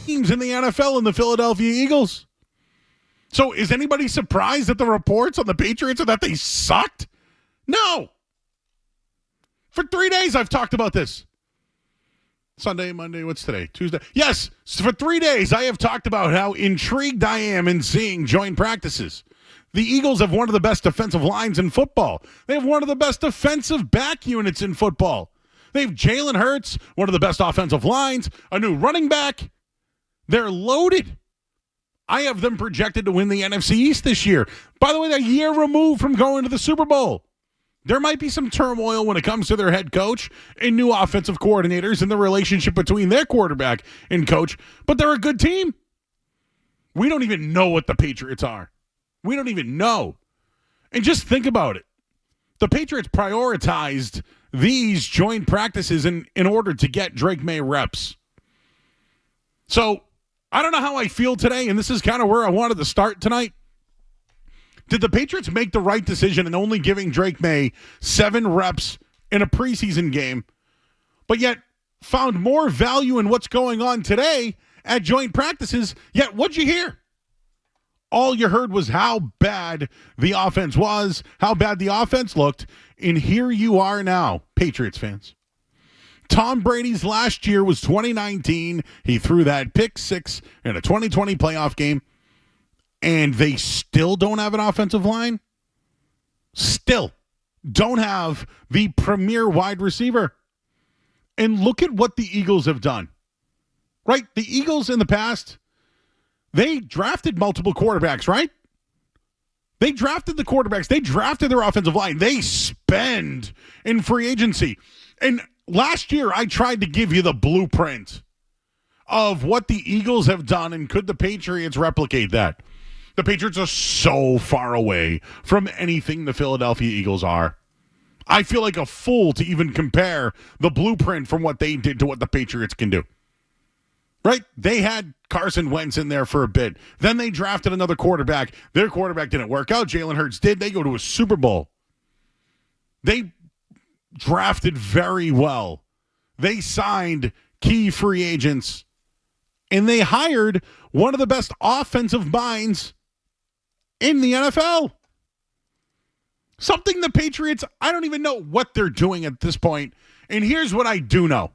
teams in the NFL in the Philadelphia Eagles. So is anybody surprised at the reports on the Patriots or that they sucked? No. For 3 days I've talked about this. Sunday, Monday, what's today? Tuesday. Yes, for 3 days I have talked about how intrigued I am in seeing joint practices. The Eagles have one of the best defensive lines in football. They have one of the best defensive back units in football. They have Jalen Hurts, one of the best offensive lines, a new running back. They're loaded. I have them projected to win the NFC East this year. By the way, they're a year removed from going to the Super Bowl. There might be some turmoil when it comes to their head coach and new offensive coordinators and the relationship between their quarterback and coach, but they're a good team. We don't even know what the Patriots are. We don't even know. And just think about it. The Patriots prioritized these joint practices in order to get Drake Maye reps. So I don't know how I feel today, and this is kind of where I wanted to start tonight. Did the Patriots make the right decision in only giving Drake Maye 7 reps in a preseason game, but yet found more value in what's going on today at joint practices? Yet what'd you hear? All you heard was how bad the offense was, how bad the offense looked, and here you are now, Patriots fans. Tom Brady's last year was 2019. He threw that pick 6 in a 2020 playoff game, and they still don't have an offensive line? Still don't have the premier wide receiver. And look at what the Eagles have done. Right? The Eagles in the past, they drafted multiple quarterbacks, right? They drafted the quarterbacks. They drafted their offensive line. They spend in free agency. And last year, I tried to give you the blueprint of what the Eagles have done, and could the Patriots replicate that? The Patriots are so far away from anything the Philadelphia Eagles are. I feel like a fool to even compare the blueprint from what they did to what the Patriots can do. Right? They had Carson Wentz in there for a bit. Then they drafted another quarterback. Their quarterback didn't work out. Jalen Hurts did. They go to a Super Bowl. They drafted very well. They signed key free agents. And they hired one of the best offensive minds in the NFL. Something the Patriots, I don't even know what they're doing at this point. And here's what I do know.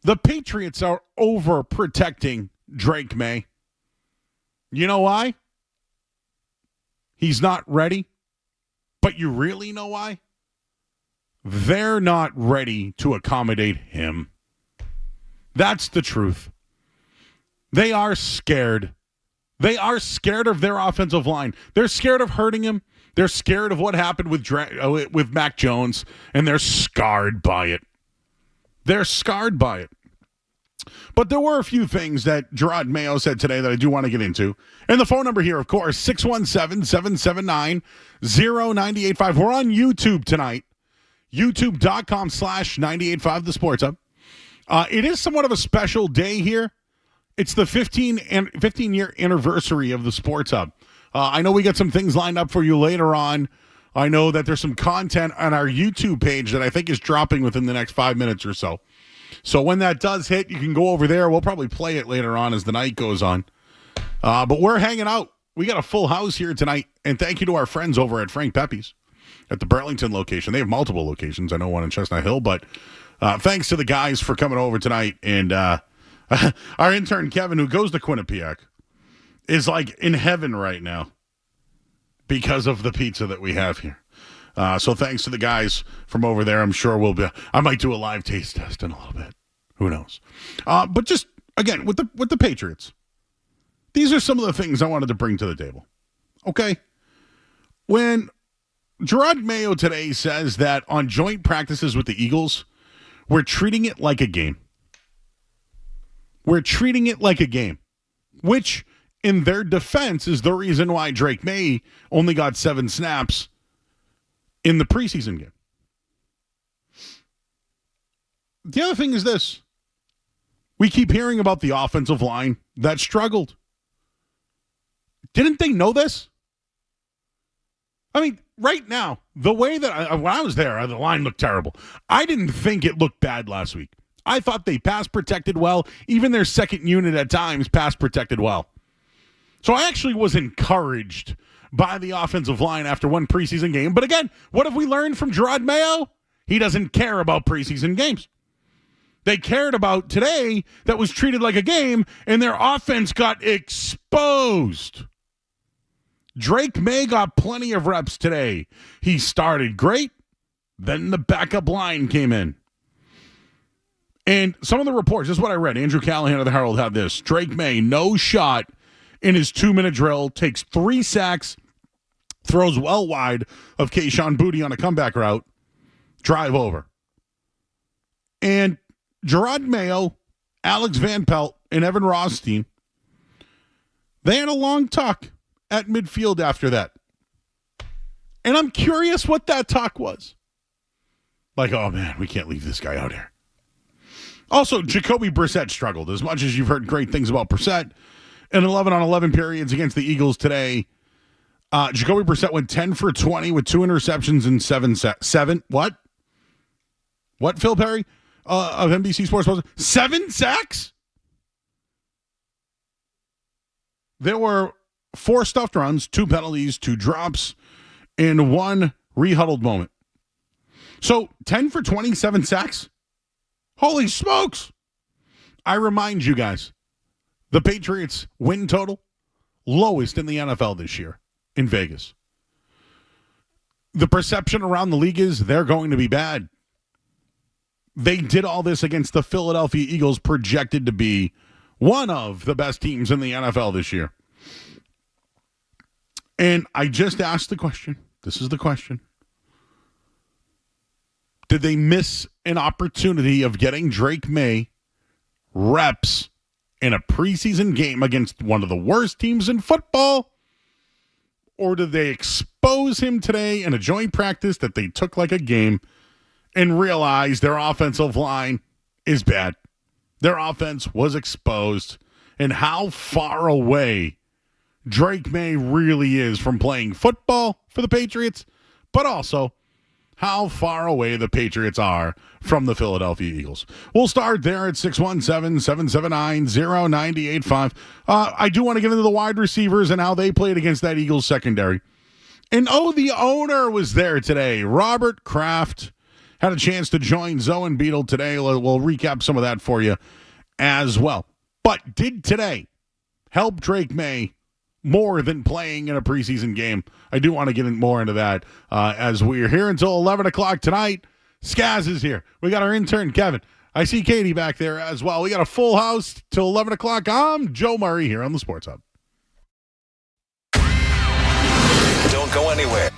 The Patriots are overprotecting Drake Maye. You know why? He's not ready. But you really know why? They're not ready to accommodate him. That's the truth. They are scared. They are scared of their offensive line. They're scared of hurting him. They're scared of what happened with Mac Jones, and they're scarred by it. They're scarred by it. But there were a few things that Gerard Mayo said today that I do want to get into. And the phone number here, of course, 617-779-0985. We're on YouTube tonight. YouTube.com/985 The Sports Hub. It is somewhat of a special day here. It's the 15-year anniversary of the Sports Hub. I know we got some things lined up for you later on. I know that there's some content on our YouTube page that I think is dropping within the next 5 minutes or so. So when that does hit, you can go over there. We'll probably play it later on as the night goes on. But we're hanging out. We got a full house here tonight. And thank you to our friends over at Frank Pepe's at the Burlington location. They have multiple locations. I know one in Chestnut Hill. But thanks to the guys for coming over tonight. And our intern, Kevin, who goes to Quinnipiac, is like in heaven right now because of the pizza that we have here. So thanks to the guys from over there. I'm sure I might do a live taste test in a little bit. Who knows? But just, again, with the Patriots, these are some of the things I wanted to bring to the table. Okay? When Gerard Mayo today says that on joint practices with the Eagles, we're treating it like a game. We're treating it like a game, which in their defense is the reason why Drake Maye only got 7 snaps in the preseason game. The other thing is this. We keep hearing about the offensive line that struggled. Didn't they know this? I mean, right now, the way that when I was there, the line looked terrible. I didn't think it looked bad last week. I thought they pass protected well. Even their second unit at times pass protected well. So I actually was encouraged by the offensive line after one preseason game. But again, what have we learned from Gerard Mayo? He doesn't care about preseason games. They cared about today that was treated like a game, and their offense got exposed. Drake Maye got plenty of reps today. He started great. Then the backup line came in. And some of the reports, this is what I read. Andrew Callahan of the Herald had this. Drake Maye, no shot in his 2-minute drill, takes 3 sacks, throws well wide of Kayshon Boutte on a comeback route, drive over. And Gerard Mayo, Alex Van Pelt, and Evan Rothstein, they had a long talk at midfield after that. And I'm curious what that talk was. Like, oh man, we can't leave this guy out here. Also, Jacoby Brissett struggled. As much as you've heard great things about Brissett, in 11-on-11 periods against the Eagles today, Jacoby Brissett went 10 for 20 with 2 interceptions and 7 sacks. What? What, Phil Perry of NBC Sports? 7 sacks? There were 4 stuffed runs, 2 penalties, 2 drops, and 1 rehuddled moment. So 10 for 27 sacks? Holy smokes! I remind you guys, the Patriots win total, lowest in the NFL this year in Vegas. The perception around the league is they're going to be bad. They did all this against the Philadelphia Eagles, projected to be one of the best teams in the NFL this year. And I just asked the question. This is the question. Did they miss an opportunity of getting Drake Maye reps in a preseason game against one of the worst teams in football? Or did they expose him today in a joint practice that they took like a game and realize their offensive line is bad? Their offense was exposed, and how far away Drake Maye really is from playing football for the Patriots, but also how far away the Patriots are from the Philadelphia Eagles. We'll start there at 617-779-0985. I do want to get into the wide receivers and how they played against that Eagles secondary. And the owner was there today. Robert Kraft had a chance to join Zoe and Beetle today. We'll recap some of that for you as well. But did today help Drake Maye more than playing in a preseason game? I do want to get more into that as we're here until 11 o'clock tonight. Skaz is here. We got our intern, Kevin. I see Katie back there as well. We got a full house till 11 o'clock. I'm Joe Murray here on the Sports Hub. Don't go anywhere.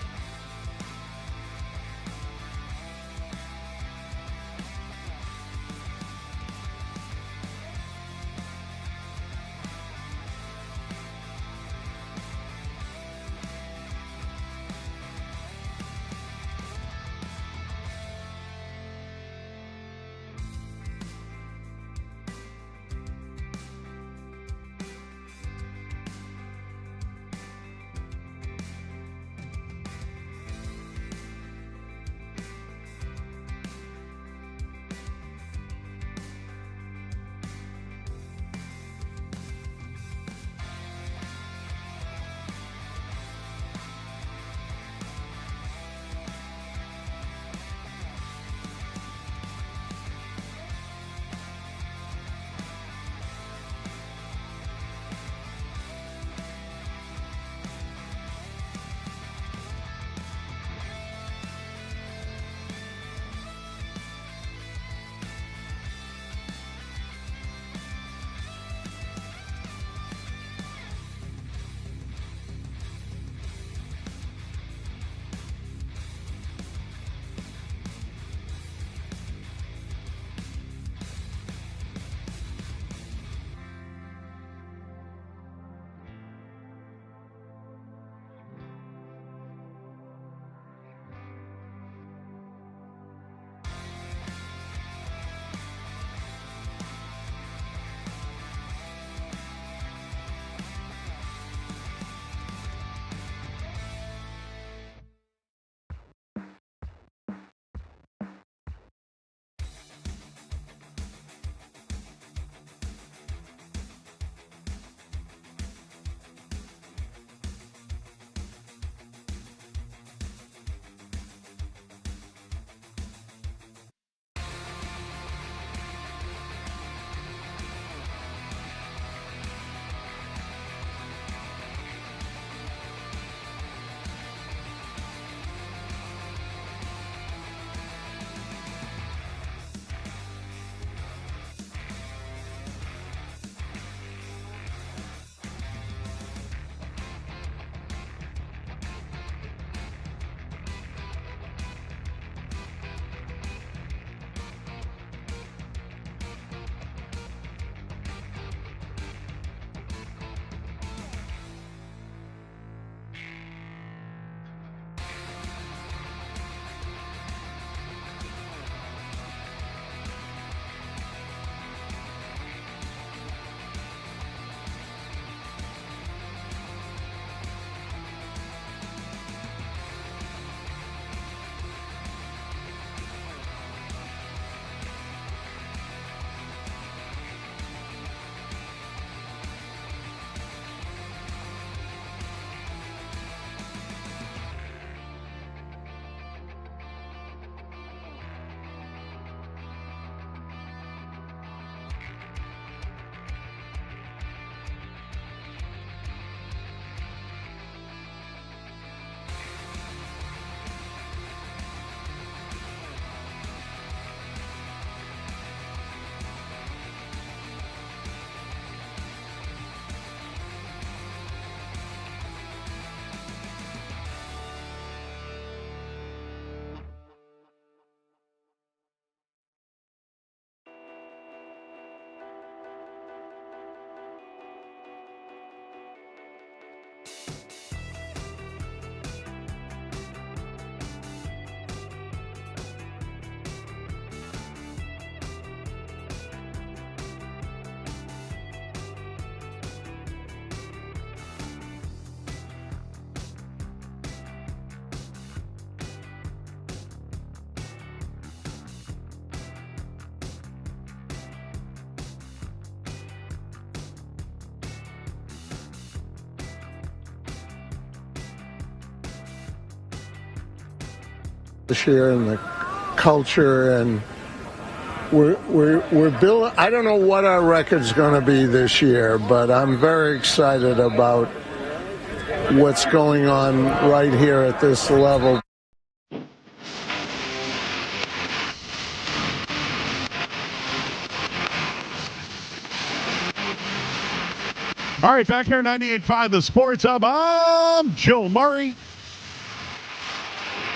this year and the culture, and we're building. I don't know what our record's going to be this year, but I'm very excited about what's going on right here at this level. All right, back here 98.5 The Sports Hub. I'm Joe Murray.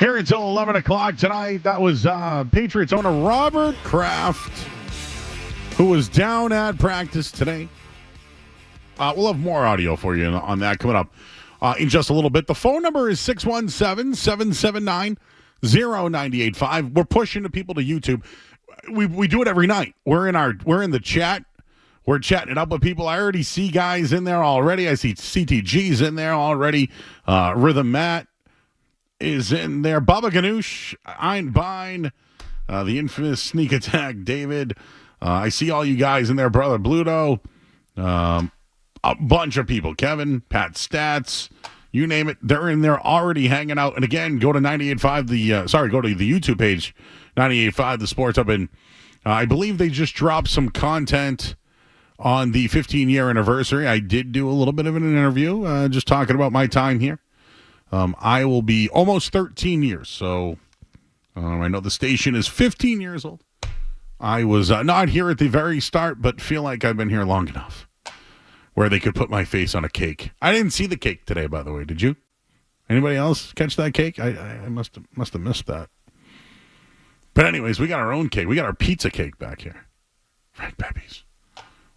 Here until 11 o'clock tonight. That was Patriots owner Robert Kraft, who was down at practice today. We'll have more audio for you on that coming up in just a little bit. The phone number is 617-779-0985. We're pushing the people to YouTube. We do it every night. We're in the chat. We're chatting it up with people. I already see guys in there already. I see CTG's in there already. Rhythm Matt is in there. Baba Ganoush, Einbein, the infamous Sneak Attack David. I see all you guys in there. Brother Bluto. A bunch of people. Kevin, Pat Stats, you name it. They're in there already hanging out. And again, go to 98.5 go to the YouTube page, 98.5 The Sports Hub. And I believe they just dropped some content on the 15-year anniversary. I did do a little bit of an interview, just talking about my time here. I will be almost 13 years, so I know the station is 15 years old. I was not here at the very start, but feel like I've been here long enough where they could put my face on a cake. I didn't see the cake today, by the way. Did you? Anybody else catch that cake? I must have missed that. But anyways, we got our own cake. We got our pizza cake back here. Frank Pepe's.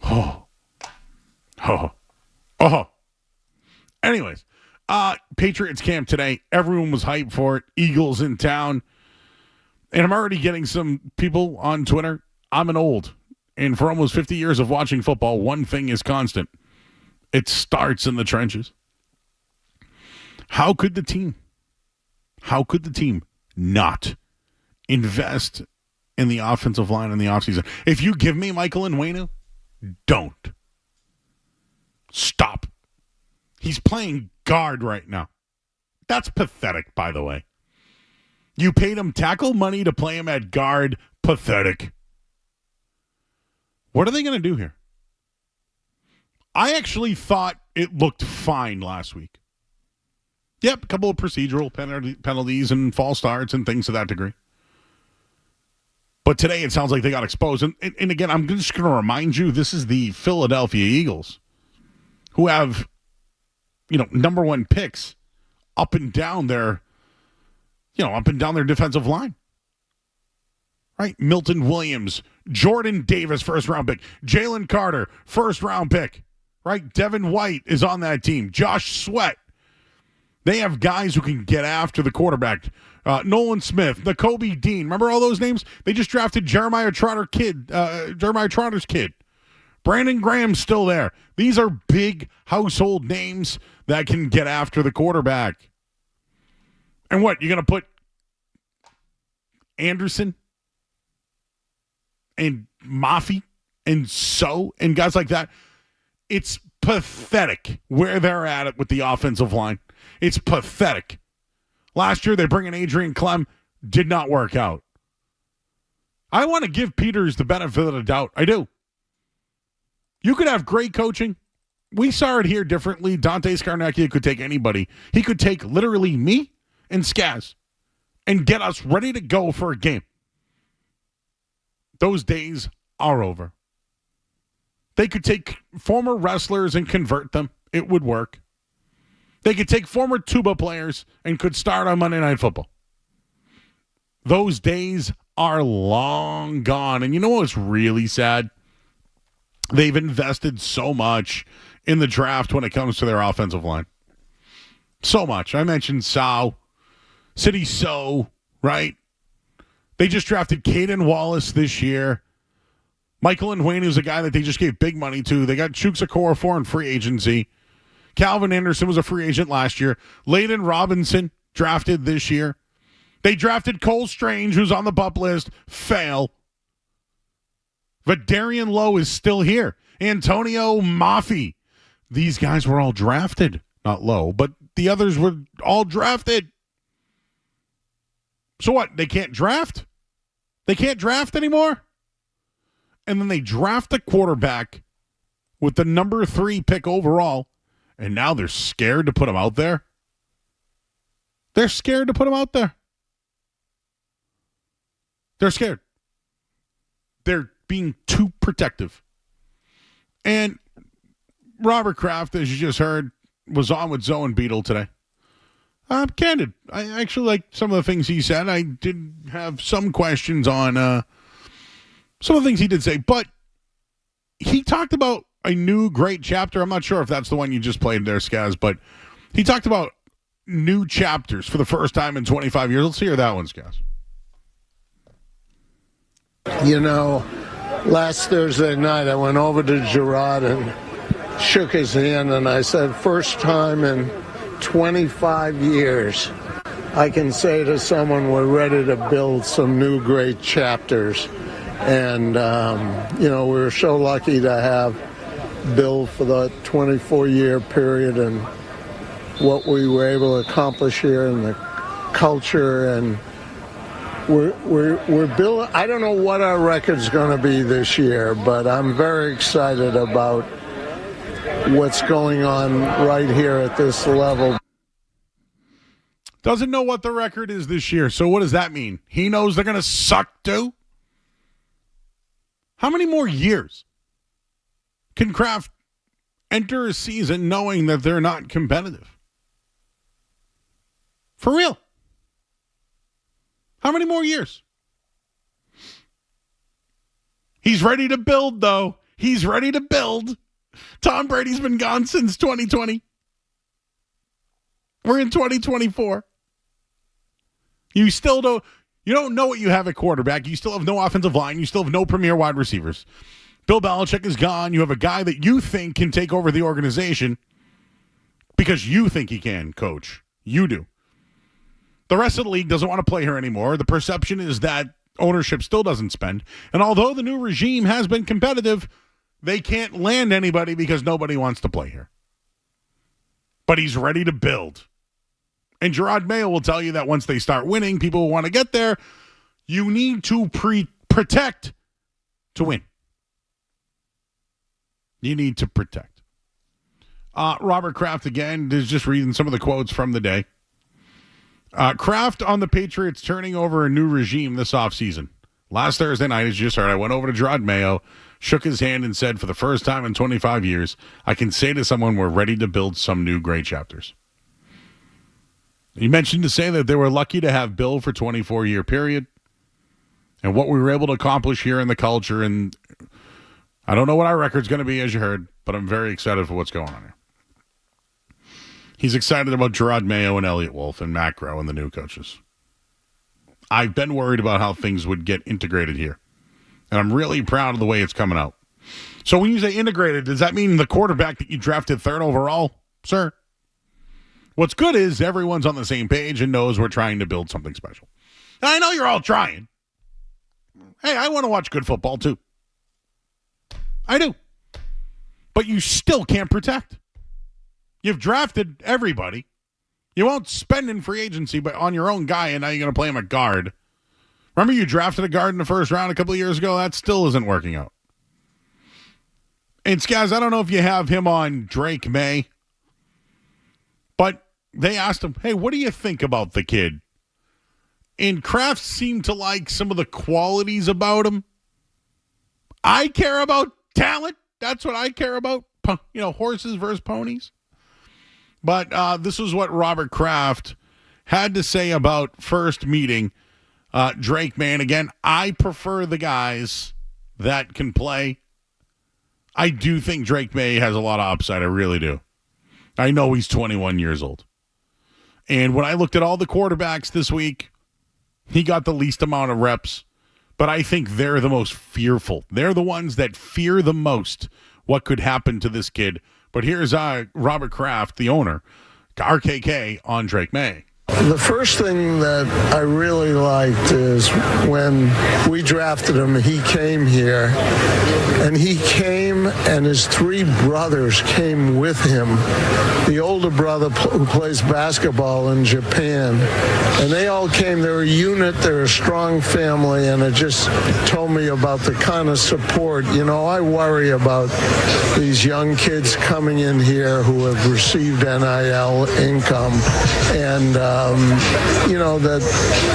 Oh. Anyways, Patriots camp today. Everyone was hyped for it. Eagles in town. And I'm already getting some people on Twitter. I'm an old. And for almost 50 years of watching football, one thing is constant. It starts in the trenches. How could the team not invest in the offensive line in the offseason? If you give me Michael Onwenu, don't. Stop. He's playing guard right now. That's pathetic, by the way. You paid him tackle money to play him at guard. Pathetic. What are they going to do here? I actually thought it looked fine last week. Yep, a couple of procedural penalties and false starts and things to that degree. But today it sounds like they got exposed. And again, I'm just going to remind you, this is the Philadelphia Eagles who have, number one picks up and down their defensive line. Right? Milton Williams, Jordan Davis, first-round pick. Jalen Carter, first-round pick. Right? Devin White is on that team. Josh Sweat. They have guys who can get after the quarterback. Nolan Smith, Nakobe Dean. Remember all those names? They just drafted Jeremiah Trotter's kid. Brandon Graham's still there. These are big household names that can get after the quarterback. And what, you're going to put Anderson and Mafe and and guys like that? It's pathetic where they're at it with the offensive line. It's pathetic. Last year, they bring in Adrian Clem. Did not work out. I want to give Peters the benefit of the doubt. I do. You could have great coaching. We saw it here differently. Dante Scarnecchia could take anybody. He could take literally me and Skaz and get us ready to go for a game. Those days are over. They could take former wrestlers and convert them. It would work. They could take former tuba players and could start on Monday Night Football. Those days are long gone. And you know what's really sad? They've invested so much in the draft when it comes to their offensive line. So much. I mentioned City So, right? They just drafted Caden Wallace this year. Michael Onwenu is a guy that they just gave big money to. They got Chuks Okorafor in free agency. Calvin Anderson was a free agent last year. Layden Robinson drafted this year. They drafted Cole Strange, who's on the BUP list. Fail. Vadarian Lowe is still here. Antonio Mafe. These guys were all drafted. Not Lowe, but the others were all drafted. So what? They can't draft? They can't draft anymore? And then they draft a quarterback with the number 3 pick overall, and now they're scared to put him out there? They're scared to put him out there. They're scared. They're being too protective. And Robert Kraft, as you just heard, was on with Zoe and Beetle today. I'm candid. I actually like some of the things he said. I did have some questions on some of the things he did say, but he talked about a new great chapter. I'm not sure if that's the one you just played there, Skaz, but he talked about new chapters for the first time in 25 years. Let's hear that one, Skaz. You know, last Thursday night I went over to Gerard and shook his hand, and I said, first time in 25 years I can say to someone we're ready to build some new great chapters. And, you know, we were so lucky to have Bill for the 24-year period and what we were able to accomplish here and the culture. And we're building. I don't know what our record's going to be this year, but I'm very excited about what's going on right here at this level. Doesn't know what the record is this year. So what does that mean? He knows they're going to suck too? How many more years can Kraft enter a season knowing that they're not competitive? For real. How many more years? He's ready to build, though. He's ready to build. Tom Brady's been gone since 2020. We're in 2024. You don't know what you have at quarterback. You still have no offensive line. You still have no premier wide receivers. Bill Belichick is gone. You have a guy that you think can take over the organization because you think he can, coach. You do. The rest of the league doesn't want to play here anymore. The perception is that ownership still doesn't spend. And although the new regime has been competitive, they can't land anybody because nobody wants to play here. But he's ready to build. And Gerard Maye will tell you that once they start winning, people will want to get there. You need to protect to win. You need to protect. Robert Kraft, again, is just reading some of the quotes from the day. Kraft on the Patriots turning over a new regime this offseason. Last Thursday night, as you just heard, I went over to Gerard Mayo, shook his hand, and said, for the first time in 25 years, I can say to someone, we're ready to build some new great chapters. He mentioned to say that they were lucky to have Bill for 24-year period and what we were able to accomplish here in the culture. And I don't know what our record's going to be, as you heard, but I'm very excited for what's going on here. He's excited about Gerard Mayo and Elliott Wolf and Macro and the new coaches. I've been worried about how things would get integrated here. And I'm really proud of the way it's coming out. So when you say integrated, does that mean the quarterback that you drafted 3rd overall, sir? What's good is everyone's on the same page and knows we're trying to build something special. And I know you're all trying. Hey, I want to watch good football too. I do. But you still can't protect. You've drafted everybody. You won't spend in free agency but on your own guy, and now you're going to play him a guard. Remember you drafted a guard in the first round a couple of years ago? That still isn't working out. And Skaz, I don't know if you have him on Drake Maye, but they asked him, hey, what do you think about the kid? And Kraft seemed to like some of the qualities about him. I care about talent. That's what I care about. Horses versus ponies. But this is what Robert Kraft had to say about first meeting Drake Maye. And again, I prefer the guys that can play. I do think Drake Maye has a lot of upside. I really do. I know he's 21 years old. And when I looked at all the quarterbacks this week, he got the least amount of reps. But I think they're the most fearful. They're the ones that fear the most what could happen to this kid. But here's Robert Kraft, the owner, RKK, on Drake Maye. The first thing that I really liked is when we drafted him, he came here, and he came and his three brothers came with him. The older brother who plays basketball in Japan, and they all came. They're a unit, they're a strong family, and it just told me about the kind of support. You know, I worry about these young kids coming in here who have received NIL income, and you know, that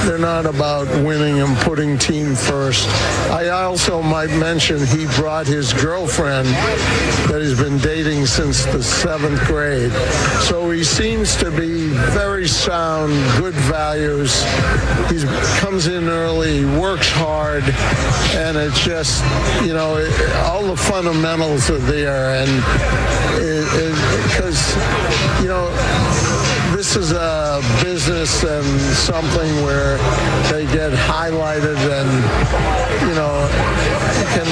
they're not about winning and putting team first. I also might mention he brought his girlfriend that he's been dating since the 7th grade. So he seems to be very sound, good values. He comes in early, works hard, and it's just, you know, all the fundamentals are there. And because, you know, this is a business and something where they get highlighted and, you know, can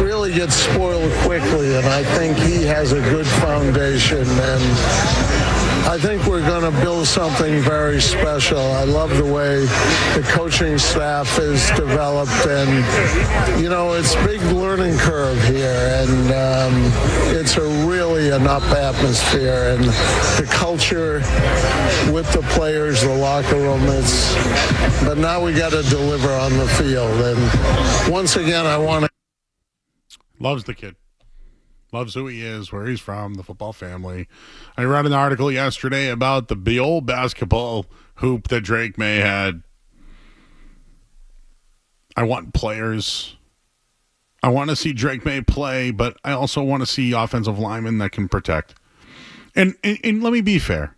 really get spoiled quickly. And I think he has a good foundation, and I think we're going to build something very special. I love the way the coaching staff is developed, and, you know, it's a big learning curve here, and it's really an up atmosphere, and the culture with the players, the locker room, but now we got to deliver on the field. And once again, I want to. Loves the kid. Loves who he is, where he's from, the football family. I read an article yesterday about the old basketball hoop that Drake Maye had. I want players. I want to see Drake Maye play, but I also want to see offensive linemen that can protect. And let me be fair.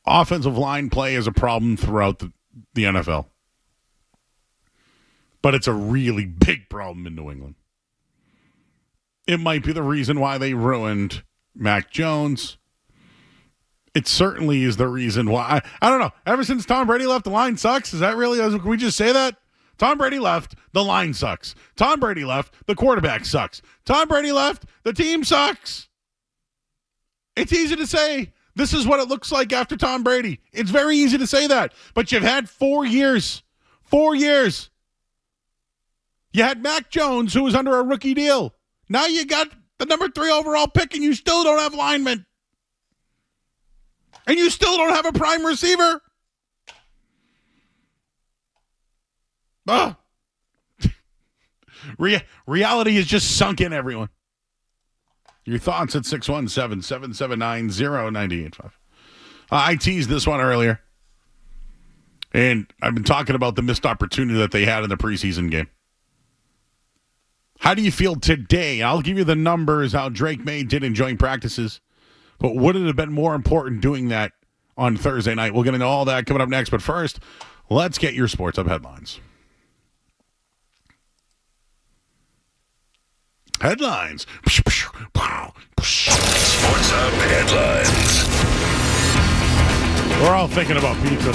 Offensive line play is a problem throughout the NFL. But it's a really big problem in New England. It might be the reason why they ruined Mac Jones. It certainly is the reason why. I don't know. Ever since Tom Brady left, the line sucks. Is that really? Can we just say that? Tom Brady left, the line sucks. Tom Brady left, the quarterback sucks. Tom Brady left, the team sucks. It's easy to say, this is what it looks like after Tom Brady. It's very easy to say that. But you've had 4 years. 4 years. You had Mac Jones, who was under a rookie deal. Now you got the number 3 overall pick, and you still don't have linemen. And you still don't have a prime receiver. Reality has just sunk in, everyone. Your thoughts at 617-779-0985. I teased this one earlier. And I've been talking about the missed opportunity that they had in the preseason game. How do you feel today? I'll give you the numbers, how Drake Maye did in joint practices. But would it have been more important doing that on Thursday night? We'll get into all that coming up next. But first, let's get your Sports Hub headlines. Headlines. Sports Hub headlines. We're all thinking about pizza.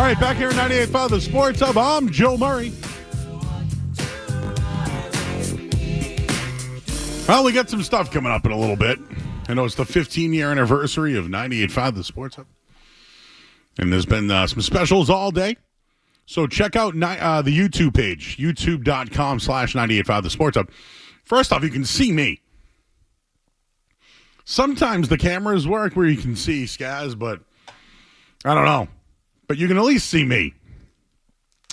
right, back here at 98.5 The Sports Hub. I'm Joe Murray. Well, we got some stuff coming up in a little bit. I know it's the 15-year anniversary of 98.5 The Sports Hub. And there's been some specials all day. So check out the YouTube page, youtube.com/98.5 The Sports Hub. First off, you can see me. Sometimes the cameras work where you can see Skaz, but I don't know. But you can at least see me.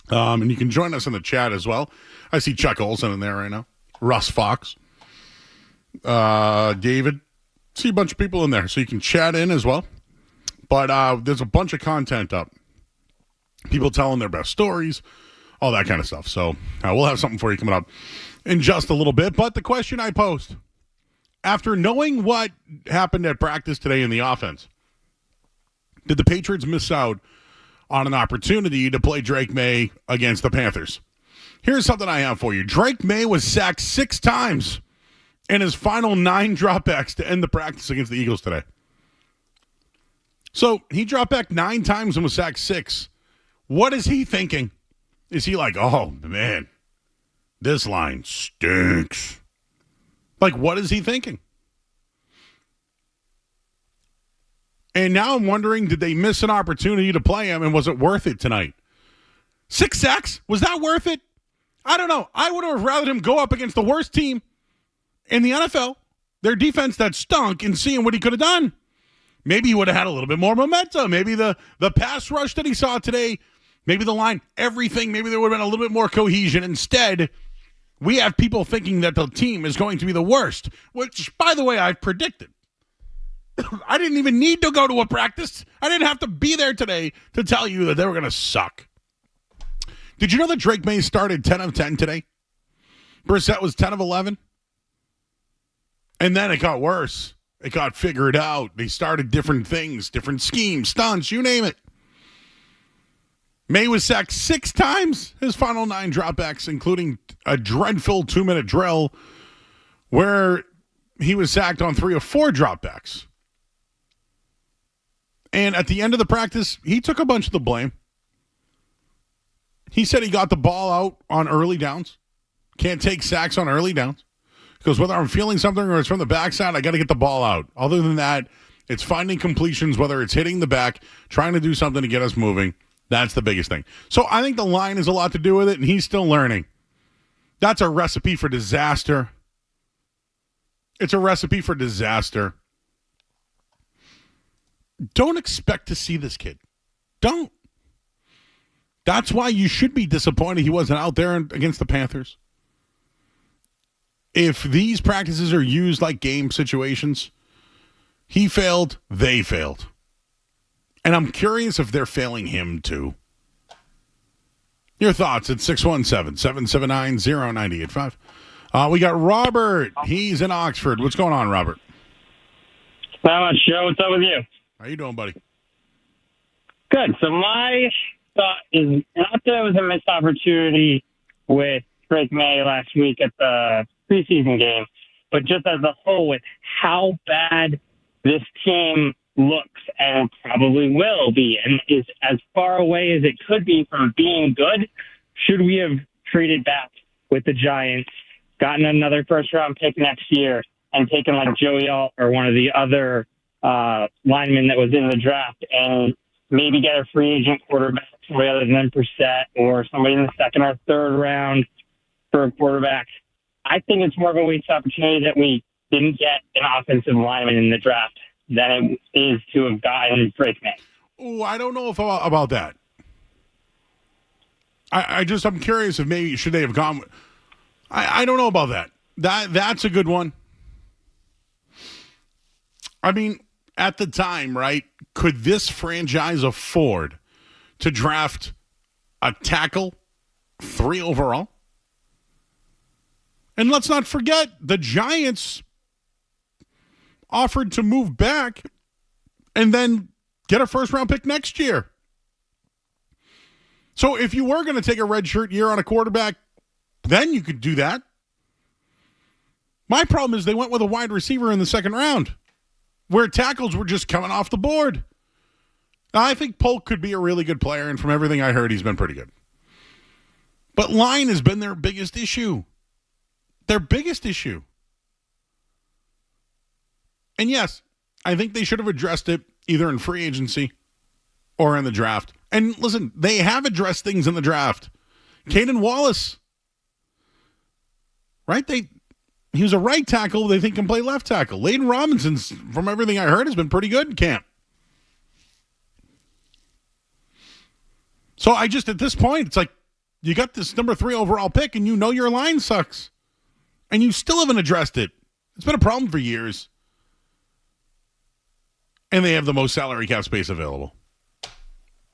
And you can join us in the chat as well. I see Chuck Olson in there right now. Russ Fox. David. See a bunch of people in there. So you can chat in as well. But there's a bunch of content up. People telling their best stories. All that kind of stuff. So we'll have something for you coming up in just a little bit. But the question I posed. After knowing what happened at practice today in the offense, did the Patriots miss out on an opportunity to play Drake Maye against the Panthers? Here's something I have for you. Drake Maye was sacked 6 times in his final 9 dropbacks to end the practice against the Eagles today. So he dropped back 9 times and was sacked 6. What is he thinking? Is he like, oh, man, this line stinks? Like, what is he thinking? And now I'm wondering, did they miss an opportunity to play him, and was it worth it tonight? 6 sacks? Was that worth it? I don't know. I would have rather him go up against the worst team in the NFL, their defense that stunk, and seeing what he could have done. Maybe he would have had a little bit more momentum. Maybe the pass rush that he saw today, maybe the line, everything, maybe there would have been a little bit more cohesion. Instead, we have people thinking that the team is going to be the worst, which, by the way, I've predicted. I didn't even need to go to a practice. I didn't have to be there today to tell you that they were going to suck. Did you know that Drake Maye started 10 of 10 today? Brissett was 10 of 11. And then it got worse. It got figured out. They started different things, different schemes, stunts, you name it. Maye was sacked 6 times, his final 9 dropbacks, including a dreadful 2-minute drill where he was sacked on 3 of 4 dropbacks. And at the end of the practice, he took a bunch of the blame. He said he got the ball out on early downs. Can't take sacks on early downs. Because whether I'm feeling something or it's from the backside, I got to get the ball out. Other than that, it's finding completions, whether it's hitting the back, trying to do something to get us moving. That's the biggest thing. So I think the line has a lot to do with it, and he's still learning. That's a recipe for disaster. It's a recipe for disaster. Don't expect to see this kid. Don't. That's why you should be disappointed he wasn't out there against the Panthers. If these practices are used like game situations, he failed, they failed. And I'm curious if they're failing him too. Your thoughts at 617-779-0985. We got Robert. He's in Oxford. What's going on, Robert? Not much, Joe. What's up with you? How you doing, buddy? Good. So my thought is not that it was a missed opportunity with Drake Maye last week at the preseason game, but just as a whole with how bad this team looks and probably will be and is as far away as it could be from being good. Should we have traded back with the Giants, gotten another first-round pick next year, and taken like Joey Alt or one of the other linemen that was in the draft and maybe get a free agent quarterback rather than Brissett or somebody in the second or third round for a quarterback? I think it's more of a waste opportunity that we didn't get an offensive lineman in the draft than it is to have gotten Drake Maye. Oh, I don't know about that. I'm curious if maybe should they have gone. I don't know about that. That's a good one. I mean, at the time, right? Could this franchise afford to draft a tackle 3 overall? And let's not forget, the Giants offered to move back and then get a first-round pick next year. So if you were going to take a redshirt year on a quarterback, then you could do that. My problem is they went with a wide receiver in the second round where tackles were just coming off the board. I think Polk could be a really good player, and from everything I heard, he's been pretty good. But line has been their biggest issue. Their biggest issue. And yes, I think they should have addressed it either in free agency or in the draft. And listen, they have addressed things in the draft. Caden Wallace, right? He was a right tackle. They think can play left tackle. Layden Robinson's, from everything I heard, has been pretty good in camp. So I just, at this point, it's like, you got this number 3 overall pick and you know your line sucks. And you still haven't addressed it. It's been a problem for years. And they have the most salary cap space available.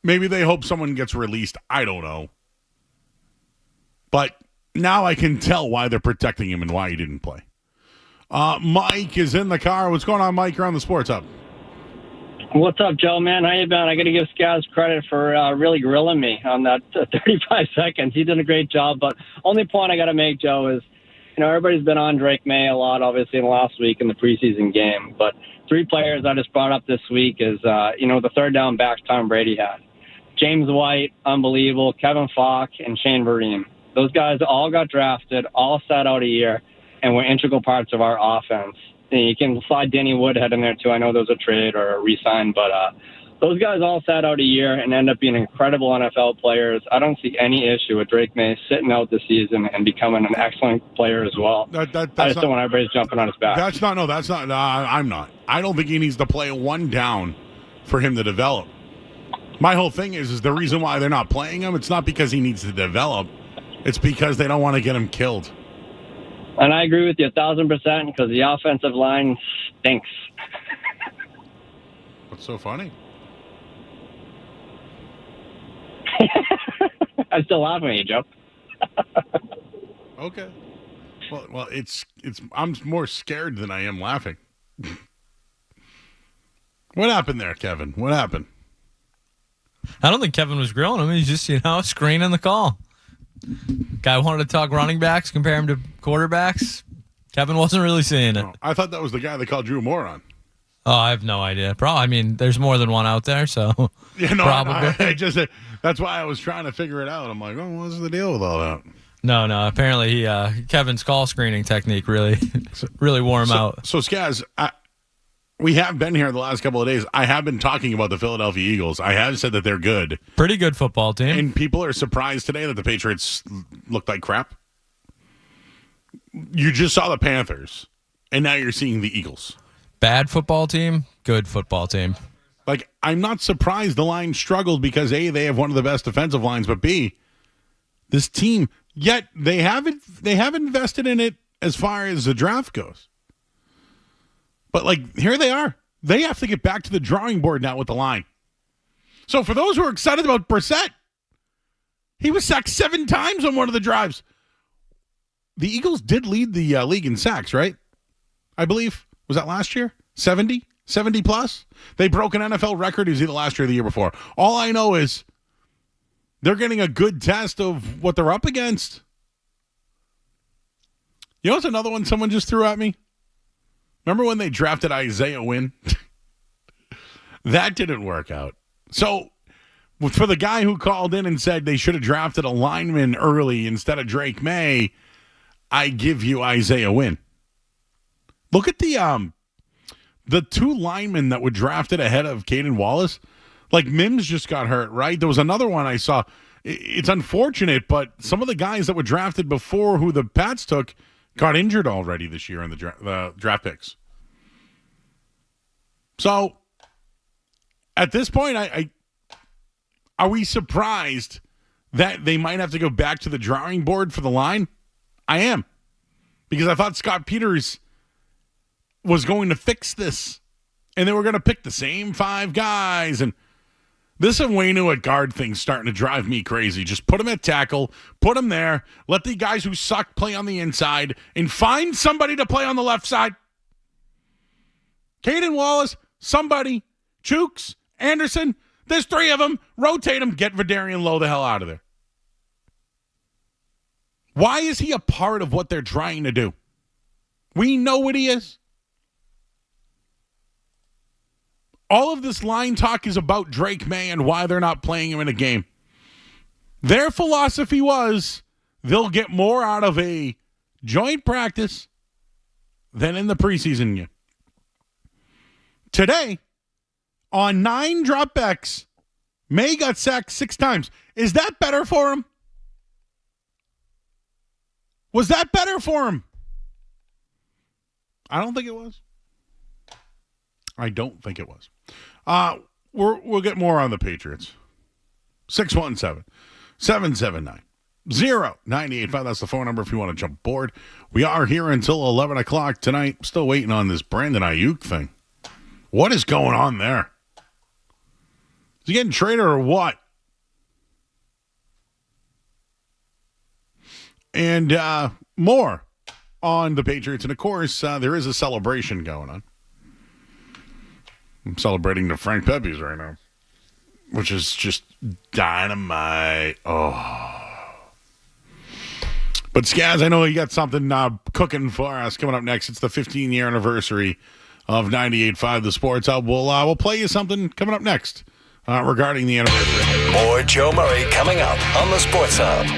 Maybe they hope someone gets released. I don't know. But now I can tell why they're protecting him and why he didn't play. Mike is in the car. What's going on, Mike? You're on the Sports Hub. What's up, Joe, man? How you been? I got to give Skaz credit for really grilling me on that 35 seconds. He did a great job. But only point I got to make, Joe, is, everybody's been on Drake Maye a lot, obviously, in the last week in the preseason game. But 3 players I just brought up this week is, the third down backs Tom Brady had. James White, unbelievable. Kevin Falk, and Shane Vereen. Those guys all got drafted, all sat out a year, and were integral parts of our offense. And you can slide Danny Woodhead in there, too. I know there was a trade or a re-sign, but those guys all sat out a year and end up being incredible NFL players. I don't see any issue with Drake Maye sitting out the season and becoming an excellent player as well. I just don't want everybody jumping on his back. I'm not. I don't think he needs to play one down for him to develop. My whole thing is the reason why they're not playing him, it's not because he needs to develop. It's because they don't want to get him killed. And I agree with you 1,000% because the offensive line stinks. What's so funny? I'm still laughing at you, Joe. Okay. Well, it's. I'm more scared than I am laughing. What happened there, Kevin? What happened? I don't think Kevin was grilling him. He's just, screening the call. Guy wanted to talk running backs, compare him to quarterbacks. Kevin wasn't really seeing it. Oh, I thought that was the guy they called Drew Moron. Oh, I have no idea. There's more than one out there, so probably. That's why I was trying to figure it out. I'm like, what's the deal with all that? No. Apparently, Kevin's call screening technique really wore him out. So, Skaz, we have been here the last couple of days. I have been talking about the Philadelphia Eagles. I have said that they're good. Pretty good football team. And people are surprised today that the Patriots looked like crap. You just saw the Panthers, and now you're seeing the Eagles. Bad football team, good football team. Like, I'm not surprised the line struggled because, A, they have one of the best defensive lines, but B, this team, yet they haven't invested in it as far as the draft goes. But, here they are. They have to get back to the drawing board now with the line. So, for those who are excited about Brissett, he was sacked 7 times on one of the drives. The Eagles did lead the league in sacks, right? I believe. Was that last year? 70 plus? They broke an NFL record. It was either last year or the year before. All I know is they're getting a good test of what they're up against. You know what's another one someone just threw at me? Remember when they drafted Isaiah Wynn? That didn't work out. So, for the guy who called in and said they should have drafted a lineman early instead of Drake Maye, I give you Isaiah Wynn. Look at the 2 linemen that were drafted ahead of Caden Wallace. Mims just got hurt, right? There was another one I saw. It's unfortunate, but some of the guys that were drafted before who the Pats took got injured already this year in the draft picks. So, at this point, are we surprised that they might have to go back to the drawing board for the line? I am. Because I thought Scott Peters was going to fix this. And they were going to pick the same 5 guys. And this Onwenu at guard thing's starting to drive me crazy. Just put him at tackle, put him there, let the guys who suck play on the inside, and find somebody to play on the left side. Caden Wallace, somebody, Chooks, Anderson, there's 3 of them. Rotate them, get Vidarian Lowe the hell out of there. Why is he a part of what they're trying to do? We know what he is. All of this line talk is about Drake Maye and why they're not playing him in a game. Their philosophy was they'll get more out of a joint practice than in the preseason game. Today, on 9 dropbacks, Maye got sacked 6 times. Is that better for him? Was that better for him? I don't think it was. I don't think it was. We'll get more on the Patriots. 617-779-0985. That's the phone number if you want to jump aboard. We are here until 11 o'clock tonight. Still waiting on this Brandon Ayuk thing. What is going on there? Is he getting traded or what? And more on the Patriots. And, of course, there is a celebration going on. I'm celebrating the Frank Peppies right now, which is just dynamite. Oh. But, Skaz, I know you got something cooking for us coming up next. It's the 15-year anniversary of 98.5 The Sports Hub. We'll play you something coming up next regarding the anniversary. More Joe Murray coming up on the Sports Hub.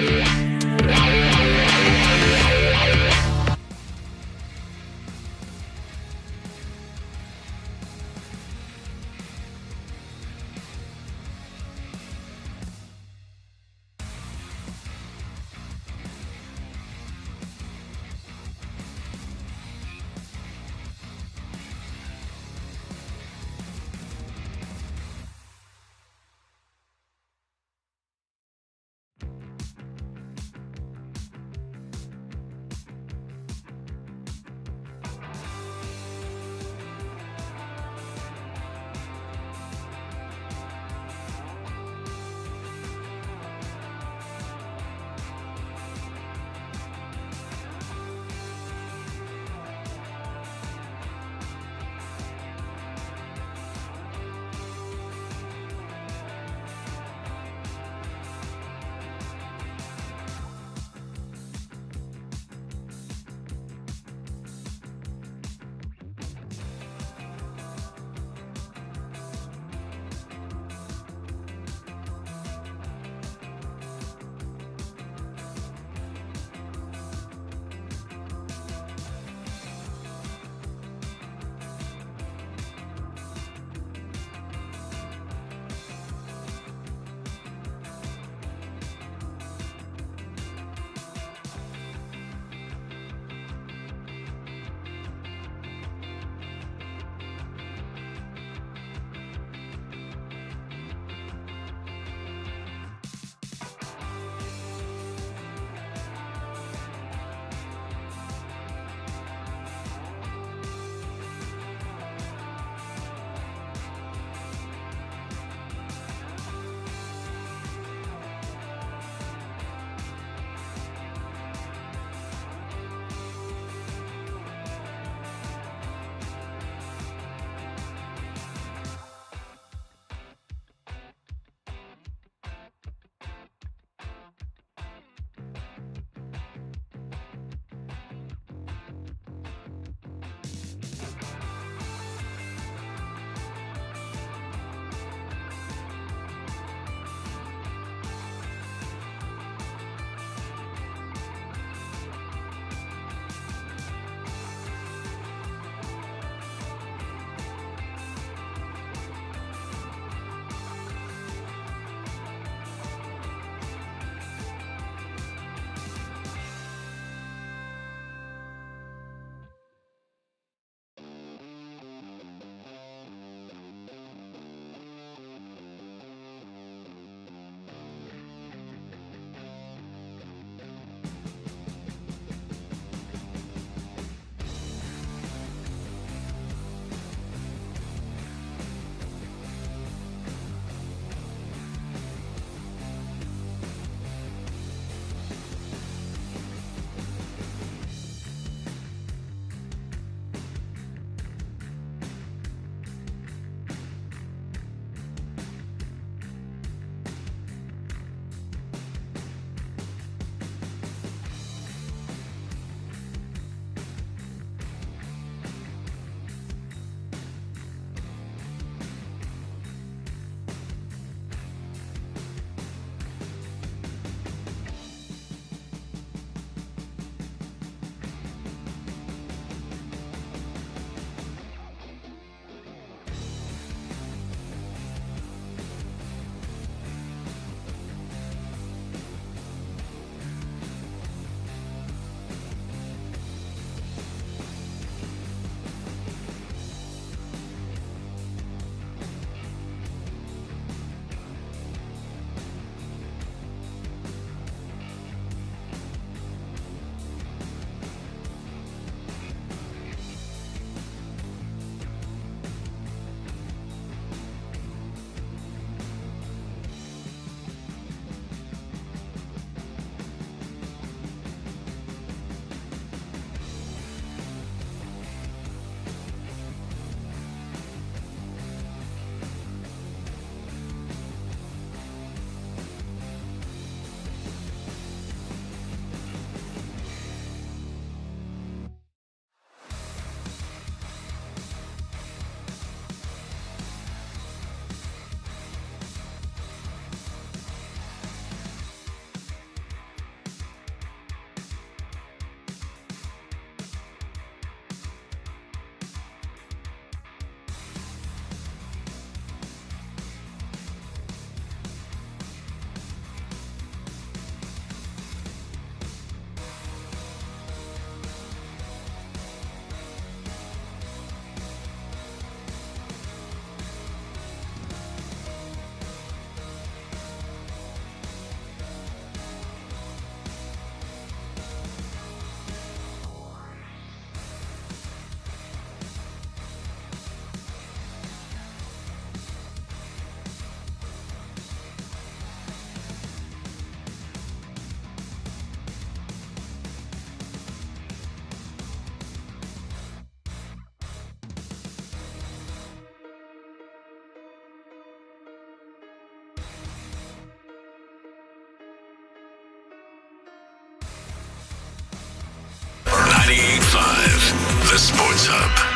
Sports Hub.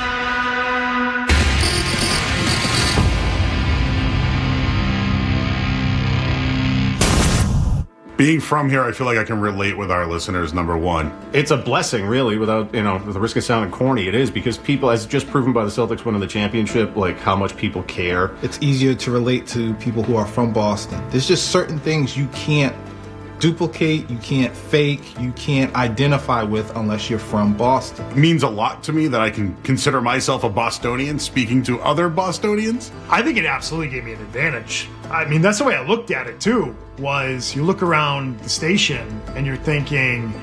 Being from here, I feel like I can relate with our listeners, number one. It's a blessing, really, without, with the risk of sounding corny. It is, because people, as just proven by the Celtics winning the championship, like how much people care. It's easier to relate to people who are from Boston. There's just certain things you can't duplicate, you can't fake, you can't identify with unless you're from Boston. It means a lot to me that I can consider myself a Bostonian speaking to other Bostonians. I think it absolutely gave me an advantage. I mean, that's the way I looked at it, too, was you look around the station and you're thinking,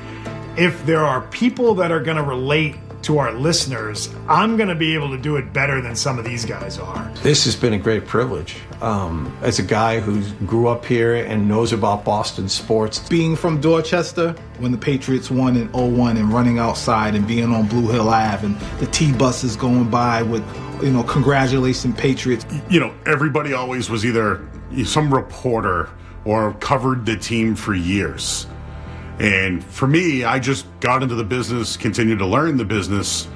if there are people that are going to relate to our listeners, I'm going to be able to do it better than some of these guys are. This has been a great privilege. As a guy who grew up here and knows about Boston sports. Being from Dorchester, when the Patriots won in 01 and running outside and being on Blue Hill Ave and the T-buses going by with, congratulations Patriots. Everybody always was either some reporter or covered the team for years. And for me, I just got into the business, continued to learn the business,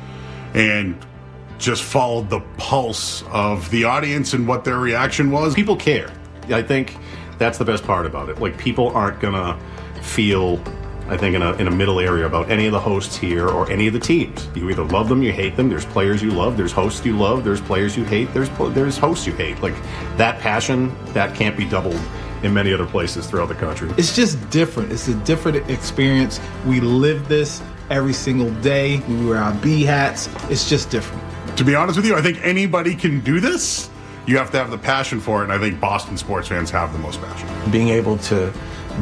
and just followed the pulse of the audience and what their reaction was. People care. I think that's the best part about it. Like, people aren't going to feel, I think, in a middle area about any of the hosts here or any of the teams. You either love them, you hate them. There's players you love, there's hosts you love, there's players you hate, there's hosts you hate. Like, that passion, that can't be doubled in many other places throughout the country. It's just different. It's a different experience. We live this every single day. We wear our B hats. It's just different. To be honest with you, I think anybody can do this. You have to have the passion for it, and I think Boston sports fans have the most passion. Being able to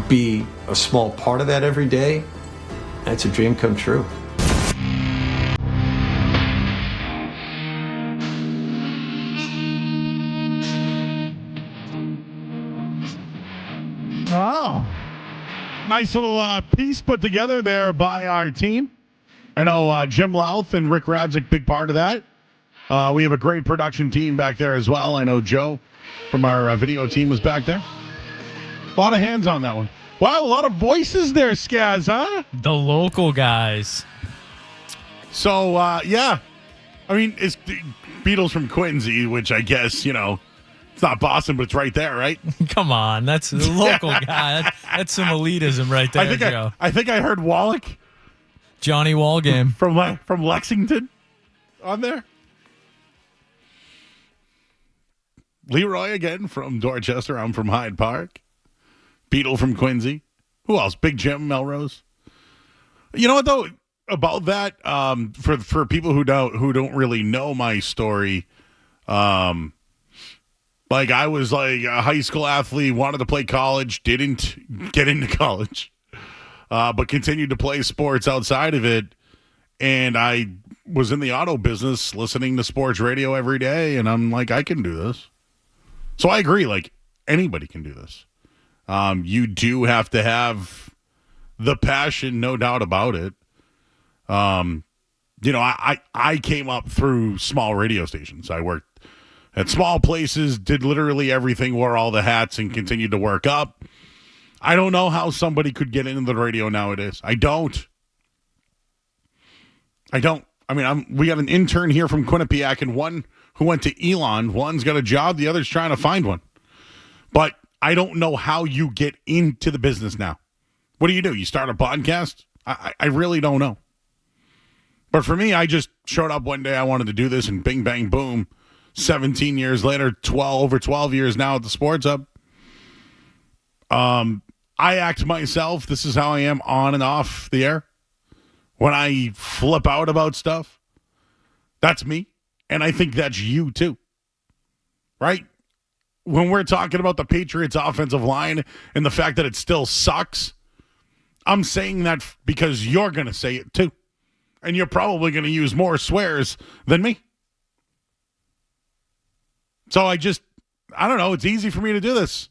be a small part of that every day, that's a dream come true. Oh, nice little piece put together there by our team. I know Jim Louth and Rick Radzik, big part of that. We have a great production team back there as well. I know Joe from our video team was back there. A lot of hands on that one. Wow, a lot of voices there, Skaz, huh? The local guys. So, yeah. I mean, it's the Beatles from Quincy, which I guess, it's not Boston, but it's right there, right? Come on, that's the local guy. That's some elitism right there, Joe. I think I heard Wallach. Johnny Wallgame. From Lexington on there. Leroy again from Dorchester. I'm from Hyde Park. Beetle from Quincy. Who else? Big Jim Melrose. You know what though? About that, for people who don't really know my story, like I was like a high school athlete, wanted to play college, didn't get into college, but continued to play sports outside of it. And I was in the auto business listening to sports radio every day. And I'm like, I can do this. So I agree. Like anybody can do this. You do have to have the passion, no doubt about it. I came up through small radio stations. I worked at small places, did literally everything, wore all the hats, and continued to work up. I don't know how somebody could get into the radio nowadays. I don't. I mean, we got an intern here from Quinnipiac and one who went to Elon. One's got a job, the other's trying to find one. But I don't know how you get into the business now. What do? You start a podcast? I really don't know. But for me, I just showed up one day. I wanted to do this, and bing, bang, boom. 17 years later, over 12 years now at the Sports Hub. I act myself. This is how I am on and off the air. When I flip out about stuff, that's me. And I think that's you too. Right? When we're talking about the Patriots offensive line and the fact that it still sucks, I'm saying that because you're going to say it too. And you're probably going to use more swears than me. So I don't know. It's easy for me to do this.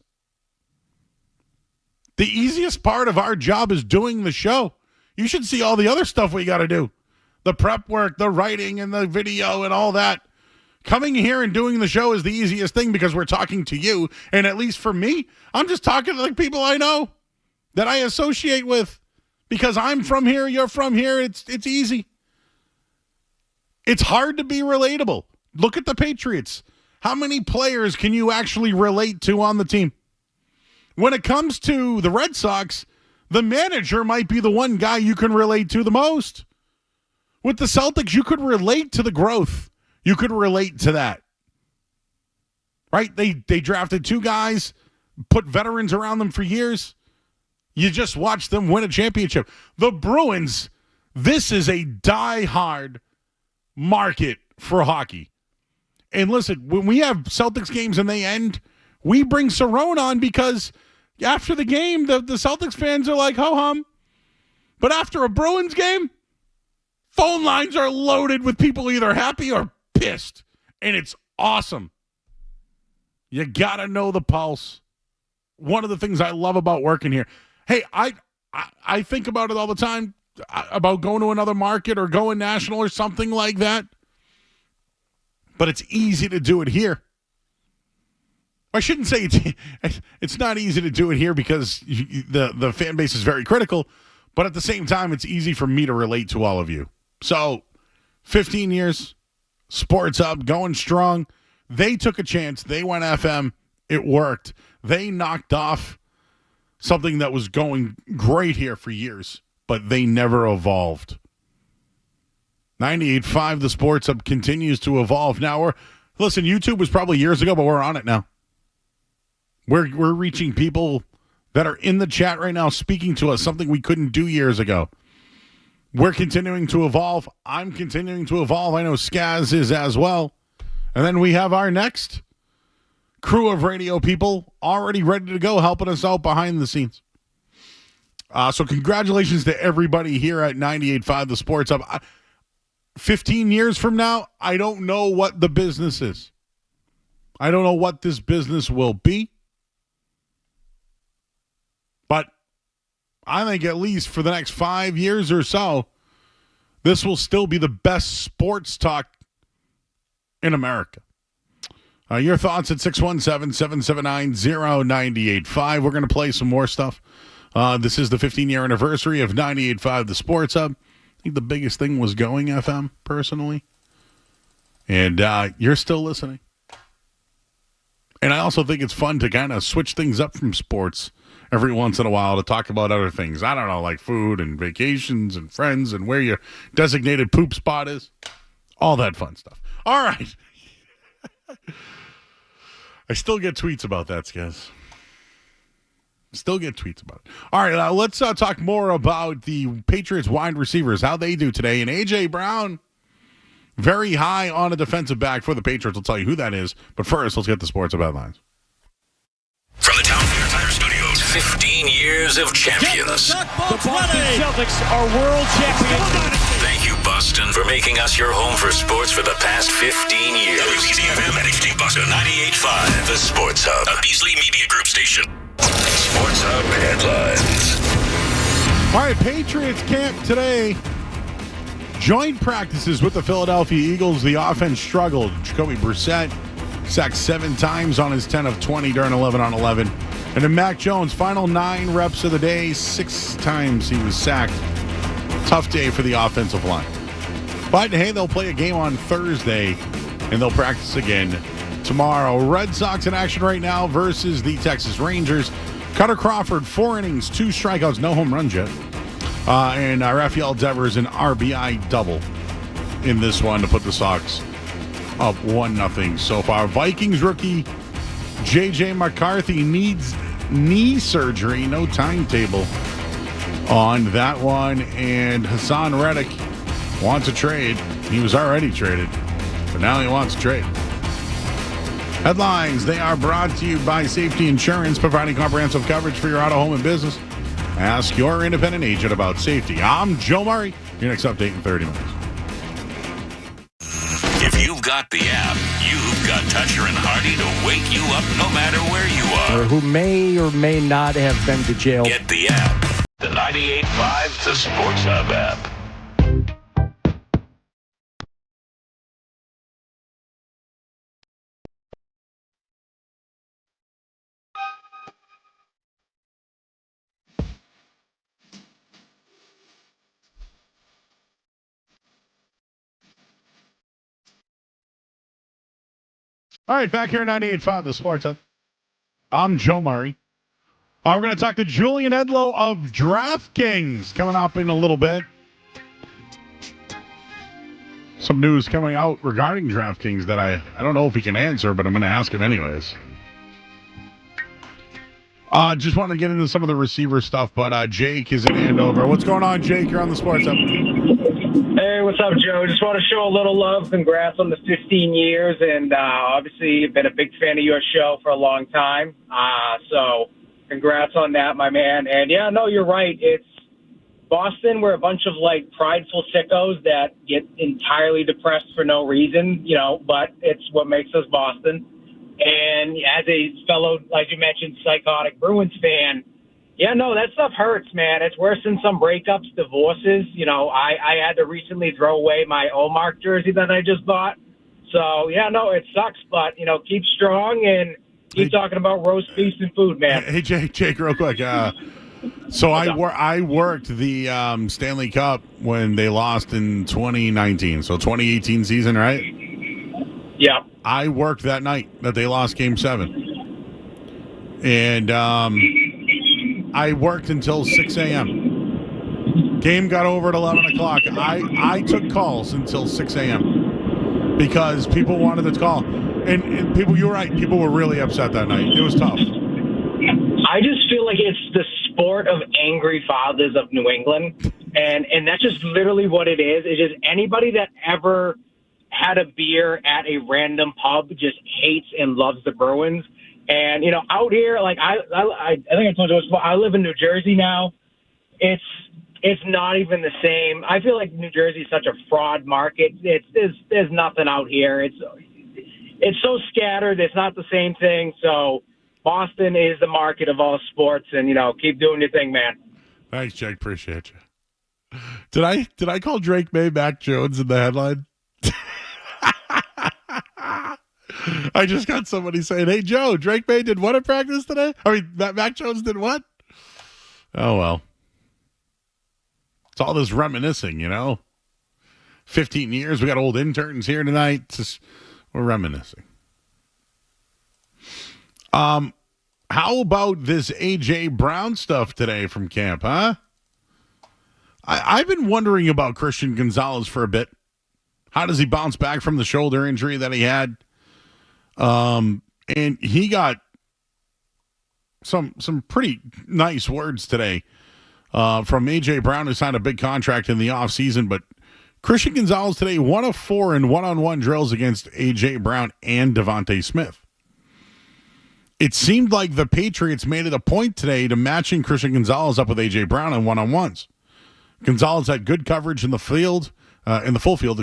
The easiest part of our job is doing the show. You should see all the other stuff we got to do. The prep work, the writing, and the video, and all that. Coming here and doing the show is the easiest thing because we're talking to you. And at least for me, I'm just talking to the people I know that I associate with. Because I'm from here, you're from here, it's easy. It's hard to be relatable. Look at the Patriots. How many players can you actually relate to on the team? When it comes to the Red Sox, the manager might be the one guy you can relate to the most. With the Celtics, you could relate to the growth. You could relate to that. Right? They drafted two guys, put veterans around them for years. You just watched them win a championship. The Bruins, this is a die-hard market for hockey. And listen, when we have Celtics games and they end, we bring Cerrone on because after the game, the Celtics fans are like, ho-hum. But after a Bruins game, phone lines are loaded with people either happy or pissed. And it's awesome. You got to know the pulse. One of the things I love about working here. Hey, I think about it all the time, about going to another market or going national or something like that. But it's easy to do it here. I shouldn't say it's not easy to do it here because the fan base is very critical, but at the same time, it's easy for me to relate to all of you. So, 15 years, Sports Hub, going strong. They took a chance. They went FM. It worked. They knocked off something that was going great here for years, but they never evolved. 98.5, the Sports Hub continues to evolve. Now, listen, YouTube was probably years ago, but we're on it now. We're reaching people that are in the chat right now speaking to us, something we couldn't do years ago. We're continuing to evolve. I'm continuing to evolve. I know Skaz is as well. And then we have our next crew of radio people already ready to go, helping us out behind the scenes. So congratulations to everybody here at 98.5 The Sports Hub. 15 years from now, I don't know what the business is. I don't know what this business will be. But I think at least for the next 5 years or so, this will still be the best sports talk in America. Your thoughts at 617-779-0985. We're going to play some more stuff. This is the 15-year anniversary of 98.5 The Sports Hub. I think the biggest thing was going FM, personally. And you're still listening. And I also think it's fun to kind of switch things up from sports every once in a while to talk about other things. I don't know, like food and vacations and friends and where your designated poop spot is. All that fun stuff. All right. I still get tweets about that, guys. Still get tweets about it. All right, let's talk more about the Patriots wide receivers, how they do today. And A.J. Brown, very high on a defensive back for the Patriots. We'll tell you who that is. But first, let's get the sports about headlines. From the Town Fair Tire Studios, 15 years of champions. The Boston Celtics are world champions. Thank you, Boston, for making us your home for sports for the past 15 years. WCCFM at HD Boston 98.5, the Sports Hub, a Beasley Media Group station. Sports Hub headlines. All right, Patriots camp today. Joint practices with the Philadelphia Eagles. The offense struggled. Jacoby Brissett sacked 7 times on his 10 of 20 during 11 on 11. And then Mac Jones, final 9 reps of the day, 6 times he was sacked. Tough day for the offensive line. But, hey, they'll play a game on Thursday, and they'll practice again tomorrow. Red Sox in action right now versus the Texas Rangers. Cutter Crawford, 4 innings, 2 strikeouts, no home runs yet. And Rafael Devers, an RBI double in this one to put the Sox up 1-0 so far. Vikings rookie J.J. McCarthy needs knee surgery. No timetable on that one. And Hassan Reddick wants a trade. He was already traded, but now he wants a trade. Headlines, they are brought to you by Safety Insurance, providing comprehensive coverage for your auto, home, and business. Ask your independent agent about safety. I'm Joe Murray. Your next update in 30 minutes. If you've got the app, you've got Toucher and Hardy to wake you up no matter where you are. Or who may or may not have been to jail. Get the app. The 98.5 The Sports Hub app. All right, back here at 98.5, the Sports Hub. I'm Joe Murray. We're going to talk to Julian Edlow of DraftKings coming up in a little bit. Some news coming out regarding DraftKings that I don't know if he can answer, but I'm going to ask him anyways. Just want to get into some of the receiver stuff, but Jake is in Andover. What's going on, Jake? You're on the Sports Hub. Hey, what's up, Joe? Just want to show a little love. Congrats on the 15 years, and obviously you've been a big fan of your show for a long time. So congrats on that, my man. And yeah, no, you're right. It's Boston. We're a bunch of like prideful sickos that get entirely depressed for no reason, but it's what makes us Boston. And as a fellow, like you mentioned, psychotic Bruins fan, yeah, no, that stuff hurts, man. It's worse than some breakups, divorces. I had to recently throw away my Olmark jersey that I just bought. So, yeah, no, it sucks, but, keep strong and keep talking about roast beef and food, man. Hey, Jake, real quick. So I worked the Stanley Cup when they lost in 2019, so 2018 season, right? Yeah. I worked that night that they lost Game 7. And I worked until 6 a.m. Game got over at 11 o'clock. I took calls until 6 a.m. because people wanted to call. And people, you're right, people were really upset that night. It was tough. I just feel like it's the sport of angry fathers of New England. And that's just literally what it is. It's just anybody that ever had a beer at a random pub just hates and loves the Bruins. And, out here, like I think I told you, I live in New Jersey now. It's not even the same. I feel like New Jersey is such a fraud market. There's nothing out here. It's so scattered. It's not the same thing. So Boston is the market of all sports, and keep doing your thing, man. Thanks, Jake. Appreciate you. Did I call Drake Maye Mac Jones in the headline? I just got somebody saying, "Hey Joe, Drake Maye did what at practice today?" I mean, Mac Jones did what? Oh well, it's all this reminiscing, 15 years. We got old interns here tonight. We're reminiscing. How about this A.J. Brown stuff today from camp, huh? I've been wondering about Christian Gonzalez for a bit. How does he bounce back from the shoulder injury that he had? And he got some pretty nice words today from A.J. Brown, who signed a big contract in the offseason. But Christian Gonzalez today, 1 of 4 in one-on-one drills against A.J. Brown and Devontae Smith. It seemed like the Patriots made it a point today to matching Christian Gonzalez up with A.J. Brown in one-on-ones. Gonzalez had good coverage in the field, in the full field,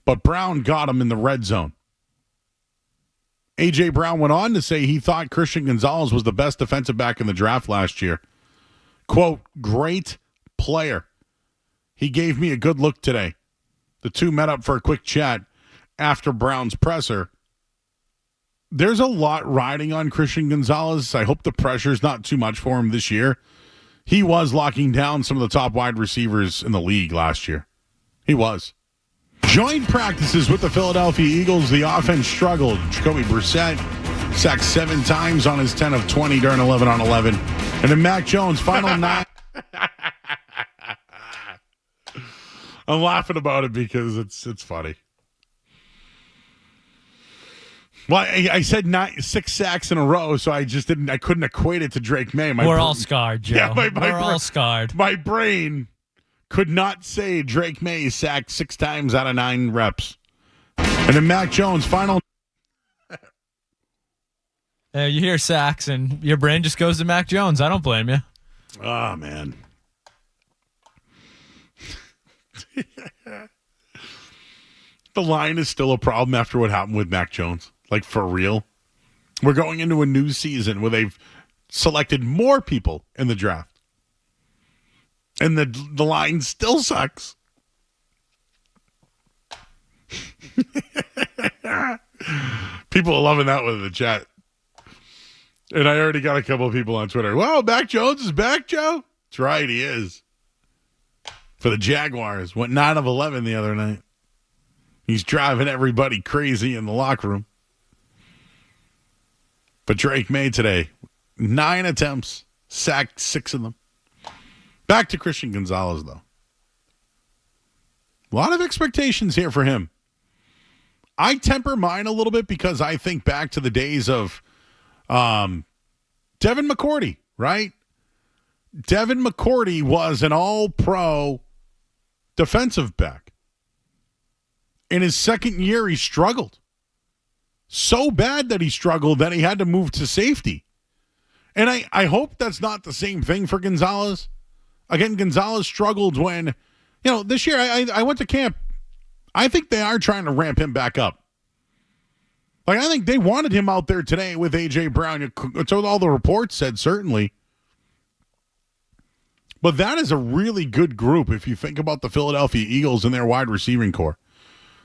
but Brown got him in the red zone. A.J. Brown went on to say he thought Christian Gonzalez was the best defensive back in the draft last year. Quote, great player. He gave me a good look today. The two met up for a quick chat after Brown's presser. There's a lot riding on Christian Gonzalez. I hope the pressure's not too much for him this year. He was locking down some of the top wide receivers in the league last year. He was. Joint practices with the Philadelphia Eagles. The offense struggled. Jacoby Brissett sacked 7 times on his 10 of 20 during 11 on 11. And then Mac Jones, final 9. I'm laughing about it because it's funny. Well, I said 6 sacks in a row, so I couldn't equate it to Drake Maye. We're all scarred, Joe. Yeah, we're all scarred. My brain could not say Drake Maye sacked 6 times out of 9 reps. And then Mac Jones, final. You hear sacks, and your brain just goes to Mac Jones. I don't blame you. Oh, man. The line is still a problem after what happened with Mac Jones. Like, for real. We're going into a new season where they've selected more people in the draft. And the line still sucks. People are loving that one in the chat. And I already got a couple of people on Twitter. Wow, Mac Jones is back, Joe? That's right, he is. For the Jaguars. Went 9 of 11 the other night. He's driving everybody crazy in the locker room. But Drake Maye today, 9 attempts, sacked 6 of them. Back to Christian Gonzalez, though. A lot of expectations here for him. I temper mine a little bit because I think back to the days of Devin McCourty, right? Devin McCourty was an all-pro defensive back. In his second year, he struggled. So bad that he struggled that he had to move to safety. And I hope that's not the same thing for Gonzalez. Again, Gonzalez struggled when, this year I went to camp. I think they are trying to ramp him back up. Like, I think they wanted him out there today with A.J. Brown. So all the reports said, certainly. But that is a really good group if you think about the Philadelphia Eagles and their wide receiving core.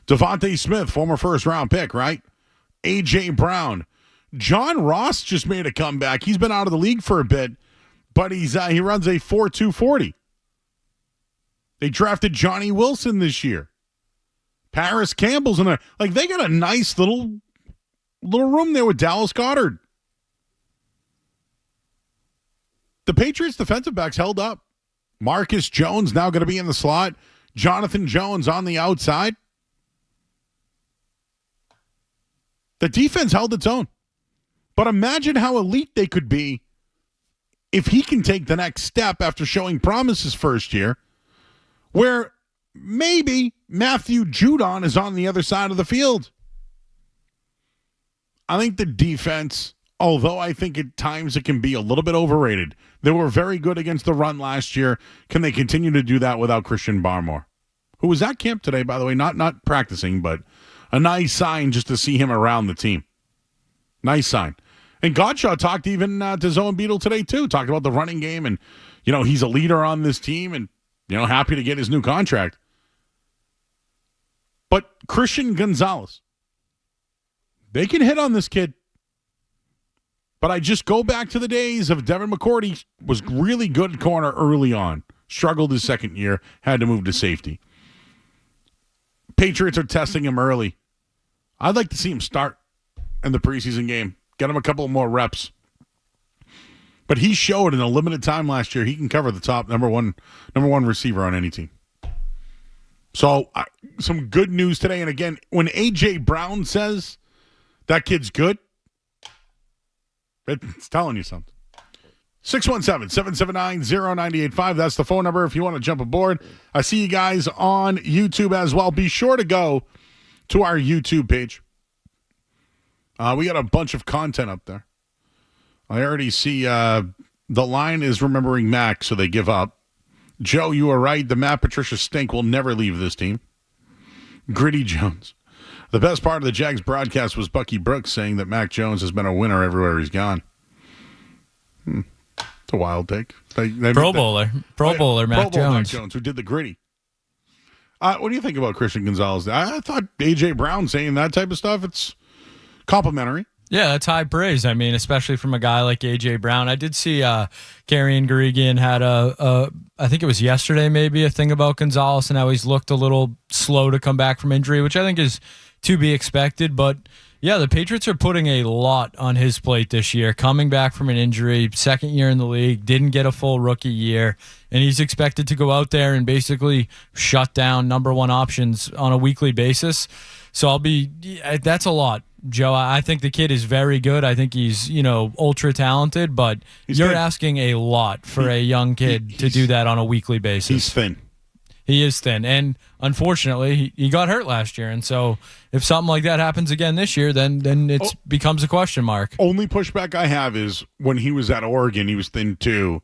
Devontae Smith, former first-round pick, right? A.J. Brown. John Ross just made a comeback. He's been out of the league for a bit, but he runs a 4.2 40. They drafted Johnny Wilson this year. Paris Campbell's in there. Like, they got a nice little room there with Dallas Goedert. The Patriots defensive backs held up. Marcus Jones now going to be in the slot. Jonathan Jones on the outside. The defense held its own. But imagine how elite they could be if he can take the next step after showing promise his first year, where maybe Matthew Judon is on the other side of the field. I think the defense, although I think at times it can be a little bit overrated, they were very good against the run last year. Can they continue to do that without Christian Barmore, who was at camp today, by the way, not practicing, but a nice sign just to see him around the team. Nice sign. And Godshaw talked even to Zoe Beetle today, too. Talked about the running game and, he's a leader on this team and, happy to get his new contract. But Christian Gonzalez, they can hit on this kid. But I just go back to the days of Devin McCourty was really good at corner early on. Struggled his second year, had to move to safety. Patriots are testing him early. I'd like to see him start in the preseason game. Get him a couple more reps. But he showed in a limited time last year he can cover the top number one receiver on any team. So some good news today. And again, when A.J. Brown says that kid's good, it's telling you something. 617-779-0985. That's the phone number if you want to jump aboard. I see you guys on YouTube as well. Be sure to go to our YouTube page. We got a bunch of content up there. I already see the line is remembering Mac, so they give up. Joe, you are right. The Matt Patricia stink will never leave this team. Gritty Jones. The best part of the Jags broadcast was Bucky Brooks saying that Mac Jones has been a winner everywhere he's gone. It's a wild take. Pro Bowler Mac Jones, who did the gritty. What do you think about Christian Gonzalez? I thought A.J. Brown saying that type of stuff, it's complimentary. Yeah, that's high praise. I mean, especially from a guy like A.J. Brown. I did see Karrion Garigian had I think it was yesterday maybe, a thing about Gonzalez and how he's looked a little slow to come back from injury, which I think is to be expected. But, yeah, the Patriots are putting a lot on his plate this year, coming back from an injury, second year in the league, didn't get a full rookie year, and he's expected to go out there and basically shut down number one options on a weekly basis. So that's a lot. Joe, I think the kid is very good. I think he's, ultra talented, but you're asking a lot for a young kid to do that on a weekly basis. He's thin. He is thin. And unfortunately, he got hurt last year. And so if something like that happens again this year, then it becomes a question mark. Only pushback I have is when he was at Oregon, he was thin too.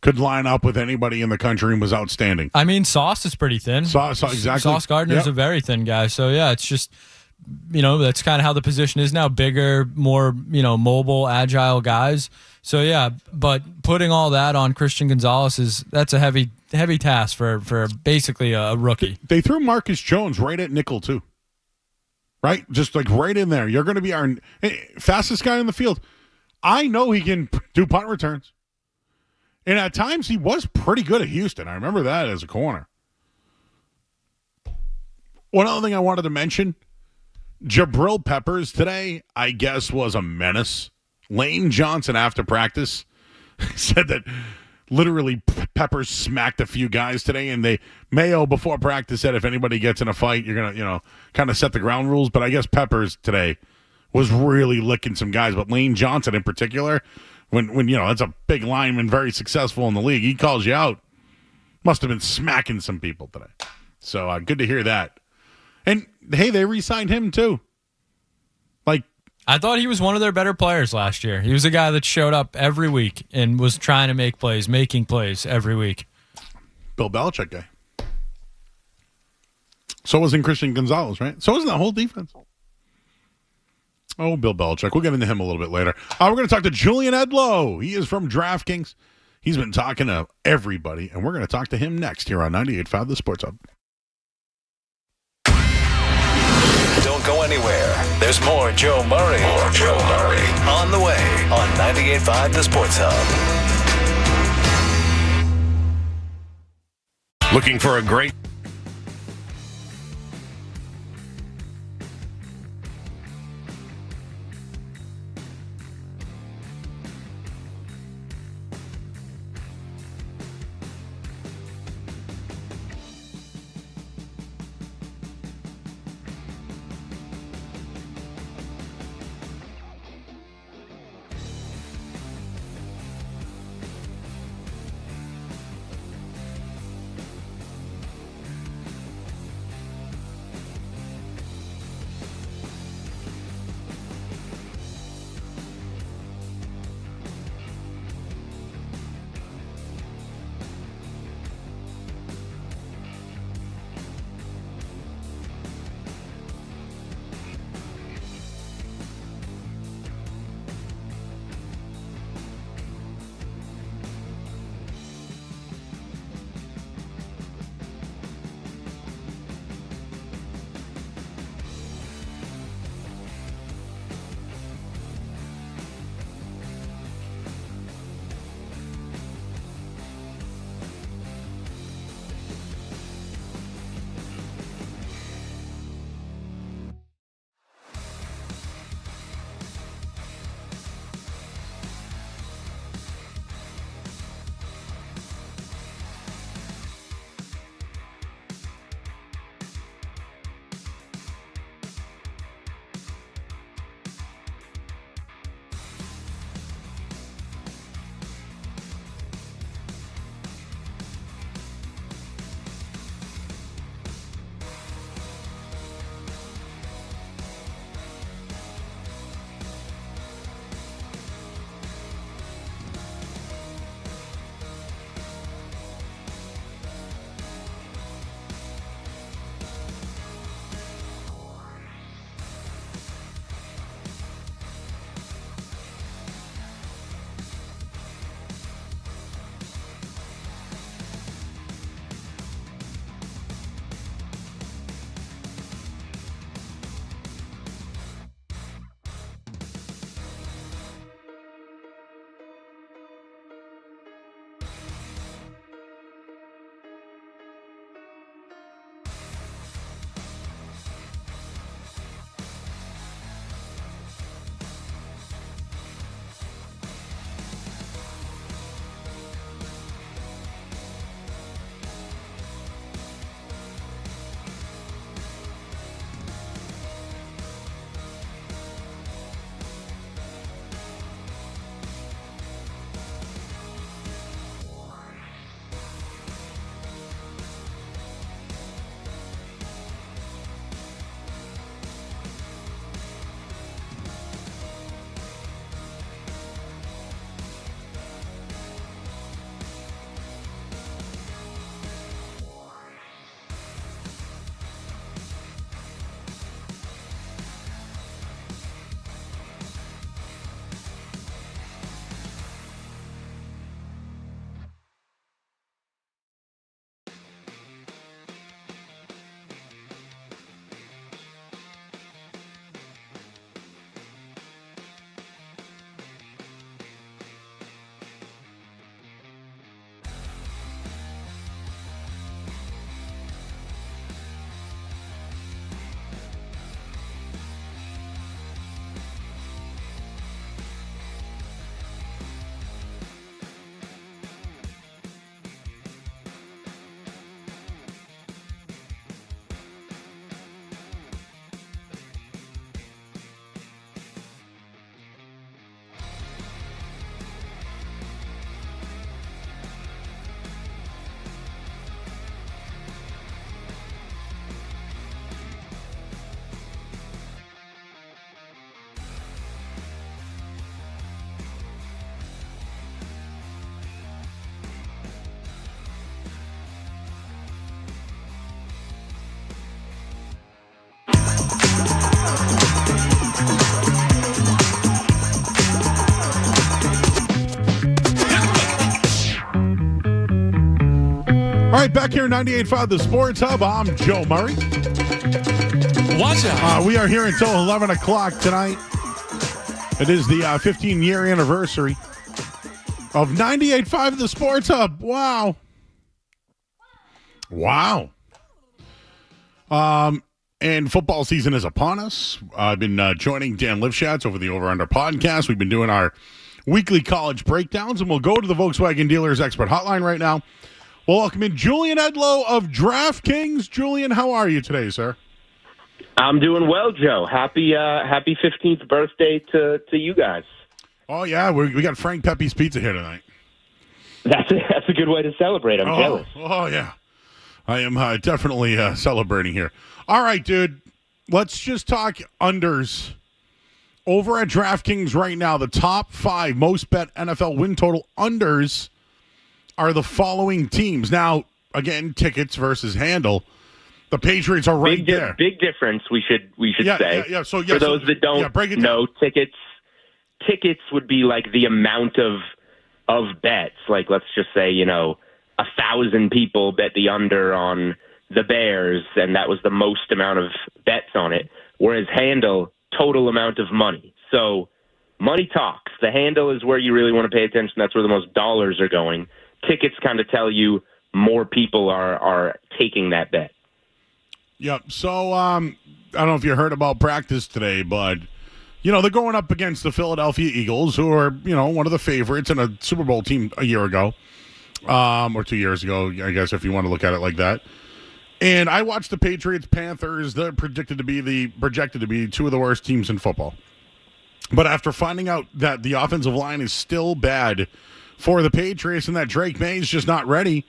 Could line up with anybody in the country and was outstanding. I mean, Sauce is pretty thin. Sauce exactly. Sauce Gardner's a very thin guy. So, yeah, it's just, that's kind of how the position is now. Bigger, more, mobile, agile guys. So, yeah, but putting all that on Christian Gonzalez that's a heavy task for basically a rookie. They threw Marcus Jones right at nickel, too. Right? Just like right in there. You're going to be our fastest guy in the field. I know he can do punt returns. And at times, he was pretty good at Houston. I remember that as a corner. One other thing I wanted to mention, Jabril Peppers today, I guess, was a menace Lane Johnson, after practice, said that literally Peppers smacked a few guys today, and Mayo before practice said if anybody gets in a fight, you're going to, kind of set the ground rules. But I guess Peppers today was really licking some guys. But Lane Johnson in particular, when that's a big lineman, very successful in the league, he calls you out. Must have been smacking some people today. So good to hear that. And, hey, they re-signed him too. I thought he was one of their better players last year. He was a guy that showed up every week and was trying to make plays, making plays every week. Bill Belichick guy. So wasn't Christian Gonzalez, right? So wasn't that whole defense. Oh, Bill Belichick. We'll get into him a little bit later. We're going to talk to Julian Edlow. He is from DraftKings. He's been talking to everybody, and we're going to talk to him next here on 98.5 The Sports Hub. Don't go anywhere. There's more Joe Murray. On the way on 98.5 The Sports Hub. Looking for a great... right, back here in 98.5 The Sports Hub. I'm Joe Murray. Watch out. We are here until 11 o'clock tonight. It is the 15-year anniversary of 98.5 The Sports Hub. Wow. And football season is upon us. I've been joining Dan Lifshatz over the Over Under podcast. We've been doing our weekly college breakdowns, and we'll go to the Volkswagen Dealers Expert Hotline right now. We'll welcome in Julian Edlow of DraftKings. Julian, how are you today, sir? I'm doing well, Joe. Happy 15th birthday to you guys. Oh, yeah. We got Frank Pepe's Pizza here tonight. That's a good way to celebrate. I'm jealous. Oh, yeah. I am definitely celebrating here. All right, dude. Let's just talk unders. Over at DraftKings right now, the top 5 most bet NFL win total unders are the following teams. Now, again, tickets versus handle. The Patriots are right there. Big difference, we should say. Yeah. So, for those that don't know, tickets would be like the amount of bets. Like, let's just say, 1,000 people bet the under on the Bears, and that was the most amount of bets on it. Whereas handle, total amount of money. So money talks. The handle is where you really want to pay attention. That's where the most dollars are going. Tickets kind of tell you more people are taking that bet. Yep. So I don't know if you heard about practice today, but they're going up against the Philadelphia Eagles, who are one of the favorites in a Super Bowl team a year ago, or 2 years ago, I guess, if you want to look at it like that. And I watched the Patriots Panthers. They're projected to be two of the worst teams in football. But after finding out that the offensive line is still bad for the Patriots and that Drake Maye is just not ready,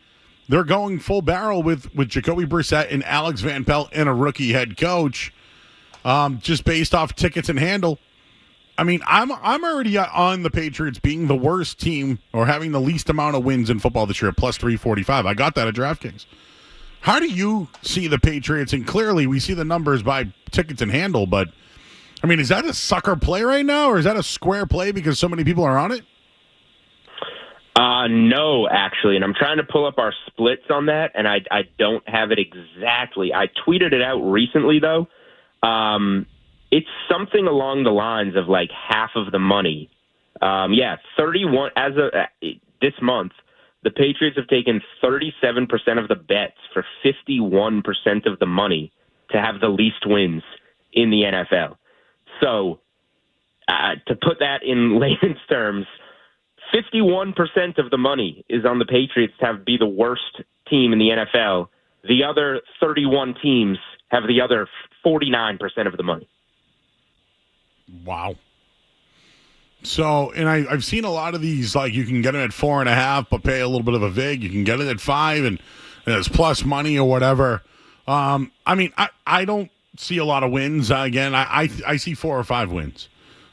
they're going full barrel with Jacoby Brissett and Alex Van Pelt and a rookie head coach, just based off tickets and handle. I mean, I'm already on the Patriots being the worst team or having the least amount of wins in football this year, plus 345. I got that at DraftKings. How do you see the Patriots? And clearly we see the numbers by tickets and handle, but, I mean, is that a sucker play right now, or is that a square play because so many people are on it? No, actually, and I'm trying to pull up our splits on that, and I don't have it exactly. I tweeted it out recently, though. It's something along the lines of like half of the money. 31 as of this month. The Patriots have taken 37% of the bets for 51% of the money to have the least wins in the NFL. So, to put that in layman's terms, 51% of the money is on the Patriots to be the worst team in the NFL. The other 31 teams have the other 49% of the money. Wow. So, and I've seen a lot of these, like you can get it at 4.5, but pay a little bit of a vig. You can get it at 5, and it's plus money or whatever. I mean, I don't see a lot of wins. Again, I see 4 or 5 wins.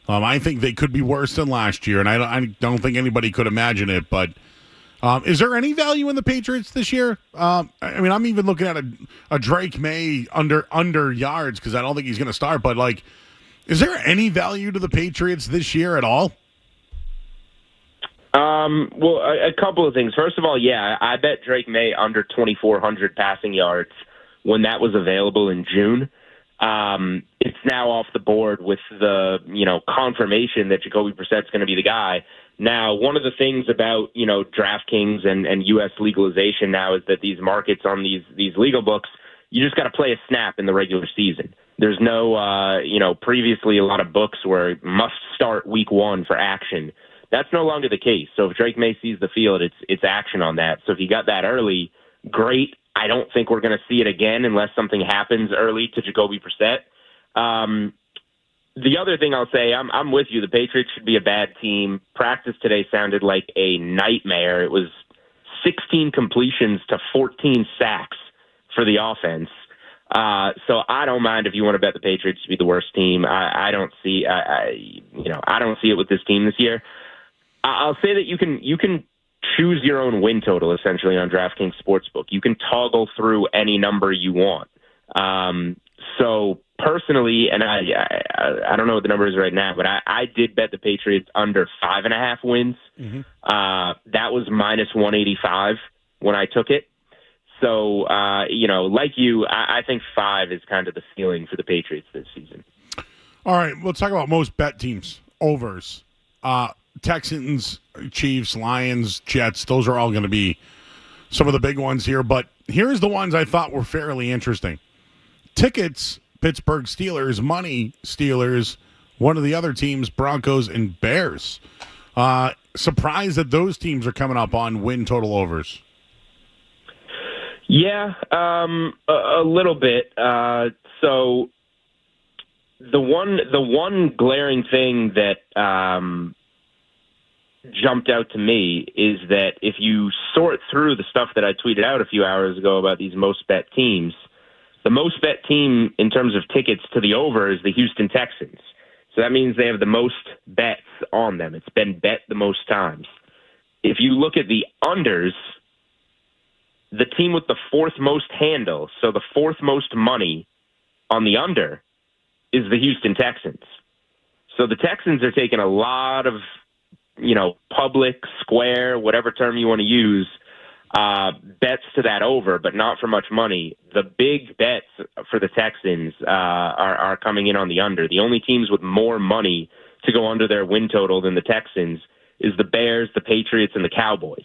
I think they could be worse than last year, and I don't think anybody could imagine it. But is there any value in the Patriots this year? I mean, I'm even looking at a Drake Maye under yards because I don't think he's going to start. But like, is there any value to the Patriots this year at all? Well, a couple of things. First of all, yeah, I bet Drake Maye under 2,400 passing yards when that was available in June. It's now off the board with the, confirmation that Jacoby Brissett's going to be the guy. Now, one of the things about, DraftKings and U.S. legalization now is that these markets on these legal books, you just got to play a snap in the regular season. There's no, previously a lot of books where must start week 1 for action. That's no longer the case. So if Drake Maye sees the field, it's action on that. So if you got that early, great. I don't think we're going to see it again unless something happens early to Jacoby Brissett. The other thing I'll say, I'm with you. The Patriots should be a bad team. Practice today sounded like a nightmare. It was 16 completions to 14 sacks for the offense. So I don't mind if you want to bet the Patriots to be the worst team. I don't see, I don't see it with this team this year. I'll say that you can choose your own win total essentially on DraftKings Sportsbook. You can toggle through any number you want. So personally, and I don't know what the number is right now, but I did bet the Patriots under 5.5 wins. Mm-hmm. That was minus 185 when I took it. So, like you, I think 5 is kind of the ceiling for the Patriots this season. All right, let's talk about most bet teams. Overs. Texans, Chiefs, Lions, Jets, those are all going to be some of the big ones here. But here's the ones I thought were fairly interesting. Tickets, Pittsburgh Steelers, money, Steelers, one of the other teams, Broncos and Bears. Surprised that those teams are coming up on win total overs. Yeah, a little bit. So the one glaring thing that jumped out to me is that if you sort through the stuff that I tweeted out a few hours ago about these most bet teams, the most bet team in terms of tickets to the over is the Houston Texans. So that means they have the most bets on them. It's been bet the most times. If you look at the unders, the team with the fourth most handle, so the fourth most money on the under, is the Houston Texans. So the Texans are taking a lot of, public, square, whatever term you want to use, bets to that over, but not for much money. The big bets for the Texans are coming in on the under. The only teams with more money to go under their win total than the Texans is the Bears, the Patriots, and the Cowboys.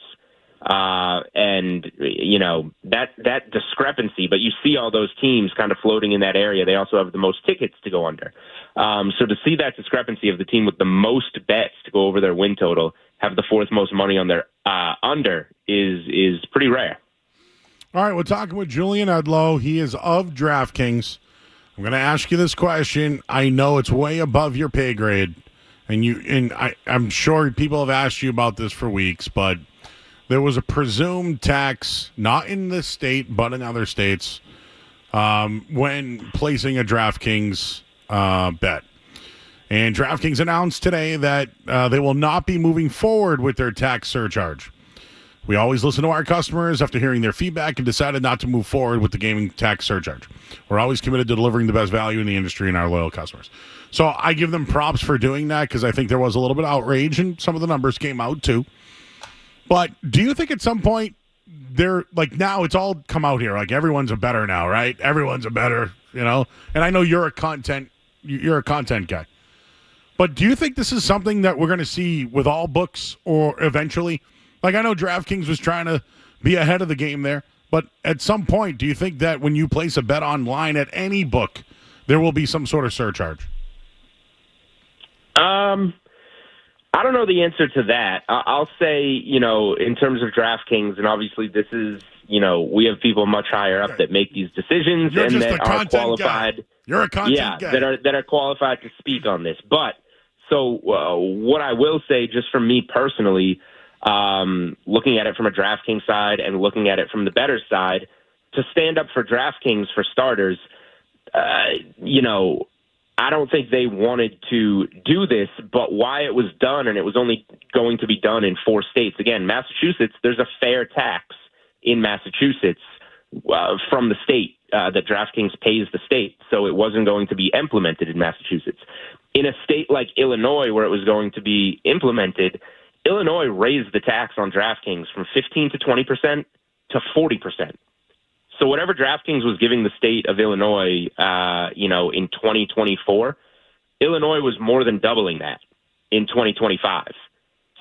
That discrepancy, but you see all those teams kind of floating in that area. They also have the most tickets to go under. So to see that discrepancy of the team with the most bets to go over their win total have the fourth most money on their under is pretty rare. All right, we're talking with Julian Edlow. He is of DraftKings. I'm going to ask you this question. I know it's way above your pay grade, and I'm sure people have asked you about this for weeks, but there was a presumed tax, not in this state, but in other states, when placing a DraftKings bet. And DraftKings announced today that they will not be moving forward with their tax surcharge. We always listen to our customers after hearing their feedback and decided not to move forward with the gaming tax surcharge. We're always committed to delivering the best value in the industry and our loyal customers. So I give them props for doing that because I think there was a little bit of outrage and some of the numbers came out too. But do you think at some point they're like, now it's all come out here, like everyone's a better now, right? Everyone's a better, and I know you're a content guy. But do you think this is something that we're going to see with all books or eventually? Like, I know DraftKings was trying to be ahead of the game there, but at some point, do you think that when you place a bet online at any book, there will be some sort of surcharge? I don't know the answer to that. I'll say, in terms of DraftKings, and obviously this is, we have people much higher up that make these decisions and that are qualified. Guy. You're a content guy. that are qualified to speak on this. But so what I will say, just from me personally, looking at it from a DraftKings side and looking at it from the bettor side, to stand up for DraftKings for starters, I don't think they wanted to do this, but why it was done, and it was only going to be done in 4 states. Again, Massachusetts, there's a fair tax in Massachusetts from the state that DraftKings pays the state, so it wasn't going to be implemented in Massachusetts. In a state like Illinois, where it was going to be implemented, Illinois raised the tax on DraftKings from 15 to 20% to 40%. So whatever DraftKings was giving the state of Illinois, in 2024, Illinois was more than doubling that in 2025.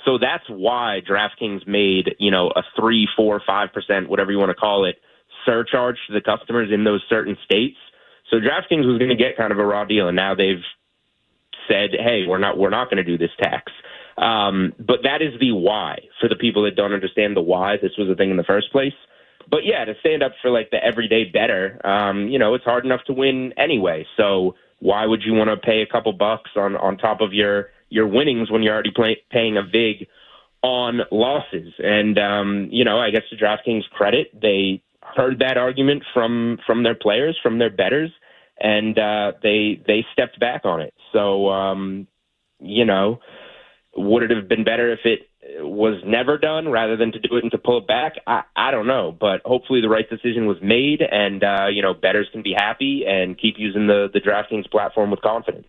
So that's why DraftKings made, a 3, 4, 5%, whatever you want to call it, surcharge to the customers in those certain states. So DraftKings was going to get kind of a raw deal, and now they've said, hey, we're not going to do this tax. But that is the why for the people that don't understand the why this was a thing in the first place. But yeah, to stand up for like the everyday bettor, it's hard enough to win anyway. So why would you want to pay a couple bucks on top of your winnings when you're already paying a vig on losses? And, I guess to DraftKings credit, they heard that argument from their players, from their bettors, and they stepped back on it. So, would it have been better if it was never done rather than to do it and to pull it back? I don't know, but hopefully the right decision was made, and bettors can be happy and keep using the DraftKings platform with confidence.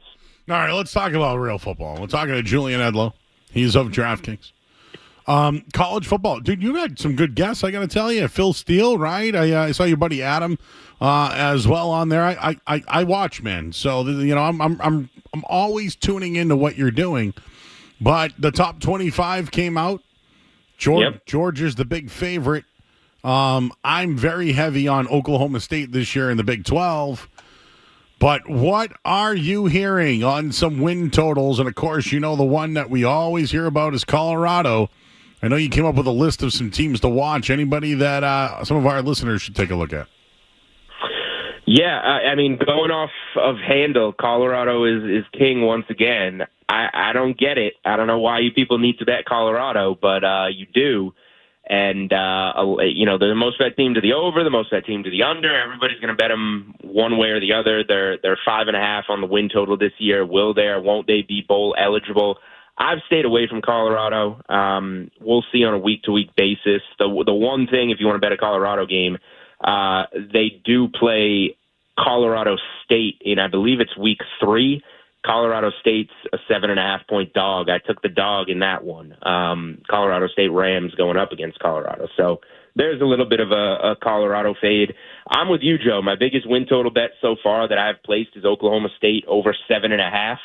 All right, let's talk about real football. We're talking to Julian Edlow. He's of DraftKings. College football. Dude, you had some good guests, I got to tell you. Phil Steele, right? I saw your buddy Adam as well on there. I watch, man. So, I'm always tuning into what you're doing. But the top 25 came out. Georgia's the big favorite. I'm very heavy on Oklahoma State this year in the Big 12. But what are you hearing on some win totals? And, of course, the one that we always hear about is Colorado. I know you came up with a list of some teams to watch. Anybody that some of our listeners should take a look at? Yeah, I mean, going off of handle, Colorado is king once again. I don't get it. I don't know why you people need to bet Colorado, but you do. And, they're the most bet team to the over, the most bet team to the under. Everybody's going to bet them one way or the other. They're 5.5 on the win total this year. Will they or won't they be bowl eligible? I've stayed away from Colorado. We'll see on a week-to-week basis. The one thing, if you want to bet a Colorado game, they do play Colorado State in, I believe it's week 3. Colorado State's a 7.5-point dog. I took the dog in that one. Colorado State Rams going up against Colorado. So there's a little bit of a Colorado fade. I'm with you, Joe. My biggest win total bet so far that I've placed is Oklahoma State over 7.5.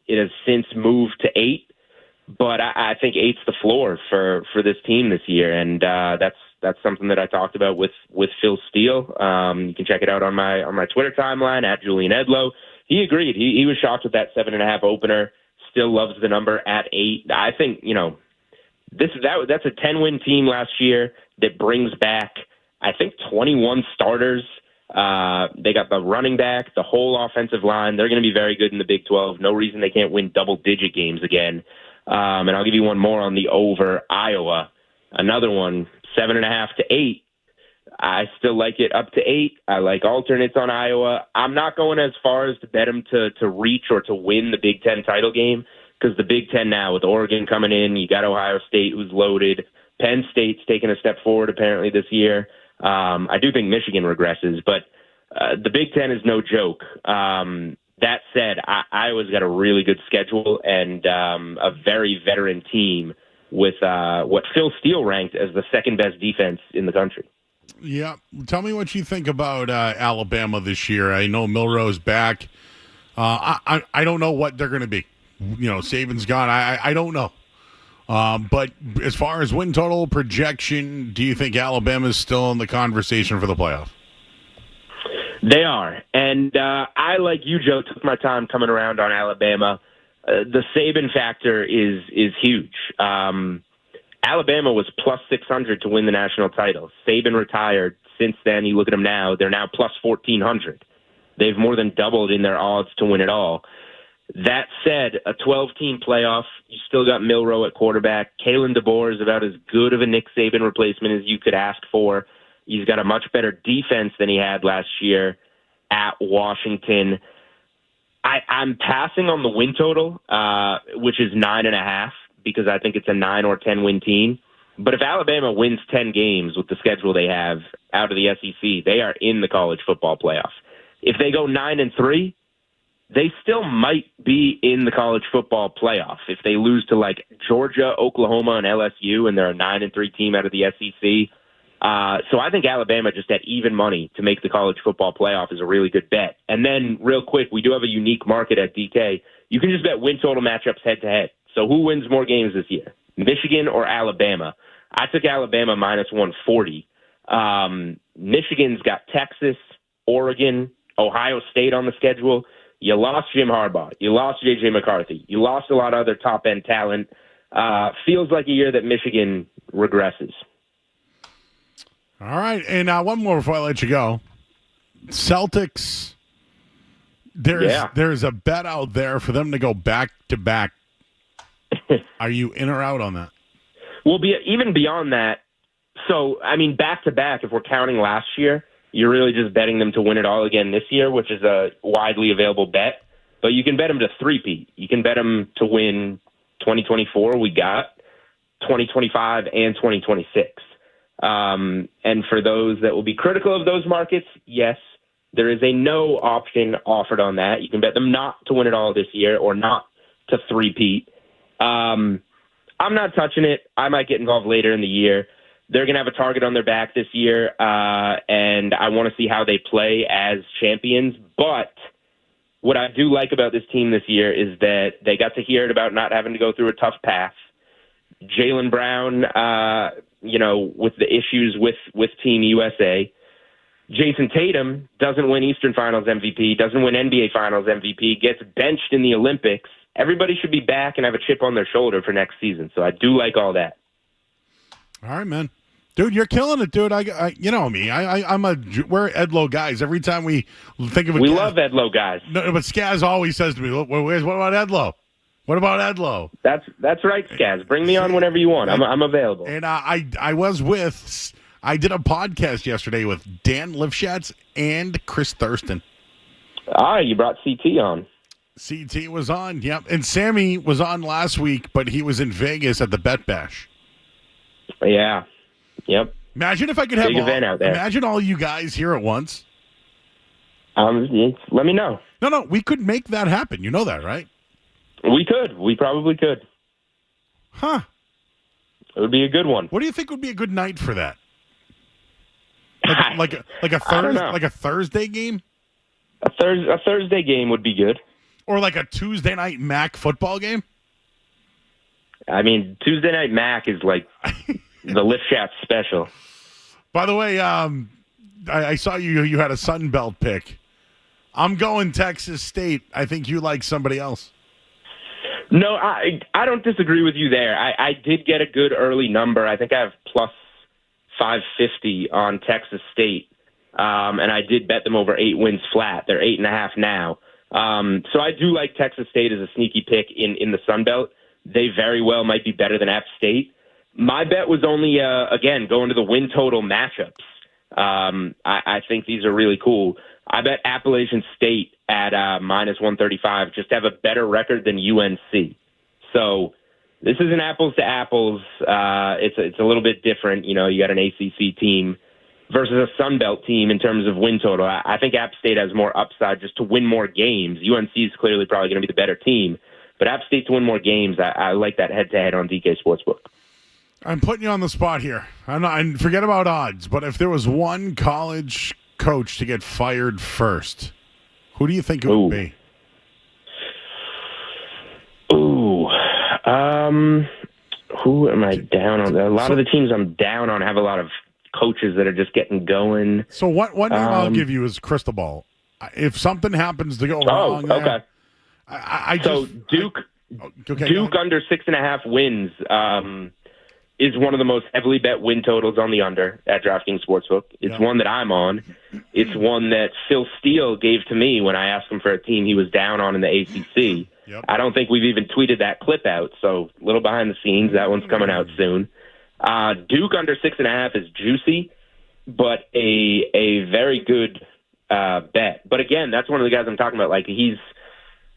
It has since moved to 8, but I think 8's the floor for this team this year, and that's something that I talked about with Phil Steele. You can check it out on my Twitter timeline at Julian Edlow. He agreed. He was shocked with that 7.5 opener. Still loves the number at 8. I think that's a 10-win team last year that brings back, I think, 21 starters. They got the running back, the whole offensive line. They're going to be very good in the Big 12. No reason they can't win double-digit games again. And I'll give you one more on the over, Iowa. Another one, 7.5 to 8. I still like it up to 8. I like alternates on Iowa. I'm not going as far as to bet them to reach or to win the Big 10 title game, because the Big 10 now, with Oregon coming in, you got Ohio State who's loaded. Penn State's taken a step forward apparently this year. I do think Michigan regresses, but the Big Ten is no joke. That said, Iowa's got a really good schedule and a very veteran team with what Phil Steele ranked as the second-best defense in the country. Yeah. Tell me what you think about Alabama this year. I know Milroe's back. I don't know what they're going to be. Saban's gone. I don't know. But as far as win total projection, do you think Alabama's still in the conversation for the playoff? They are. And I, like you, Joe, took my time coming around on Alabama. The Saban factor is huge. Alabama was plus 600 to win the national title. Saban retired. Since then, you look at them now, they're now plus 1,400. They've more than doubled in their odds to win it all. That said, a 12-team playoff, you still got Milroe at quarterback. Kalen DeBoer is about as good of a Nick Saban replacement as you could ask for. He's got a much better defense than he had last year at Washington. I'm passing on the win total, which is 9.5, because I think it's a 9 or 10 win team. But if Alabama wins 10 games with the schedule they have out of the SEC, they are in the college football playoff. If they go 9-3, they still might be in the college football playoff. If they lose to like Georgia, Oklahoma, and LSU, and they're a 9-3 team out of the SEC. So I think Alabama, just at even money to make the college football playoff, is a really good bet. And then real quick, we do have a unique market at DK. You can just bet win total matchups head to head. So who wins more games this year, Michigan or Alabama? I took Alabama minus 140. Michigan's got Texas, Oregon, Ohio State on the schedule. You lost Jim Harbaugh. You lost J.J. McCarthy. You lost a lot of other top-end talent. Feels like a year that Michigan regresses. All right, and one more before I let you go. Celtics, there's a bet out there for them to go back-to-back. Are you in or out on that? Well, even beyond that, so, I mean, back-to-back, if we're counting last year, you're really just betting them to win it all again this year, which is a widely available bet. But you can bet them to three-peat. You can bet them to win 2024, we got 2025, and 2026. And for those that will be critical of those markets, yes, there is a no option offered on that. You can bet them not to win it all this year or not to three-peat. I'm not touching it. I might get involved later in the year. They're going to have a target on their back this year, and I want to see how they play as champions. But what I do like about this team this year is that they got to hear it about not having to go through a tough path. Jaylen Brown, with the issues with Team USA. Jason Tatum doesn't win Eastern Finals MVP, doesn't win NBA Finals MVP, gets benched in the Olympics. Everybody should be back and have a chip on their shoulder for next season. So I do like all that. All right, man. Dude, you're killing it, dude. I you know me. We're Edlow guys. Every time we think of we love Edlow guys. No, but Skaz always says to me, what about Edlow? What about Edlow? That's right, Skaz. Bring me on whenever you want. I'm available. And I did a podcast yesterday with Dan Lifshatz and Chris Thurston. You brought CT on. CT was on, yep. And Sammy was on last week, but he was in Vegas at the Bet Bash. Yeah. Yep. Imagine if I could have big event out there. Imagine all you guys here at once. Let me know. No, we could make that happen. You know that, right? We could. We probably could. Huh. It would be a good one. What do you think would be a good night for that? Like a Thursday game? A Thursday game would be good. Or like a Tuesday night MAC football game? I mean, Tuesday night MAC is like the Lifshatz special. By the way, I saw you had a Sun Belt pick. I'm going Texas State. I think you like somebody else. No, I don't disagree with you there. I did get a good early number. I think I have plus 550 on Texas State, and I did bet them over 8 wins flat. They're 8.5 now. So I do like Texas State as a sneaky pick in the Sun Belt. They very well might be better than App State. My bet was only, again, going to the win total matchups. I think these are really cool. I bet Appalachian State at minus 135 just to have a better record than UNC. So this is an apples to apples. It's a little bit different. You know, you got an ACC team versus a Sun Belt team in terms of win total. I think App State has more upside just to win more games. UNC is clearly probably going to be the better team. But App State to win more games, I like that head-to-head on DK Sportsbook. I'm putting you on the spot here. I forget about odds, but if there was one college coach to get fired first, who do you think it would be? Who am I down on? A lot of the teams I'm down on have a lot of coaches that are just getting going. So one name I'll give you is crystal ball. If something happens to go wrong, okay. Duke Duke under 6.5 wins is one of the most heavily bet win totals on the under at DraftKings Sportsbook. It's one that I'm on. It's one that Phil Steele gave to me when I asked him for a team he was down on in the ACC. Yep. I don't think we've even tweeted that clip out, so a little behind the scenes. That one's coming out soon. Duke under 6.5 is juicy, but a very good bet. But again, that's one of the guys I'm talking about. Like he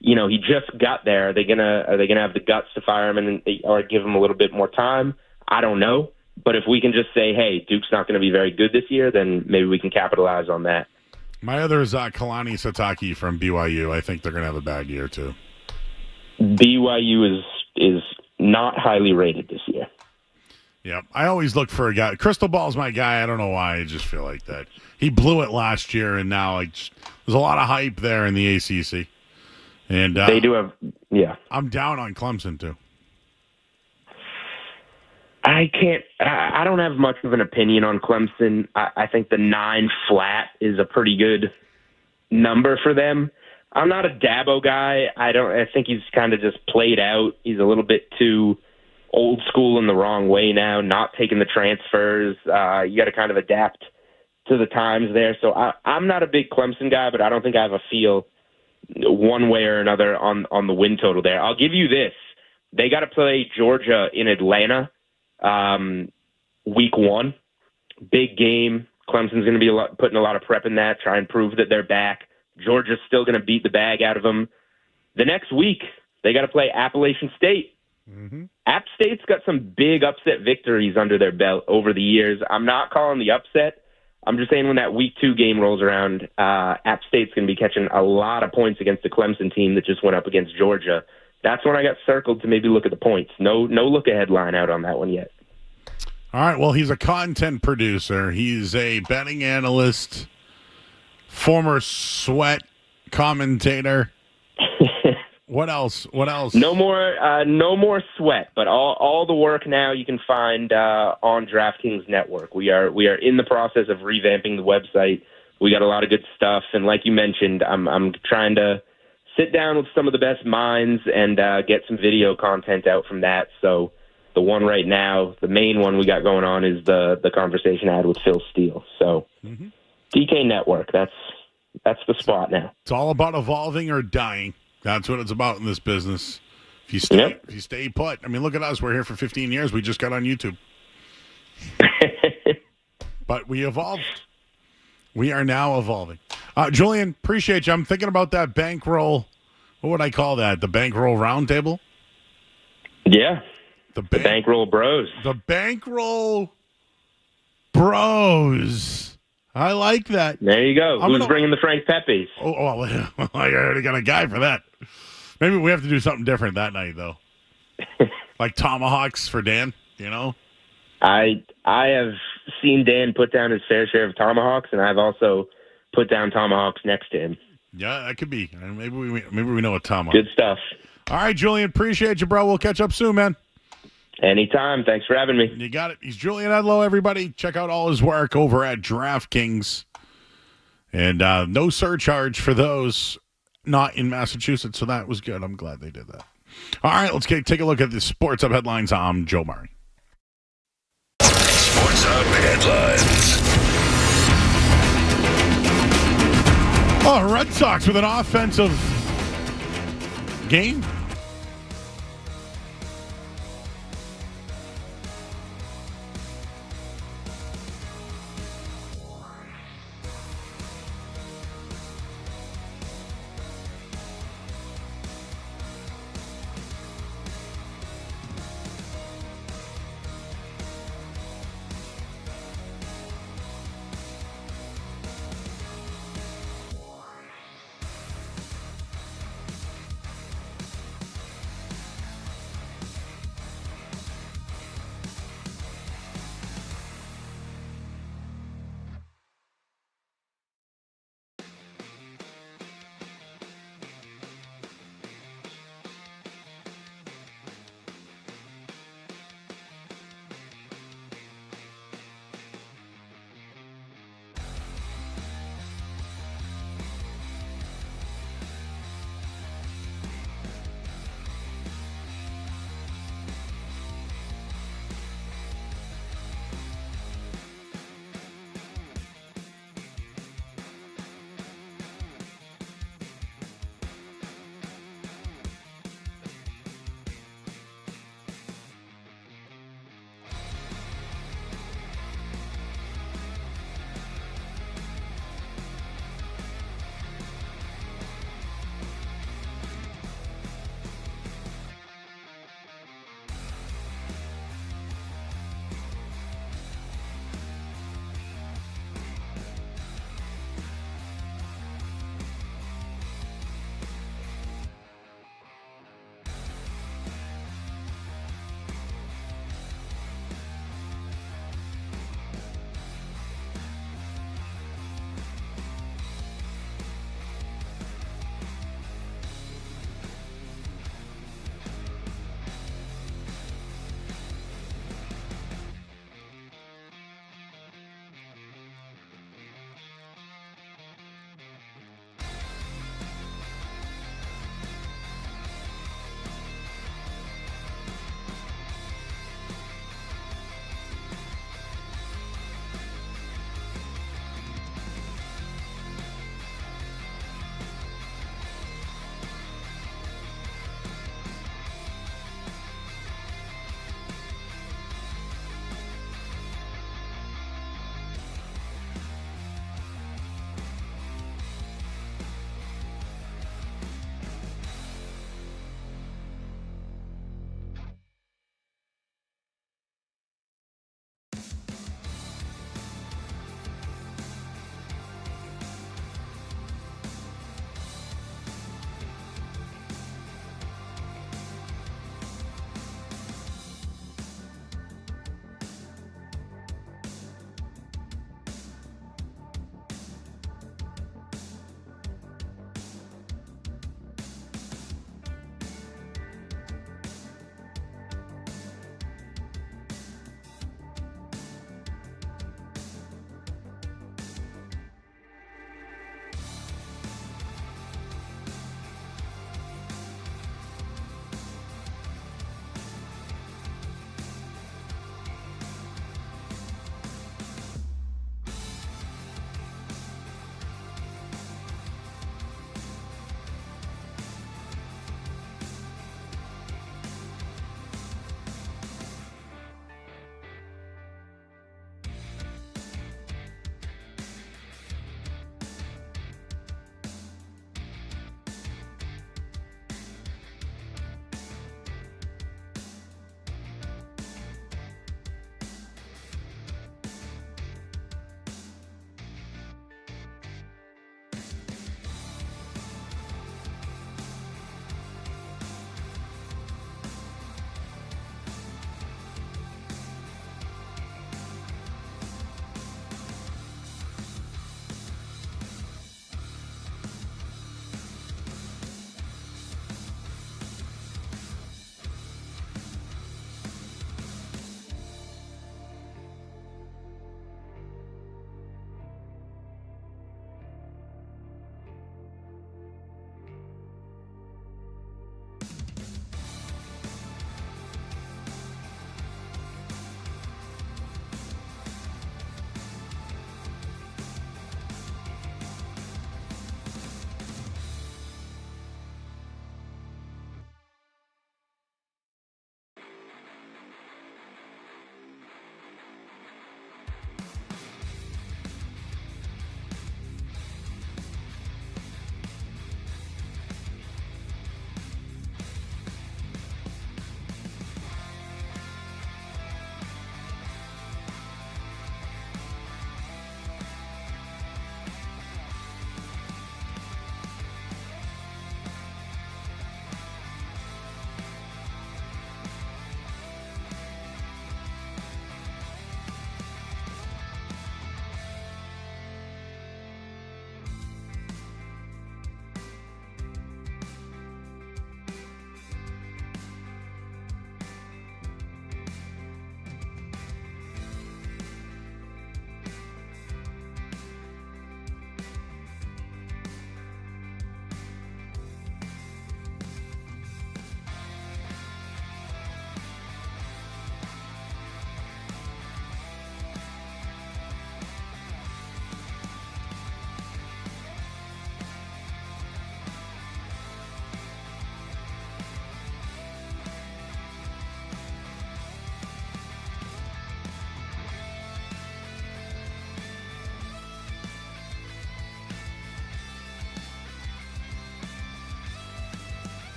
just got there. Are they gonna have the guts to fire him or give him a little bit more time? I don't know. But if we can just say, hey, Duke's not going to be very good this year, then maybe we can capitalize on that. My other is Kalani Sitake from BYU. I think they're going to have a bad year too. BYU is not highly rated this year. Yeah, I always look for a guy. Crystal Ball's my guy. I don't know why. I just feel like that. He blew it last year, and now there's a lot of hype there in the ACC. And they do have, yeah. I'm down on Clemson too. I don't have much of an opinion on Clemson. I think the 9 flat is a pretty good number for them. I'm not a Dabo guy. I think he's kind of just played out. He's a little bit too old school in the wrong way now, not taking the transfers. You got to kind of adapt to the times there. So I'm not a big Clemson guy, but I don't think I have a feel one way or another on the win total there. I'll give you this. They got to play Georgia in Atlanta week 1. Big game. Clemson's going to be putting a lot of prep in that, try and prove that they're back. Georgia's still going to beat the bag out of them. The next week, they got to play Appalachian State. Mm-hmm. App State's got some big upset victories under their belt over the years. I'm not calling the upset. I'm just saying when that week 2 game rolls around, App State's going to be catching a lot of points against the Clemson team that just went up against Georgia. that's when I got circled to maybe look at the points. No look ahead line out on that one yet. All right, well, he's a content producer. He's a betting analyst, former Sweat commentator. What else? No more Sweat, but all the work now you can find on DraftKings Network. We are in the process of revamping the website. We got a lot of good stuff, and like you mentioned, I'm trying to sit down with some of the best minds and get some video content out from that. So the one right now, the main one we got going on is the conversation I had with Phil Steele. So DK Network, that's the spot now. It's all about evolving or dying. That's what it's about in this business. If you stay put. I mean, look at us. We're here for 15 years. We just got on YouTube. But we evolved. We are now evolving. Julian, appreciate you. I'm thinking about that bankroll. What would I call that? The bankroll roundtable? Yeah. The bankroll bros. The bankroll bros. I like that. There you go. Who's bringing the Frank Pepes? Oh, well, I already got a guy for that. Maybe we have to do something different that night, though. Like tomahawks for Dan, you know? I have seen Dan put down his fair share of tomahawks, and I've also put down tomahawks next to him. Yeah, that could be. Maybe we know a tomahawk. Good stuff. All right, Julian, appreciate you, bro. We'll catch up soon, man. Anytime. Thanks for having me. You got it. He's Julian Edlow, everybody. Check out all his work over at DraftKings. And no surcharge for those not in Massachusetts, so that was good. I'm glad they did that. All right, let's take a look at the Sports Hub headlines. I'm Joe Murray. Sports Hub headlines. Oh, Red Sox with an offensive game.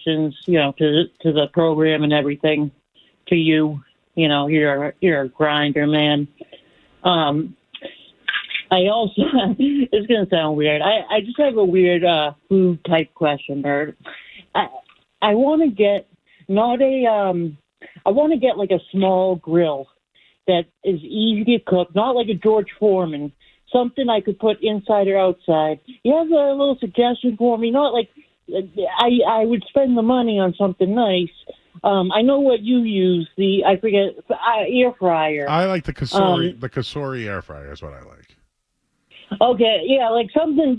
congratulations, to the program and everything. To you, you're a grinder, man. I also, it's going to sound weird. I just have a weird food type question, Bert. I want to get I want to get like a small grill that is easy to cook, not like a George Foreman, something I could put inside or outside. You have a little suggestion for me? Not like I would spend the money on something nice. I know what you use, air fryer. I like the Kasori air fryer is what I like. Okay, yeah, like something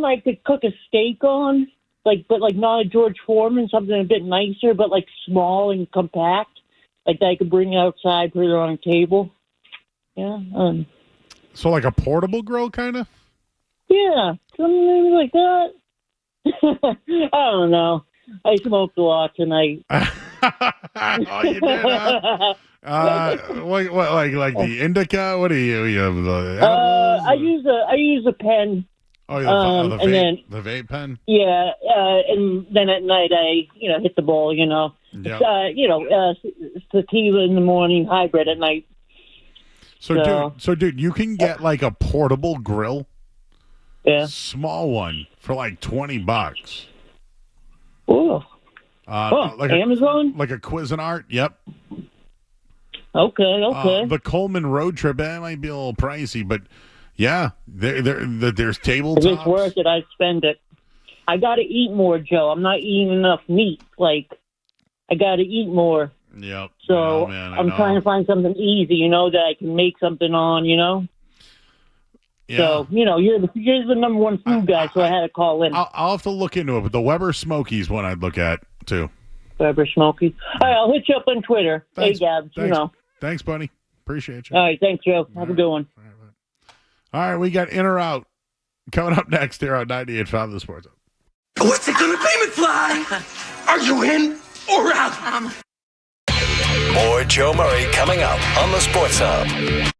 I could cook a steak on, but not a George Foreman, something a bit nicer, but like small and compact, like that I could bring outside, put it on a table. Yeah. So like a portable grill, kind of. Yeah, something like that. I don't know. I smoked a lot tonight. Oh, you did, huh? Like the indica? What do you have? The edibles? I use a pen. Oh, yeah, the vape, and then the vape pen. Yeah, and then at night I hit the ball. Yep. Sativa in the morning, hybrid at night. So dude, you can get like a portable grill. Yeah. Small one for like $20. Oh. Like Amazon? Like a Cuisinart. Yep. Okay. The Coleman road trip, that might be a little pricey, but yeah, there's tabletops. If it's worth it, I'd spend it. I got to eat more, Joe. I'm not eating enough meat. Like, I got to eat more. Yep. So I'm trying to find something easy, that I can make something on, Yeah. So, you're the number one food guy, so I had to call in. I'll have to look into it, but the Weber Smokies one I'd look at, too. Weber Smokies. All right, I'll hit you up on Twitter. Thanks, hey, Gabs, Thanks, buddy. Appreciate you. All right, thanks, Joe. Have a good one. All right, we got In or Out coming up next here on 98.5 The Sports Hub. What's it gonna be, McFly? Are you in or out? More Joe Murray coming up on The Sports Hub.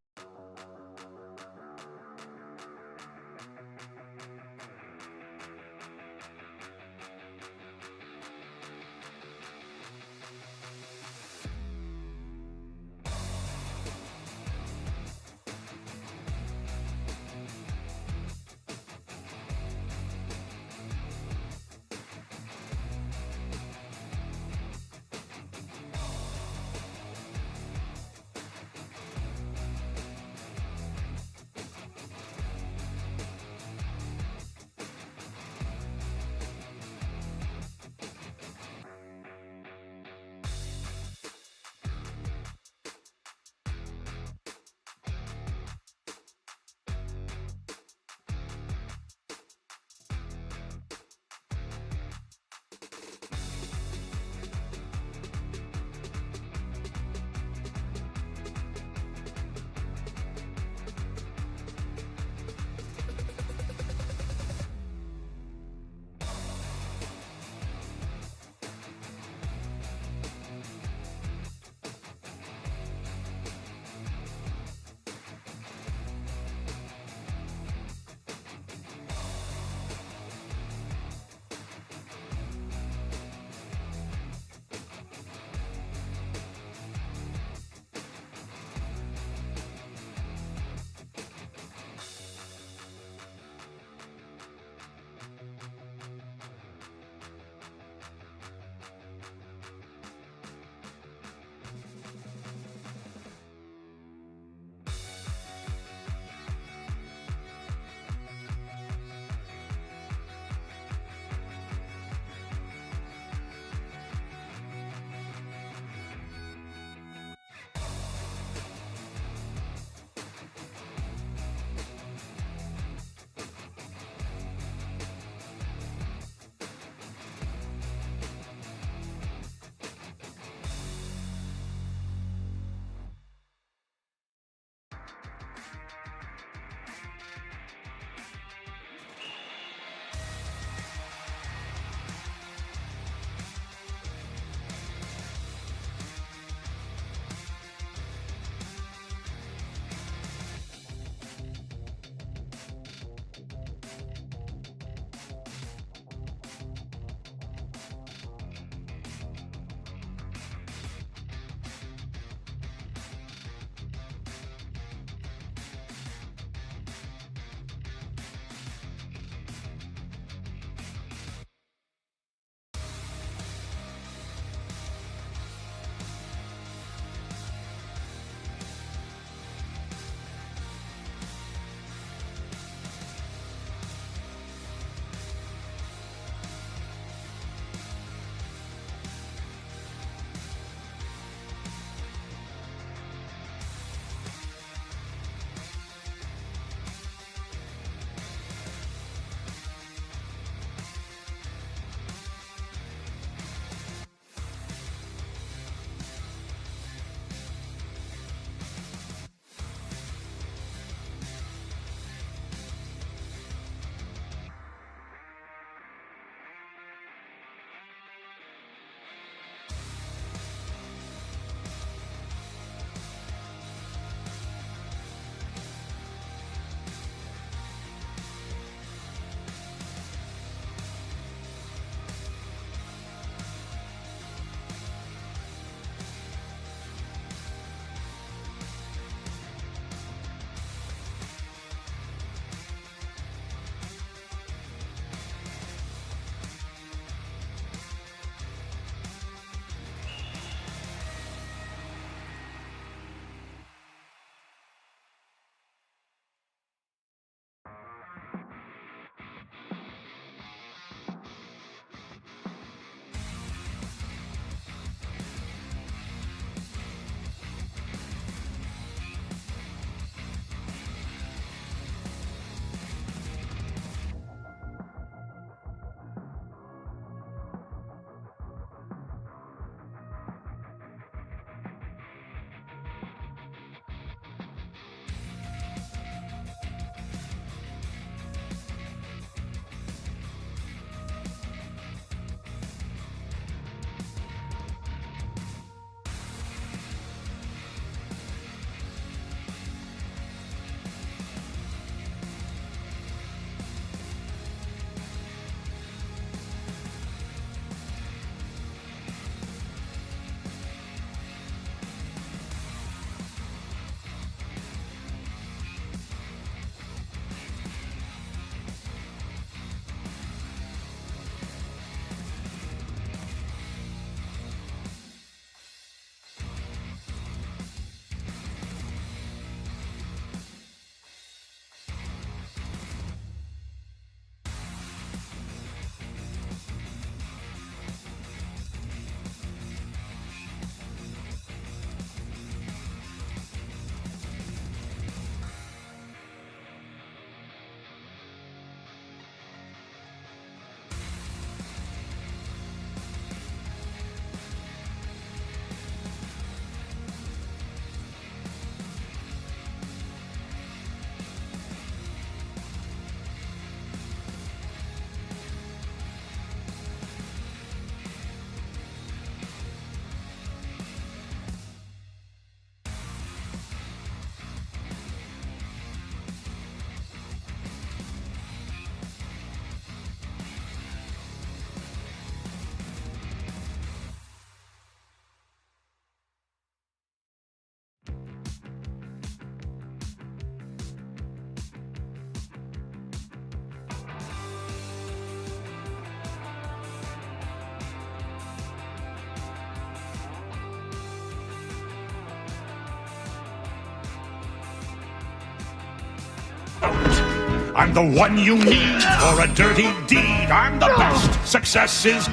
I'm the one you need for a dirty deed. I'm the best. Success is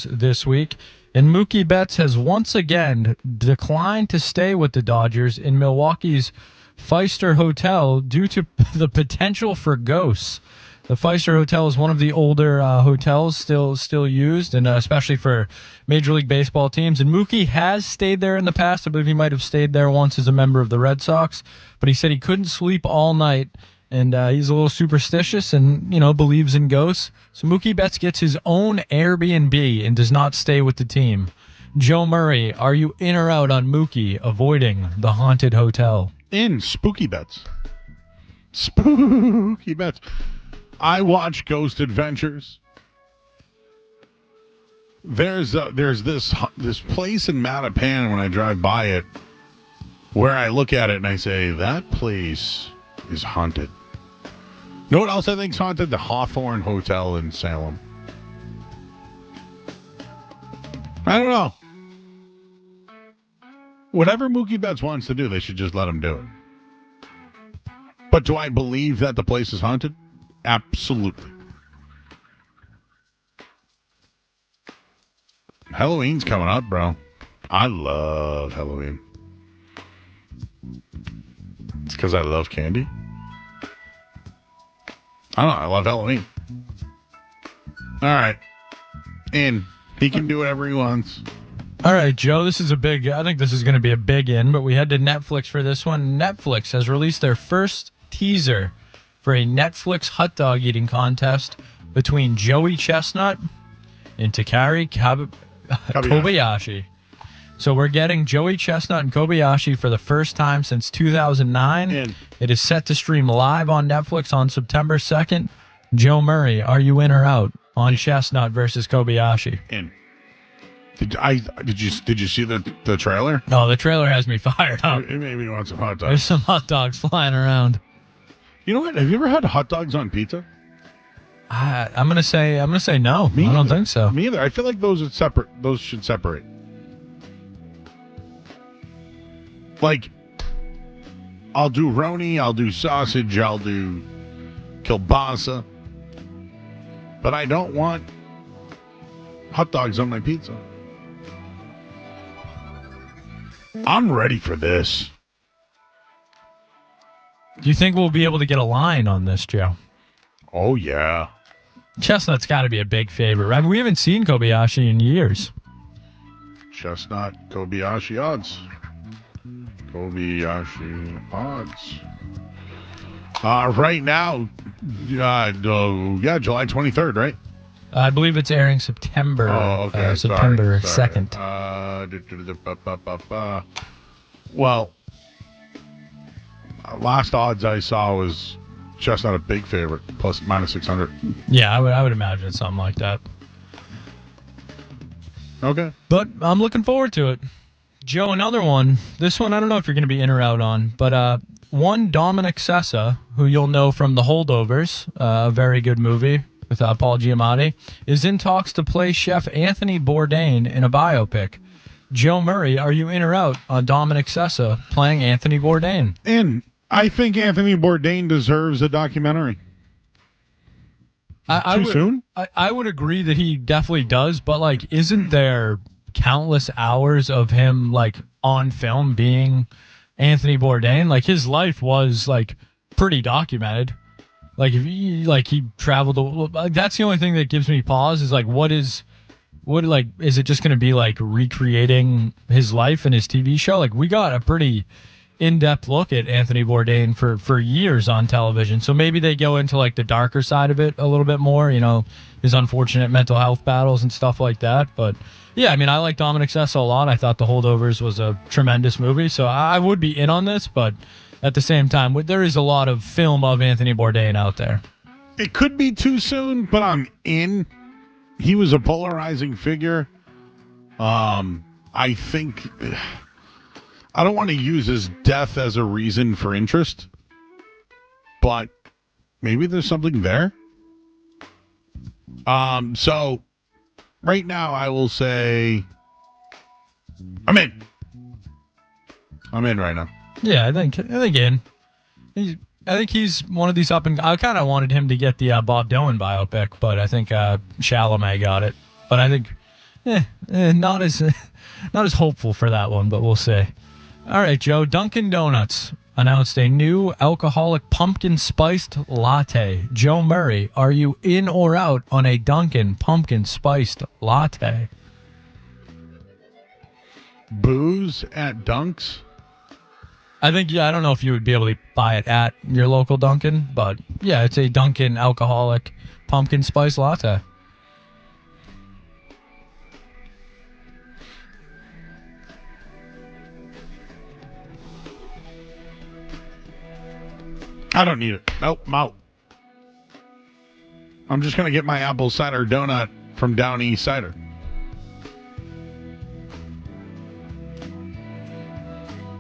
this week, and Mookie Betts has once again declined to stay with the Dodgers in Milwaukee's Pfister Hotel due to the potential for ghosts. The Pfister Hotel is one of the older hotels still used, and especially for Major League Baseball teams. And Mookie has stayed there in the past. I believe he might have stayed there once as a member of the Red Sox, but he said he couldn't sleep all night, and he's a little superstitious and, believes in ghosts. So Mookie Betts gets his own Airbnb and does not stay with the team. Joe Murray, are you in or out on Mookie avoiding the haunted hotel? In. Spooky Bets. Spooky Bets. I watch Ghost Adventures. There's this place in Mattapan when I drive by it where I look at it and I say, that place is haunted. You know what else I think's haunted? The Hawthorne Hotel in Salem. I don't know. Whatever Mookie Betts wants to do, they should just let him do it. But do I believe that the place is haunted? Absolutely. Halloween's coming up, bro. I love Halloween. It's because I love candy. I don't know. I love Halloween. All right. And he can do whatever he wants. All right, Joe, I think this is going to be a big in, but we head to Netflix for this one. Netflix has released their first teaser for a Netflix hot dog eating contest between Joey Chestnut and Takari Kobayashi. So we're getting Joey Chestnut and Kobayashi for the first time since 2009. It is set to stream live on Netflix on September 2nd. Joe Murray, are you in or out on Chestnut versus Kobayashi? In. Did you see the trailer? No, the trailer has me fired up. It made me want some hot dogs. There's some hot dogs flying around. You know what? Have you ever had hot dogs on pizza? I'm gonna say no. I don't think so. Me either. I feel like those are separate. Those should separate. Like, I'll do roni, I'll do sausage, I'll do kielbasa, but I don't want hot dogs on my pizza. I'm ready for this. Do you think we'll be able to get a line on this, Joe? Oh, yeah. Chestnut's got to be a big favorite. I mean, we haven't seen Kobayashi in years. Chestnut, Kobayashi odds. Kobayashi odds. Right now, July 23rd, right? I believe it's airing September. Oh, okay. September Sorry. 2nd. Well, last odds I saw was Chestnut a big favorite, plus minus 600. Yeah, I would imagine something like that. Okay. But I'm looking forward to it. Joe, another one. This one, I don't know if you're going to be in or out on, but one Dominic Sessa, who you'll know from The Holdovers, a very good movie with Paul Giamatti, is in talks to play Chef Anthony Bourdain in a biopic. Joe Murray, are you in or out on Dominic Sessa playing Anthony Bourdain? In. I think Anthony Bourdain deserves a documentary. Too soon? I would agree that he definitely does, but like, isn't there countless hours of him like on film being Anthony Bourdain? Like, his life was like pretty documented. Like, if he traveled, that's the only thing that gives me pause is like, is it just going to be like recreating his life in his TV show? Like, we got a pretty in-depth look at Anthony Bourdain for years on television. So maybe they go into like the darker side of it a little bit more, his unfortunate mental health battles and stuff like that. But yeah, I mean, I like Dominic Sessa a lot. I thought The Holdovers was a tremendous movie. So I would be in on this, but at the same time, there is a lot of film of Anthony Bourdain out there. It could be too soon, but I'm in. He was a polarizing figure. I think I don't want to use his death as a reason for interest, but maybe there's something there. So right now I will say I'm in. I'm in right now. Yeah, I think in. I think he's one of these up and I kind of wanted him to get the Bob Dylan biopic, but I think Chalamet got it. But I think not as hopeful for that one, but we'll see. All right, Joe. Dunkin' Donuts announced a new alcoholic pumpkin spiced latte. Joe Murray, are you in or out on a Dunkin' pumpkin spiced latte? Booze at Dunks? I think, I don't know if you would be able to buy it at your local Dunkin', but yeah, it's a Dunkin' alcoholic pumpkin spice latte. I don't need it. Nope, I'm out. I'm just going to get my apple cider donut from Down East Cider.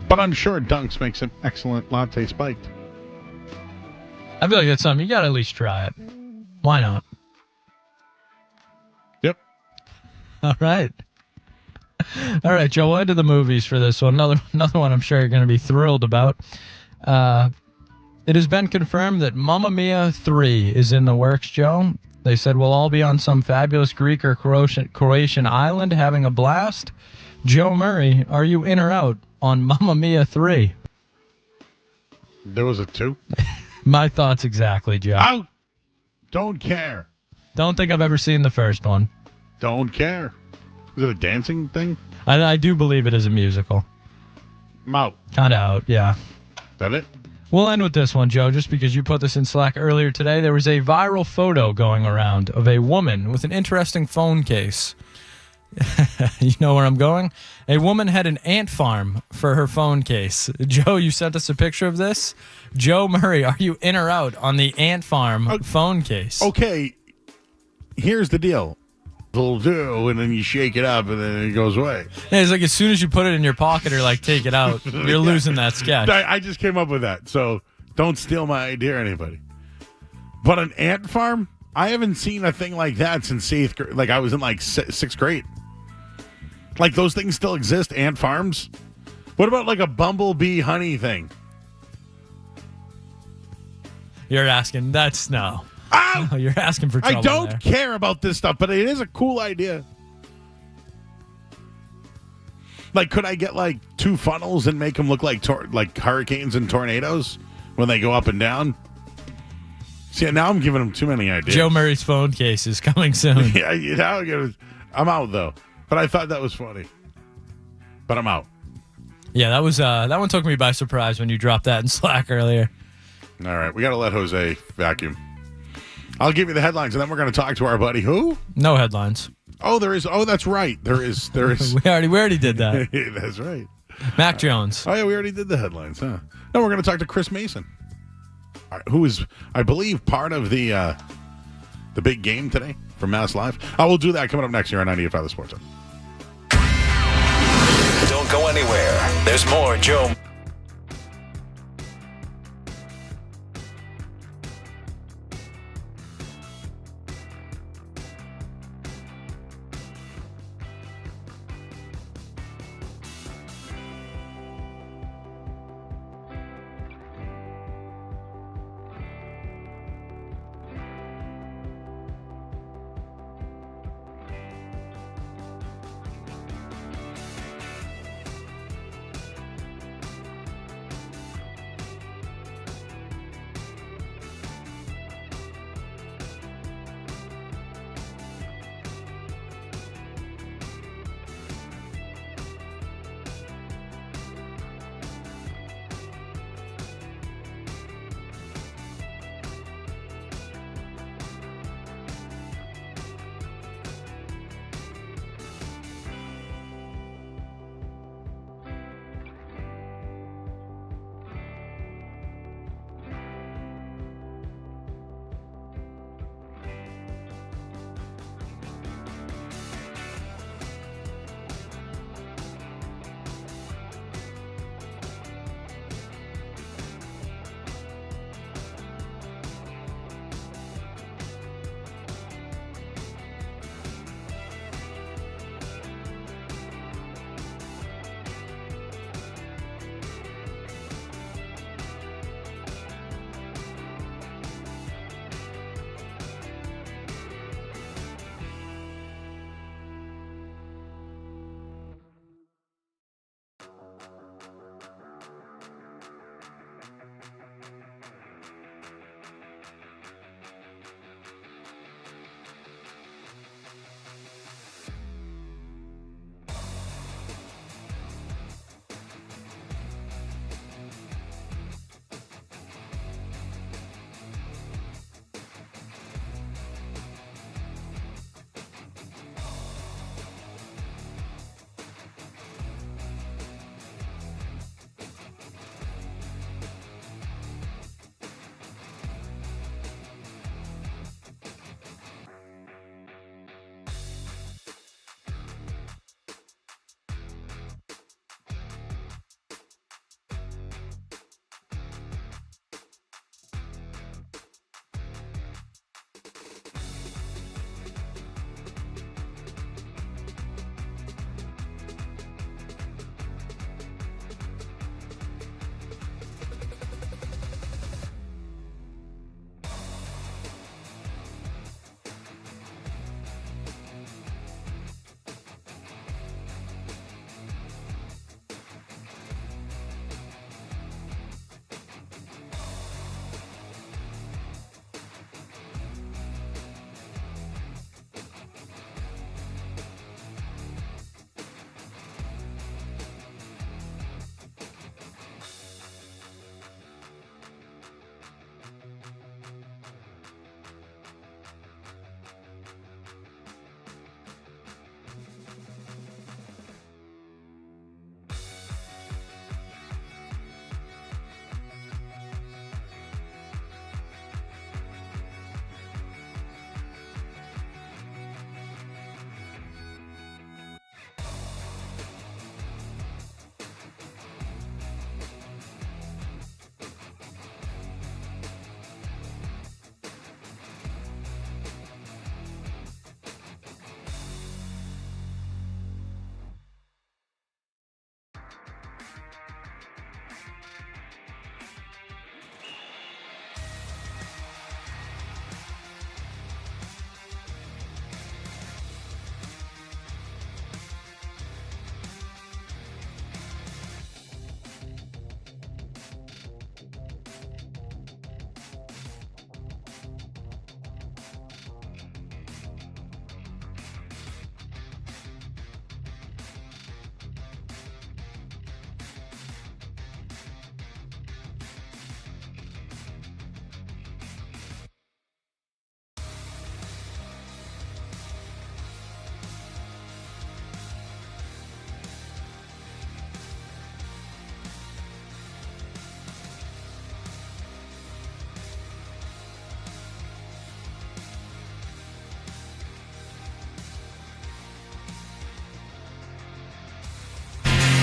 But I'm sure Dunks makes an excellent latte spiked. I feel like that's something you got to at least try it. Why not? Yep. All right. All right, Joe, we'll head to the movies for this one. Another one I'm sure you're going to be thrilled about. It has been confirmed that Mamma Mia 3 is in the works, Joe. They said we'll all be on some fabulous Greek or Croatian island having a blast. Joe Murray, are you in or out on Mamma Mia 3? There was a 2? My thoughts exactly, Joe. Out! Don't care. Don't think I've ever seen the first one. Don't care. Is it a dancing thing? I do believe it is a musical. I'm out. Kind of out, yeah. Is that it? We'll end with this one, Joe, just because you put this in Slack earlier today. There was a viral photo going around of a woman with an interesting phone case. You know where I'm going? A woman had an ant farm for her phone case. Joe, you sent us a picture of this. Joe Murray, are you in or out on the ant farm phone case? Okay, here's the deal. It'll do, and then you shake it up, and then it goes away. Yeah, it's like as soon as you put it in your pocket or like take it out, you're losing that sketch. I just came up with that, so don't steal my idea, anybody. But an ant farm? I haven't seen a thing like that since 8th grade. Like I was in like 6th grade. Like those things still exist, ant farms? What about like a bumblebee honey thing? You're asking, that's no. Ow! No, you're asking for trouble. I don't there. care about this stuff, but it is a cool idea. Like, could I get like 2 funnels and make them look like hurricanes and tornadoes when they go up and down? See, now I'm giving them too many ideas. Joe Murray's phone case is coming soon. Yeah, I'm out though. But I thought that was funny. But I'm out. Yeah, that one took me by surprise when you dropped that in Slack earlier. All right, we got to let Jose vacuum. I'll give you the headlines, and then we're going to talk to our buddy. Who? No headlines. Oh, there is. Oh, that's right. There is. we already did that. That's right. Mac Jones. Oh yeah, we already did the headlines, huh? No, we're going to talk to Chris Mason, who is, I believe, part of the big game today from Mass Live. I will do that coming up next year on 98.5 The Sports Hub. Don't go anywhere. There's more Joe.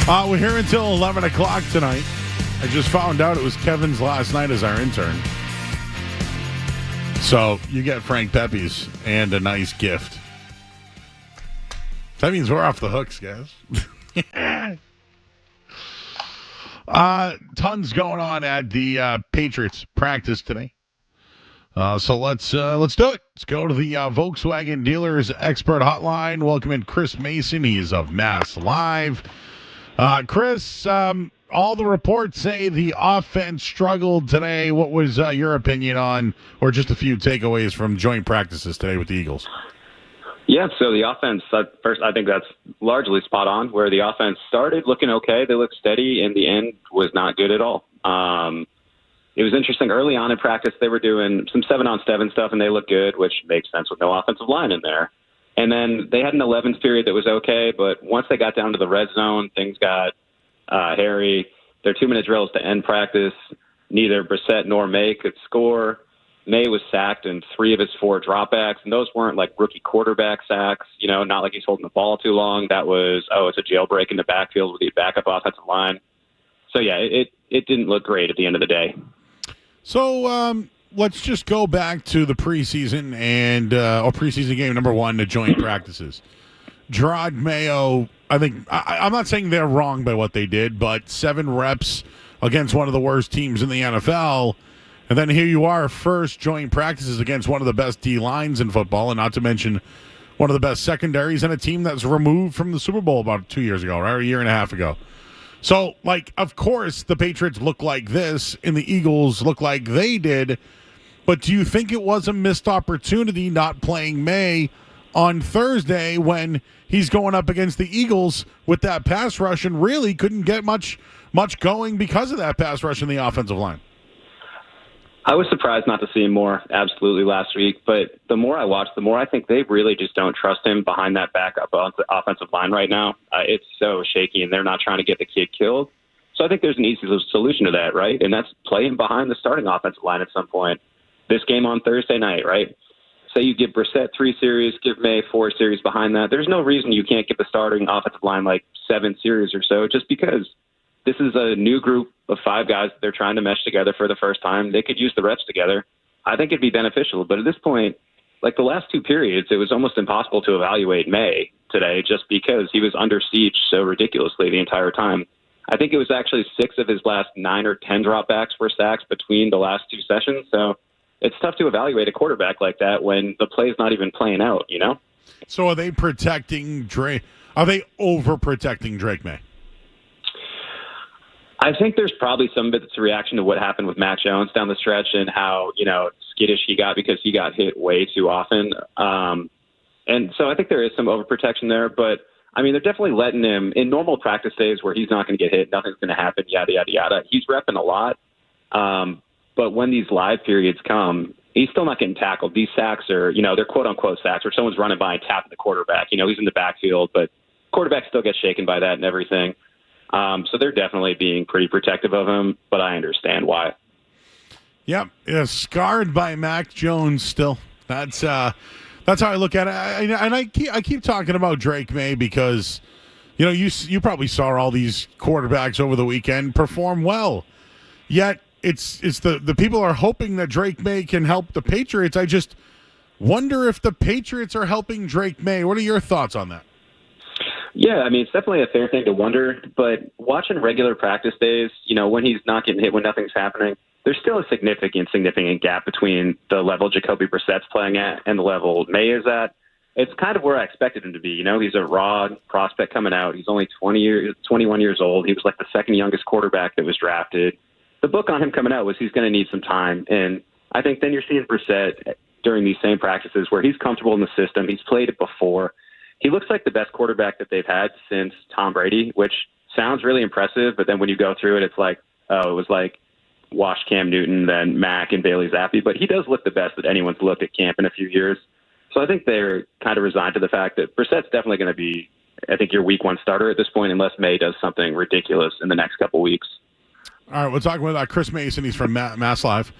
We're here until 11 o'clock tonight. I just found out it was Kevin's last night as our intern. So you get Frank Pepe's and a nice gift. That means we're off the hooks, guys. Tons going on at the Patriots practice today. So let's do it. Let's go to the Volkswagen Dealers Expert Hotline. Welcome in Chris Mason. He is of Mass Live. Chris, all the reports say the offense struggled today. What was your opinion on, or just a few takeaways from joint practices today with the Eagles? Yeah, so the offense, first, I think that's largely spot on, where the offense started looking okay. They looked steady, and the end was not good at all. It was interesting. Early on in practice, they were doing some 7-on-7 stuff, and they looked good, which makes sense with no offensive line in there. And then they had an 11th period that was okay, but once they got down to the red zone, things got hairy. Their 2-minute drills to end practice, neither Brissett nor Maye could score. Maye was sacked in 3 of his 4 dropbacks, and those weren't like rookie quarterback sacks, not like he's holding the ball too long. That was, it's a jailbreak in the backfield with the backup offensive line. So, yeah, it didn't look great at the end of the day. So let's just go back to the preseason and preseason game number 1, the joint practices. Gerard Mayo, I think I'm not saying they're wrong by what they did, but 7 reps against one of the worst teams in the NFL. And then here you are, first joint practices against one of the best D lines in football, and not to mention one of the best secondaries, and a team that's removed from the Super Bowl about 2 years ago, right? Or a year and a half ago. So, of course, the Patriots look like this, and the Eagles look like they did. But do you think it was a missed opportunity not playing Maye on Thursday when he's going up against the Eagles with that pass rush and really couldn't get much going because of that pass rush in the offensive line? I was surprised not to see him more, absolutely, last week. But the more I watch, the more I think they really just don't trust him behind that backup offensive line right now. It's so shaky, and they're not trying to get the kid killed. So I think there's an easy solution to that, right? And that's play him behind the starting offensive line at some point. This game on Thursday night, right? Say you give Brissett 3 series, give Maye 4 series behind that. There's no reason you can't give the starting offensive line 7 series or so, just because this is a new group of 5 guys that they're trying to mesh together for the first time. They could use the reps together. I think it'd be beneficial. But at this point, the last 2 periods, it was almost impossible to evaluate Maye today just because he was under siege so ridiculously the entire time. I think it was actually 6 of his last 9 or 10 dropbacks were sacks between the last 2 sessions. So it's tough to evaluate a quarterback like that when the play's not even playing out, So are they protecting Drake? Are they overprotecting Drake Maye? I think there's probably some of it's a reaction to what happened with Mac Jones down the stretch and how, skittish he got because he got hit way too often. And so I think there is some overprotection there. But, they're definitely letting him in normal practice days where he's not going to get hit, nothing's going to happen, yada, yada, yada. He's repping a lot. But when these live periods come, he's still not getting tackled. These sacks are, they're quote-unquote sacks where someone's running by and tapping the quarterback. He's in the backfield, but quarterback still gets shaken by that and everything. So they're definitely being pretty protective of him, but I understand why. Yep, scarred by Mac Jones still. That's how I look at it. And I keep talking about Drake Maye because, you probably saw all these quarterbacks over the weekend perform well. Yet it's the people are hoping that Drake Maye can help the Patriots. I just wonder if the Patriots are helping Drake Maye. What are your thoughts on that? Yeah, it's definitely a fair thing to wonder, but watching regular practice days, when he's not getting hit, when nothing's happening, there's still a significant gap between the level Jacoby Brissett's playing at and the level Maye is at. It's kind of where I expected him to be. He's a raw prospect coming out. He's only 21 years old. He was the second youngest quarterback that was drafted. The book on him coming out was he's going to need some time, and I think then you're seeing Brissett during these same practices where he's comfortable in the system. He's played it before. He looks like the best quarterback that they've had since Tom Brady, which sounds really impressive. But then when you go through it, it's it was wash Cam Newton, then Mac and Bailey Zappi. But he does look the best that anyone's looked at camp in a few years. So I think they're kind of resigned to the fact that Brissett's definitely going to be, I think, your week 1 starter at this point, unless Maye does something ridiculous in the next couple weeks. All right, we're talking with Chris Mason. He's from Mass Live.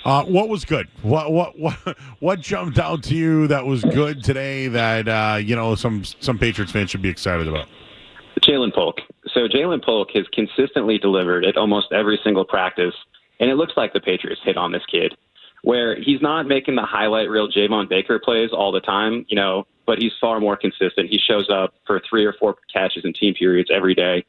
What was good? What jumped out to you that was good today that some Patriots fans should be excited about? Jalen Polk. So Jalen Polk has consistently delivered at almost every single practice, and it looks like the Patriots hit on this kid, where he's not making the highlight reel Javon Baker plays all the time, but he's far more consistent. He shows up for 3 or 4 catches in team periods every day.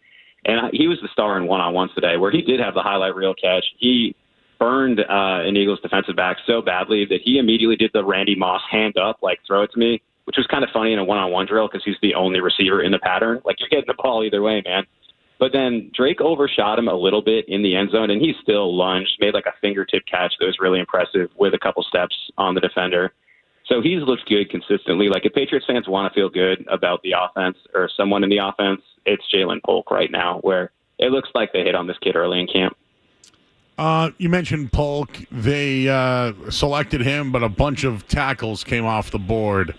And he was the star in one-on-ones today, where he did have the highlight reel catch. He burned an Eagles defensive back so badly that he immediately did the Randy Moss hand up, like throw it to me, which was kind of funny in a one-on-one drill because he's the only receiver in the pattern. Like, you're getting the ball either way, man. But then Drake overshot him a little bit in the end zone, and he still lunged, made like a fingertip catch that was really impressive with a couple steps on the defender. So he's looked good consistently. Like, if Patriots fans want to feel good about the offense or someone in the offense, it's Jalen Polk right now, where it looks like they hit on this kid early in camp. You mentioned Polk. They selected him, but a bunch of tackles came off the board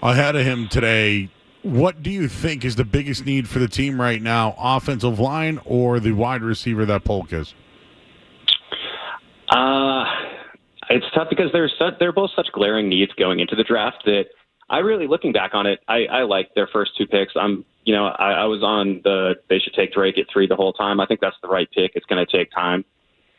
ahead of him today. What do you think is the biggest need for the team right now, offensive line or the wide receiver that Polk is? It's tough because they're both such glaring needs going into the draft that I really, looking back on it, I like their first 2 picks. I was on they should take Drake at 3 the whole time. I think that's the right pick. It's going to take time.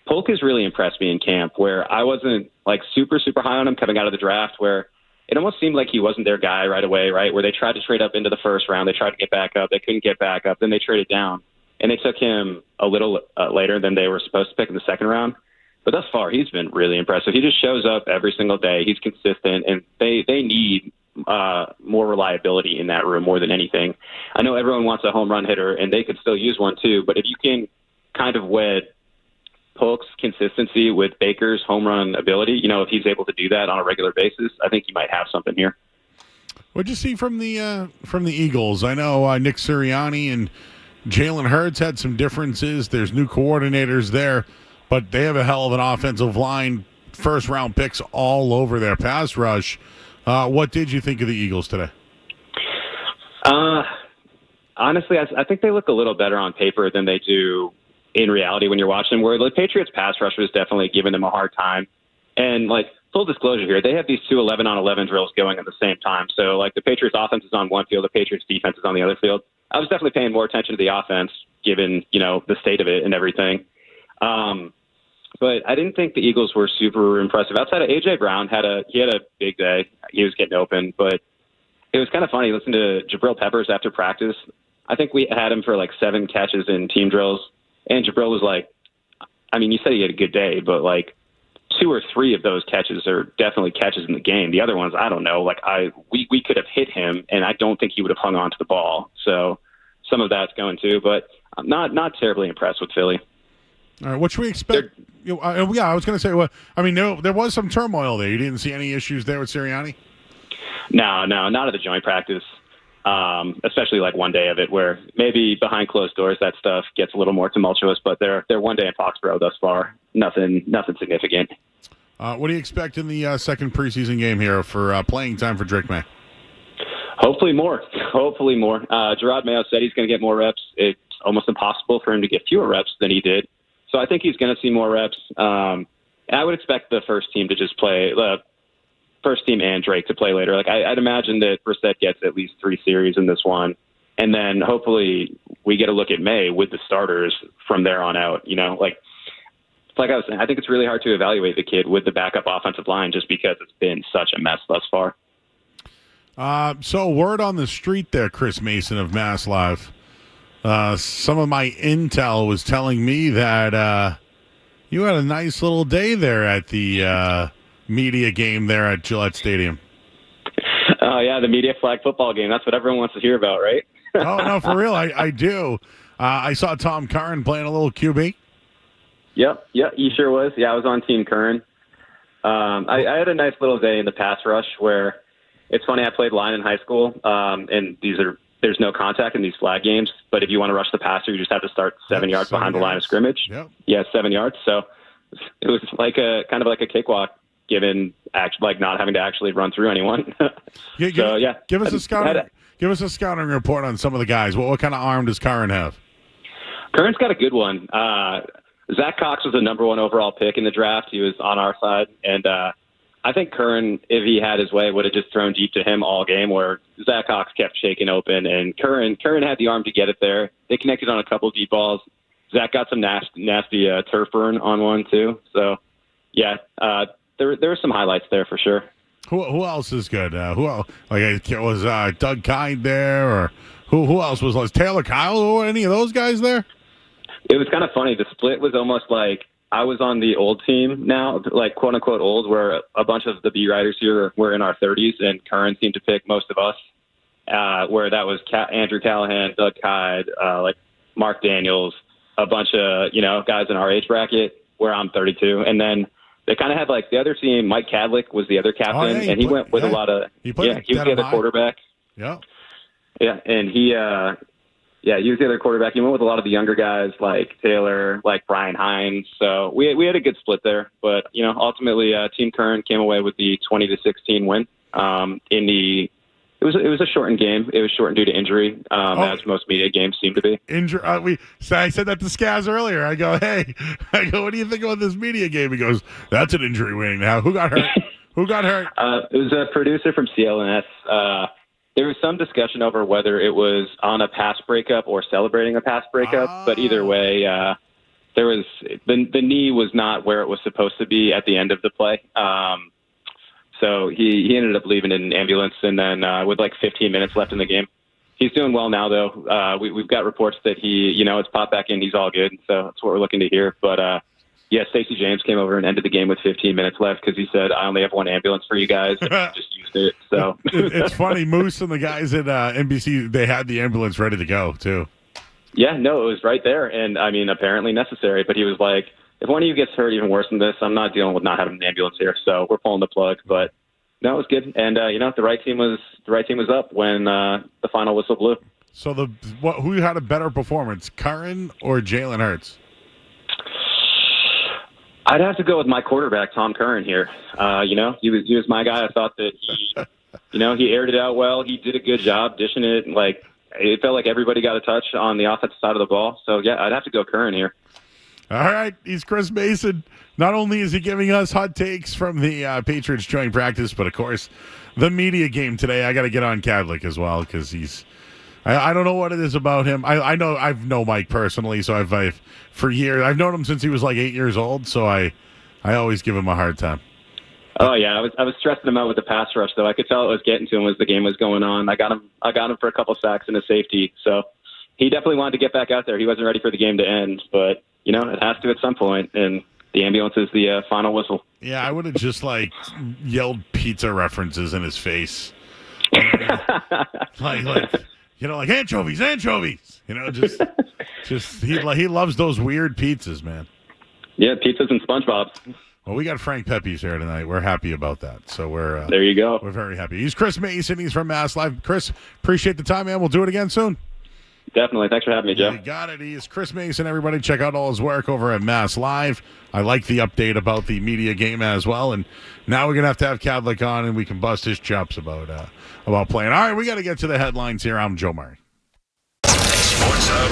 Polk has really impressed me in camp, where I wasn't like super, super high on him coming out of the draft, where it almost seemed like he wasn't their guy right away, right? Where they tried to trade up into the first round. They tried to get back up. They couldn't get back up. Then they traded down, and they took him a little later than they were supposed to pick in the second round. But thus far, he's been really impressive. He just shows up every single day. He's consistent, and they need more reliability in that room more than anything. I know everyone wants a home run hitter, and they could still use one too, but if you can kind of wed Polk's consistency with Baker's home run ability, if he's able to do that on a regular basis, I think you might have something here. What'd you see from the Eagles? I know Nick Sirianni and Jalen Hurts had some differences. There's new coordinators there, but they have a hell of an offensive line, first-round picks all over their pass rush. What did you think of the Eagles today? Honestly, I think they look a little better on paper than they do in reality when you're watching them, where the Patriots pass rush was definitely giving them a hard time. And, like, full disclosure here, they have these 2 11-on-11 drills going at the same time. So, like, the Patriots offense is on one field, the Patriots defense is on the other field. I was definitely paying more attention to the offense, given, the state of it and everything. But I didn't think the Eagles were super impressive. Outside of A.J. Brown, he had a big day. He was getting open, but it was kind of funny. Listen to Jabril Peppers after practice. I think we had him for like 7 catches in team drills, and Jabril was like, you said he had a good day, but like 2 or 3 of those catches are definitely catches in the game. The other ones, I don't know. Like we could have hit him, and I don't think he would have hung on to the ball. So some of that's going too, but I'm not terribly impressed with Philly. All right, what should we expect? I was going to say, there was some turmoil there. You didn't see any issues there with Sirianni? No, not at the joint practice, especially like one day of it, where maybe behind closed doors that stuff gets a little more tumultuous. But they're one day in Foxborough thus far. Nothing significant. What do you expect in the second preseason game here for playing time for Drake Maye? Hopefully more. Gerard Mayo said he's going to get more reps. It's almost impossible for him to get fewer reps than he did. So I think he's going to see more reps. And I would expect the first team to just play, first team and Drake to play later. Like I'd imagine that Brissett gets at least 3 series in this one. And then hopefully we get a look at Maye with the starters from there on out. Like I was saying, I think it's really hard to evaluate the kid with the backup offensive line just because it's been such a mess thus far. So word on the street there, Chris Mason of Mass Live. Some of my intel was telling me that you had a nice little day there at the media game there at Gillette Stadium. Oh, yeah, the media flag football game. That's what everyone wants to hear about, right? Oh, no, for real. I do. I saw Tom Curran playing a little QB. Yep, he sure was. Yeah, I was on Team Curran. I had a nice little day in the pass rush where it's funny, I played line in high school, and there's no contact in these flag games, but if you want to rush the passer, you just have to start 7 yards behind the line of scrimmage. Yep. Yeah, 7 yards. So it was like kind of like a cakewalk, given not having to actually run through anyone. Give us a scouting report on some of the guys. What kind of arm does Curran have? Curran's got a good one. Zach Cox was the number 1 overall pick in the draft. He was on our side, and I think Curran, if he had his way, would have just thrown deep to him all game, where Zach Cox kept shaking open, and Curran had the arm to get it there. They connected on a couple deep balls. Zach got some nasty turf burn on one too. So, yeah, there were some highlights there for sure. Who else is good? Who else? Like was Doug Kind there, or who else was Taylor Kyle or any of those guys there? It was kind of funny. The split was almost like I was on the old team now, like quote unquote old, where a bunch of the B writers here were in our 30s, and Curran seemed to pick most of us. Where that was Andrew Callahan, Doug Hyde, like Mark Daniels, a bunch of guys in our age bracket. Where I'm 32, and then they kind of had like the other team. Mike Cadlick was the other captain, and he went with a lot of he was the other quarterback. Yeah, and he was the other quarterback. He went with a lot of the younger guys like Taylor, like Brian Hines. So we had a good split there. But ultimately, Team Curran came away with the 20-16 win. It was a shortened game. It was shortened due to injury, as most media games seem to be. I said that to Skaz earlier. I go, what do you think about this media game? He goes, that's an injury wing. Now, who got hurt? Who got hurt? It was a producer from CLNS. There was some discussion over whether it was on a pass breakup or celebrating a pass breakup, but either way, there was the knee was not where it was supposed to be at the end of the play. So he ended up leaving in an ambulance, and then with like 15 minutes left in the game. He's doing well now, though. We've got reports that it's popped back in. He's all good, so that's what we're looking to hear. But Stacey James came over and ended the game with 15 minutes left because he said, "I only have one ambulance for you guys." And just used it. So it's funny. Moose and the guys at NBC, they had the ambulance ready to go too. Yeah, no, it was right there, and I mean, apparently necessary. But he was like, if one of you gets hurt even worse than this, I'm not dealing with not having an ambulance here. So we're pulling the plug. But no, it was good. And the right team was up when the final whistle blew. So who had a better performance, Curran or Jalen Hurts? I'd have to go with my quarterback, Tom Curran here. He was my guy. I thought that he aired it out well. He did a good job dishing it. Like it felt like everybody got a touch on the offensive side of the ball. So yeah, I'd have to go Curran here. All right, he's Chris Mason. Not only is he giving us hot takes from the Patriots joint practice, but of course, the media game today. I got to get on Cadlick as well because he's. I don't know what it is about him. I know Mike personally, so I've for years I've known him since he was like 8 years old. So I always give him a hard time. Oh yeah, I was stressing him out with the pass rush, though. I could tell it was getting to him as the game was going on. I got him for a couple sacks and a safety. So he definitely wanted to get back out there. He wasn't ready for the game to end, but. It has to at some point, and the ambulance is the final whistle. Yeah, I would have just yelled pizza references in his face, like anchovies. Just he loves those weird pizzas, man. Yeah, pizzas and SpongeBob. Well, we got Frank Pepe's here tonight. We're happy about that. So we're there. You go. We're very happy. He's Chris Mason. He's from Mass Live. Chris, appreciate the time, man. We'll do it again soon. Definitely. Thanks for having me, Joe. You got it. He is Chris Mason. Everybody check out all his work over at Mass Live. I like the update about the media game as well. And now we're going to have Cadlick on, and we can bust his chops about playing. All right, we got to get to the headlines here. I'm Joe Murray. Sports Hub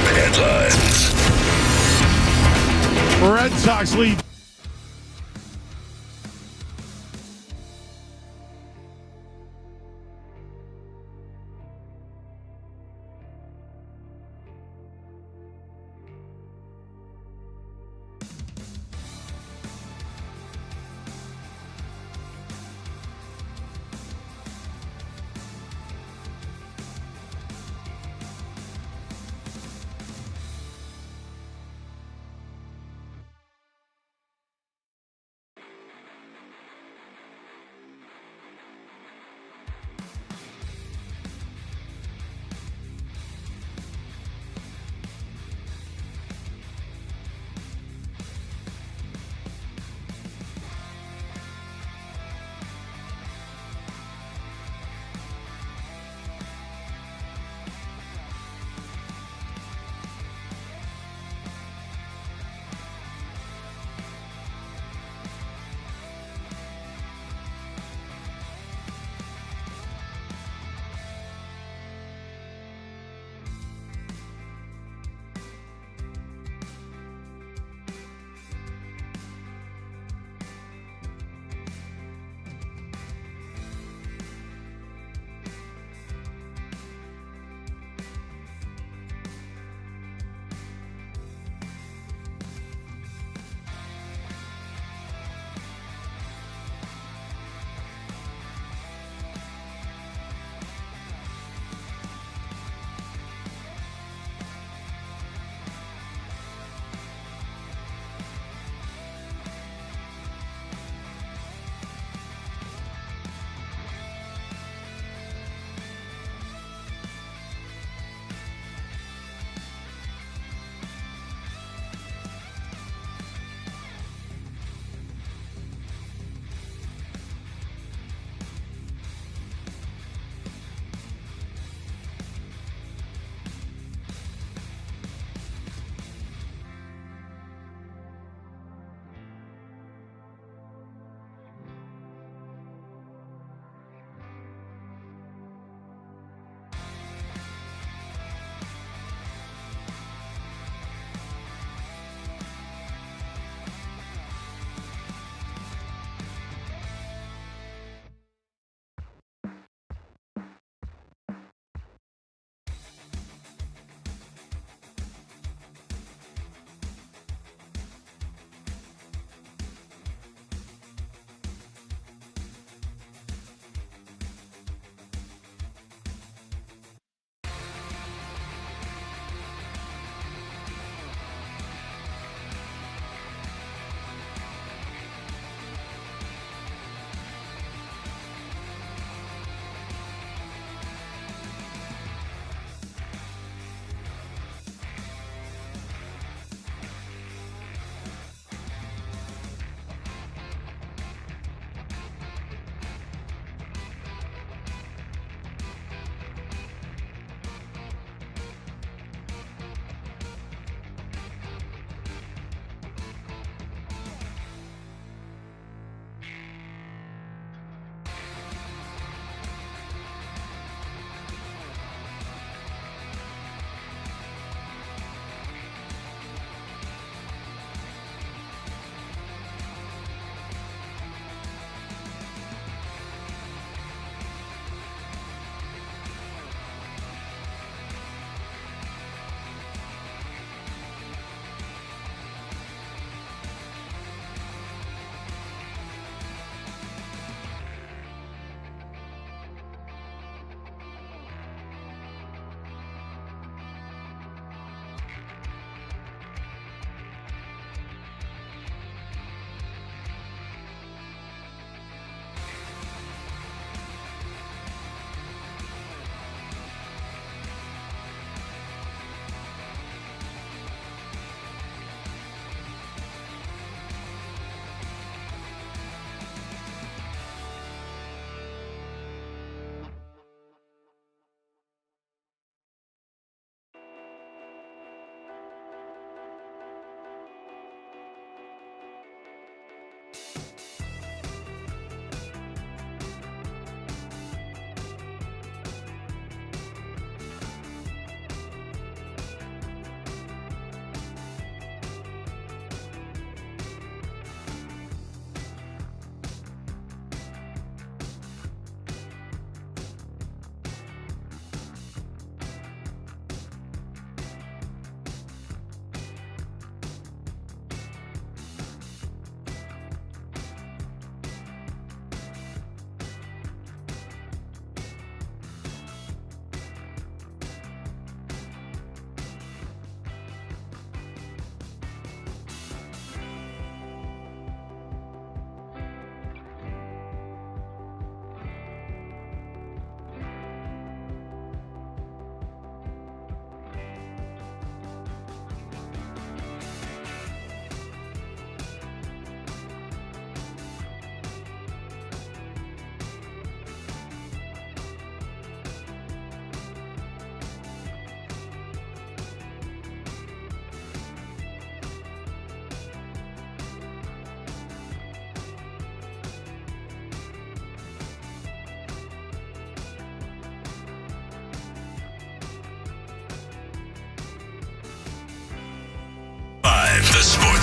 headlines. Red Sox lead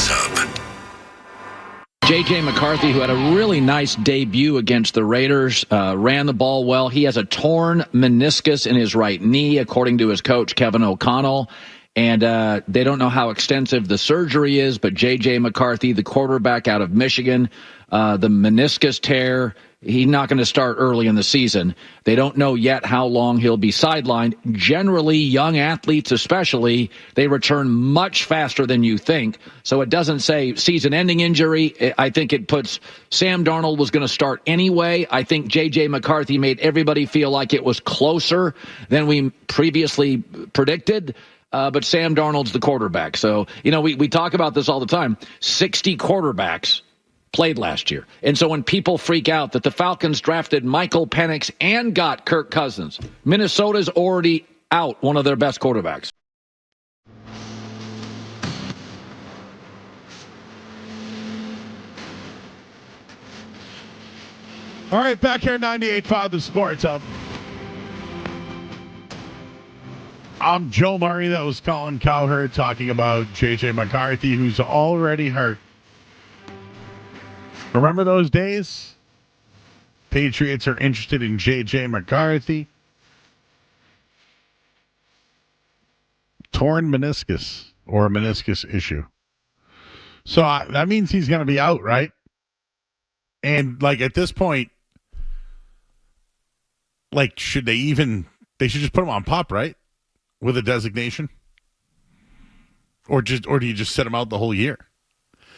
Hub. J.J. McCarthy, who had a really nice debut against the Raiders, ran the ball well. He has a torn meniscus in his right knee, according to his coach, Kevin O'Connell. And they don't know how extensive the surgery is, but J.J. McCarthy, the quarterback out of Michigan, the meniscus tear, he's not going to start early in the season. They don't know yet how long he'll be sidelined. Generally, young athletes especially, they return much faster than you think. So it doesn't say season-ending injury. I think it puts Sam Darnold was going to start anyway. I think J.J. McCarthy made everybody feel like it was closer than we previously predicted. But Sam Darnold's the quarterback. So, we talk about this all the time. 60 quarterbacks played last year. And so when people freak out that the Falcons drafted Michael Penix and got Kirk Cousins, Minnesota's already out one of their best quarterbacks. All right, back here at 98.5 The Sports Hub. I'm Joe Murray. That was Colin Cowherd talking about J.J. McCarthy, who's already hurt. Remember those days? Patriots are interested in J.J. McCarthy. Torn meniscus or a meniscus issue. So that means he's going to be out, right? And, at this point, should they should just put him on PUP, right? With a designation? Or do you just set him out the whole year?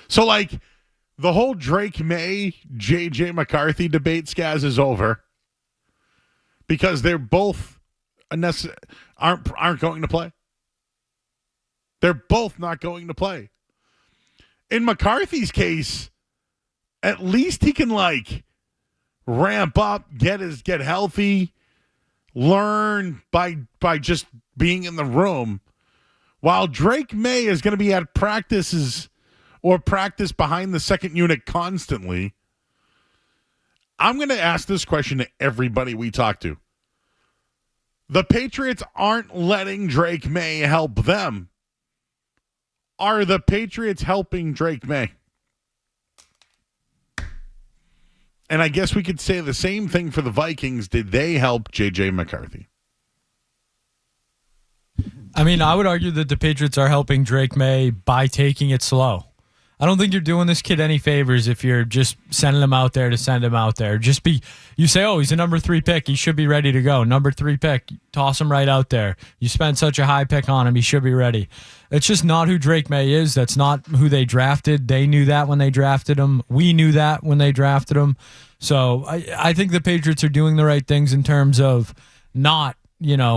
So, the whole Drake Maye, J.J. McCarthy debate, Skaz, is over because they're both aren't going to play. They're both not going to play. In McCarthy's case, at least he can ramp up, get healthy, learn by just being in the room, while Drake Maye is going to be at practices or practice behind the second unit constantly. I'm going to ask this question to everybody we talk to. The Patriots aren't letting Drake Maye help them. Are the Patriots helping Drake Maye? And I guess we could say the same thing for the Vikings. Did they help J.J. McCarthy? I mean, I would argue that the Patriots are helping Drake Maye by taking it slow. I don't think you're doing this kid any favors if you're just sending him out there to send him out there. You say, oh, he's a number 3 pick. He should be ready to go. Number 3 pick, toss him right out there. You spent such a high pick on him. He should be ready. It's just not who Drake Maye is. That's not who they drafted. They knew that when they drafted him. We knew that when they drafted him. So I think the Patriots are doing the right things in terms of not,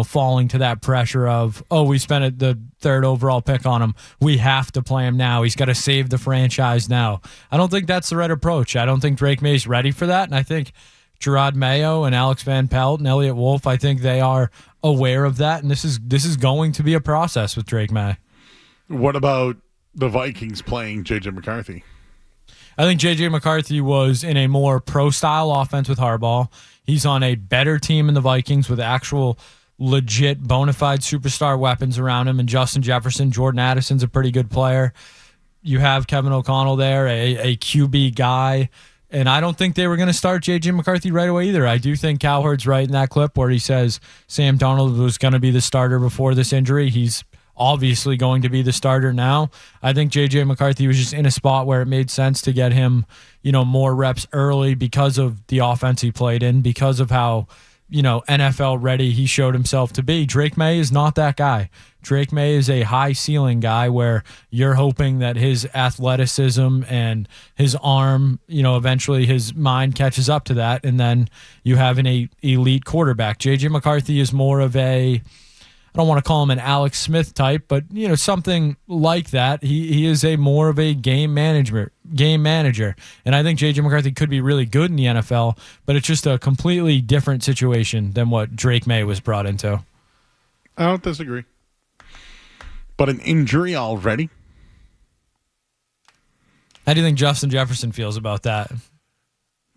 falling to that pressure of, oh, we spent the 3rd overall pick on him. We have to play him now. He's got to save the franchise now. I don't think that's the right approach. I don't think Drake Maye's ready for that. And I think Gerard Mayo and Alex Van Pelt and Elliott Wolf, I think they are aware of that. And this is going to be a process with Drake Maye. What about the Vikings playing J.J. McCarthy? I think J.J. McCarthy was in a more pro-style offense with Harbaugh. He's on a better team in the Vikings with actual legit bona fide superstar weapons around him, and Justin Jefferson. Jordan Addison's a pretty good player. You have Kevin O'Connell there, a QB guy, and I don't think they were going to start J.J. McCarthy right away either. I do think Cowherd's right in that clip where he says Sam Darnold was going to be the starter before this injury. He's obviously going to be the starter now. I think J.J. McCarthy was just in a spot where it made sense to get him, more reps early because of the offense he played in, because of how, NFL ready he showed himself to be. Drake Maye is not that guy. Drake Maye is a high ceiling guy where you're hoping that his athleticism and his arm, eventually his mind catches up to that, and then you have an elite quarterback. J.J. McCarthy is more of a, I don't want to call him an Alex Smith type, but something like that. He is more of a game manager. And I think J.J. McCarthy could be really good in the NFL, but it's just a completely different situation than what Drake Maye was brought into. I don't disagree. But an injury already? How do you think Justin Jefferson feels about that?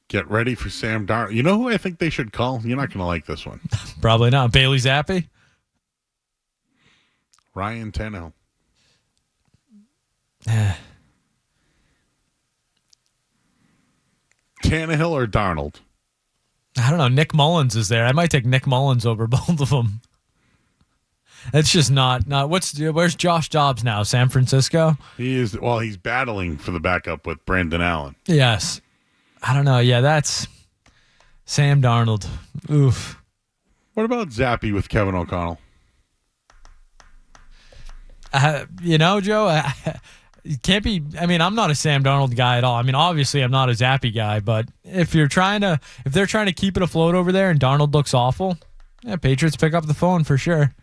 Get ready for Sam Darnold. You know who I think they should call? You're not going to like this one. Probably not. Bailey Zappi? Ryan Tannehill. Tannehill or Darnold? I don't know. Nick Mullins is there. I might take Nick Mullins over both of them. It's just not. Where's Josh Dobbs now? San Francisco? He's battling for the backup with Brandon Allen. Yes. I don't know. Yeah, that's Sam Darnold. Oof. What about Zappy with Kevin O'Connell? Joe, it can't be. I mean, I'm not a Sam Darnold guy at all. I mean, obviously, I'm not a Zappy guy, but if they're trying to keep it afloat over there and Darnold looks awful, yeah, Patriots pick up the phone for sure.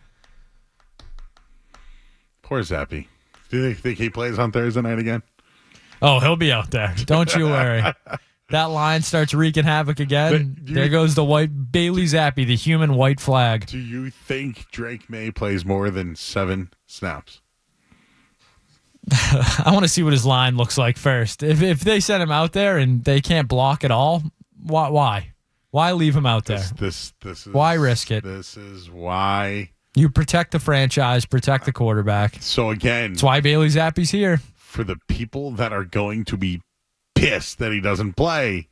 Poor Zappy. Do you think he plays on Thursday night again? Oh, he'll be out there. Don't you worry. That line starts wreaking havoc again. There goes the white Bailey Zappy, the human white flag. Do you think Drake Maye plays more than 7 snaps? I want to see what his line looks like first. If they send him out there and they can't block at all, why? Why leave him out there? This is why risk it? This is why you protect the franchise, protect the quarterback. So again, that's why Bailey Zappi's here. For the people that are going to be pissed that he doesn't play,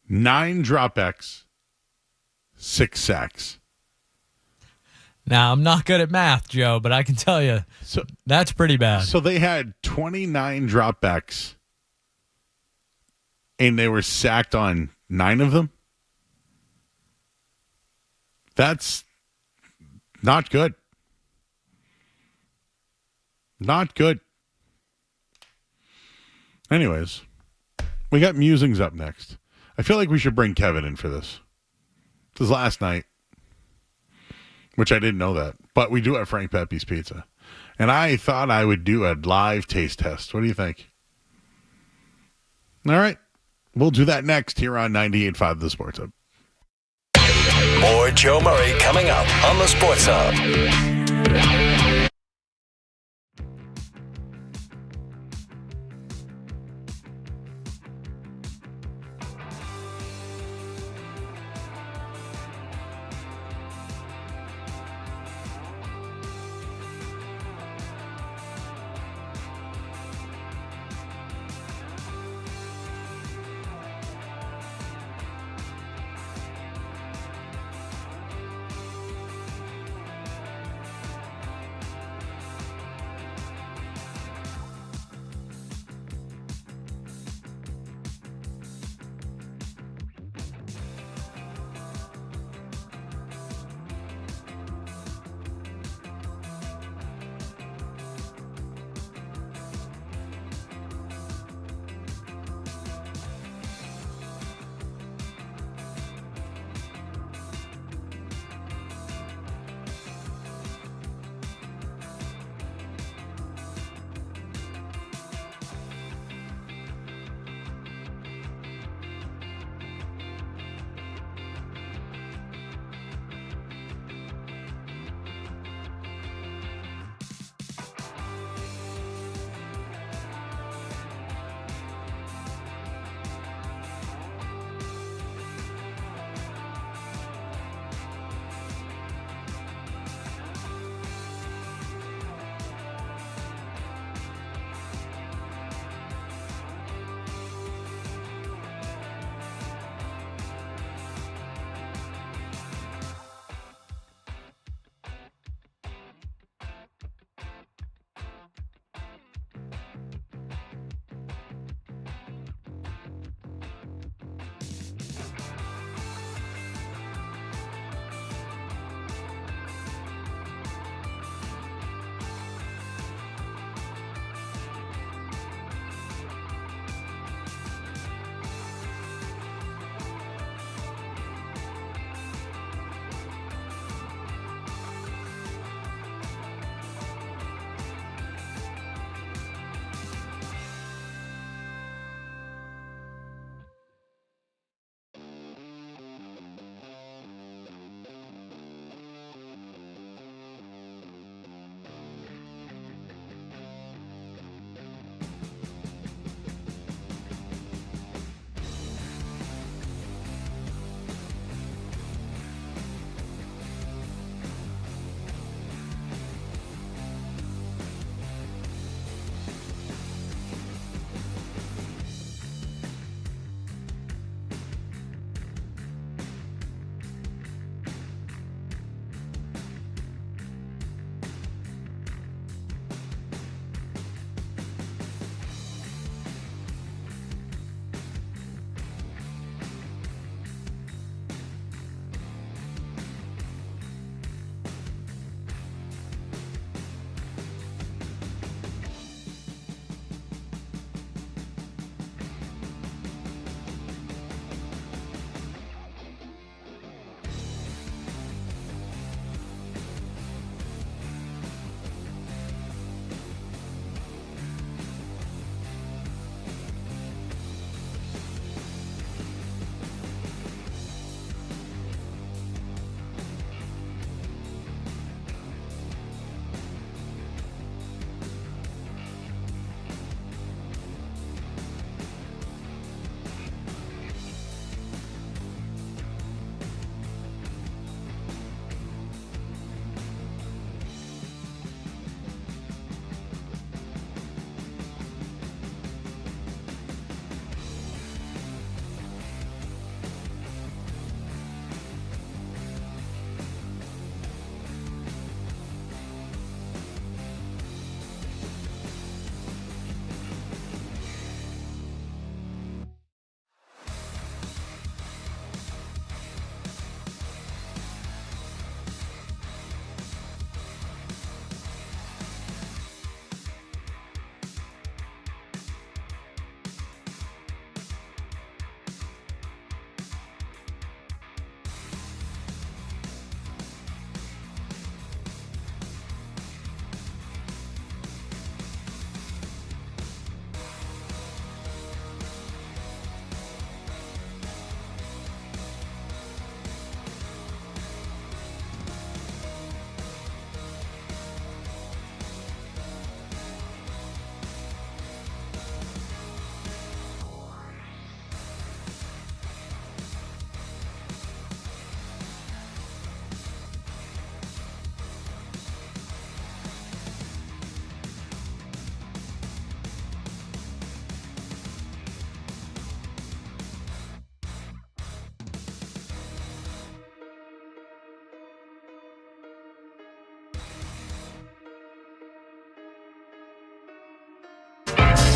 9 dropbacks, 6 sacks. Now, I'm not good at math, Joe, but I can tell you that's pretty bad. So they had 29 dropbacks, and they were sacked on 9 of them? That's not good. Not good. Anyways, we got musings up next. I feel like we should bring Kevin in for this. This was last night, which I didn't know that. But we do have Frank Pepe's Pizza. And I thought I would do a live taste test. What do you think? All right. We'll do that next here on 98.5 The Sports Hub. More Joe Murray coming up on The Sports Hub.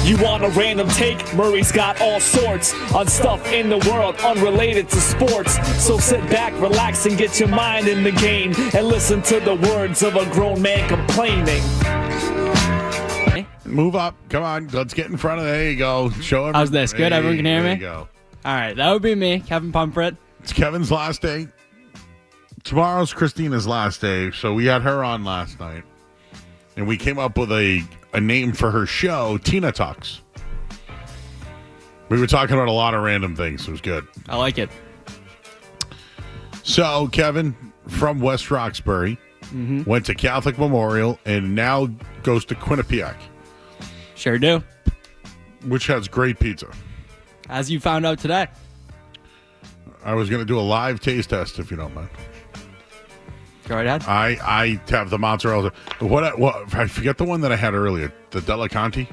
You want a random take? Murray's got all sorts on stuff in the world unrelated to sports. So sit back, relax, and get your mind in the game and listen to the words of a grown man complaining. Move up. Come on. Let's get in front of there. You go. Show everyone. How's this? Good? Everyone can hear me? There you go. All right. That would be me, Kevin Pumfret. It's Kevin's last day. Tomorrow's Christina's last day. So we had her on last night. And we came up with a name for her show, Tina Talks. We were talking about a lot of random things. It was good. I like it. So, Kevin, from West Roxbury, went to Catholic Memorial and now goes to Quinnipiac. Sure do. Which has great pizza. As you found out today. I was going to do a live taste test, if you don't mind. Go right ahead. I have the mozzarella. What I forget the one that I had earlier, the Della Conti.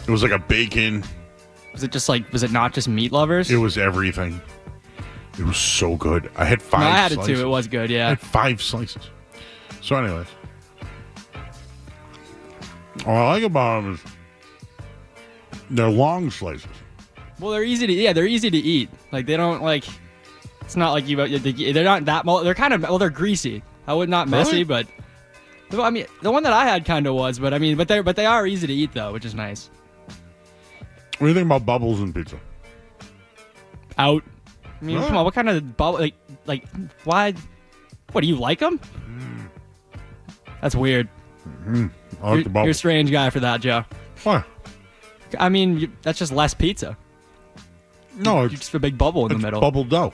It was like a bacon. Was it not just meat lovers? It was everything. It was so good. I had 5 No, I had slices. it too. It was good, yeah. I had 5 slices. So anyways. What I like about them is they're long slices. Well, they're easy to eat. Like, they don't, like, it's not like they're not that, they're kind of, they're greasy. I would not messy, Really? but, I mean, the one that I had kind of was, but I mean, but they are easy to eat though, which is nice. What do you think about bubbles in pizza? Out. I mean, come on, what kind of bubble, like, why, what, do you like them? That's weird. I like the bubbles. You're a strange guy for that, Joe. What? I mean, that's just less pizza. No, You're it's just a big bubble in the middle. bubble dough.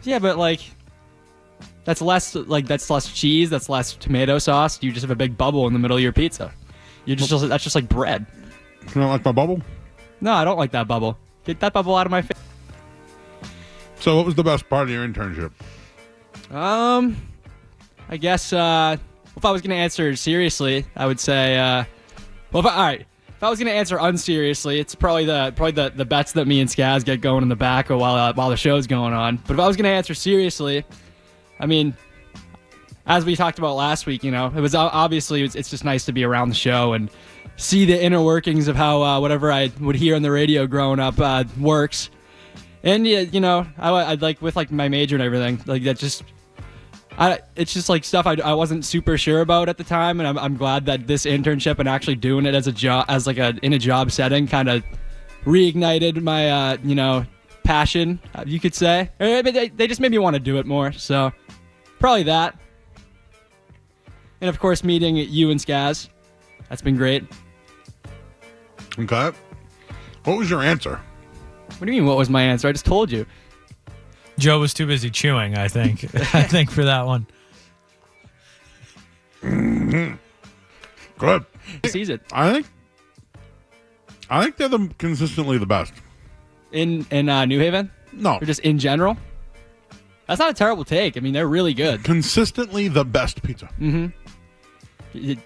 Yeah, but like, that's less cheese, that's less tomato sauce. You just have a big bubble in the middle of your pizza. That's just like bread. You don't like my bubble? No, I don't like that bubble. Get that bubble out of my face. So what was the best part of your internship? I guess if I was gonna answer seriously, I would say, all right. If I was gonna answer unseriously, it's probably the bets that me and Skaz get going in the back while the show's going on. But if I was gonna answer seriously, I mean, as we talked about last week, it was obviously it's just nice to be around the show and see the inner workings of how whatever I would hear on the radio growing up works. And I'd like with like my major and everything, like that just. It's just like stuff I wasn't super sure about at the time, and I'm glad that this internship and actually doing it as a job, in a job setting, kind of reignited my passion, you could say. They just made me want to do it more, so probably that. And of course, meeting you and Skaz, that's been great. Okay. What was your answer? What do you mean? What was my answer? I just told you. Joe was too busy chewing, I think. I think for that one. Good. Sees it. I think they're consistently the best. In New Haven? No. Or just in general? That's not a terrible take. I mean, they're really good. Consistently the best pizza. Mm-hmm. It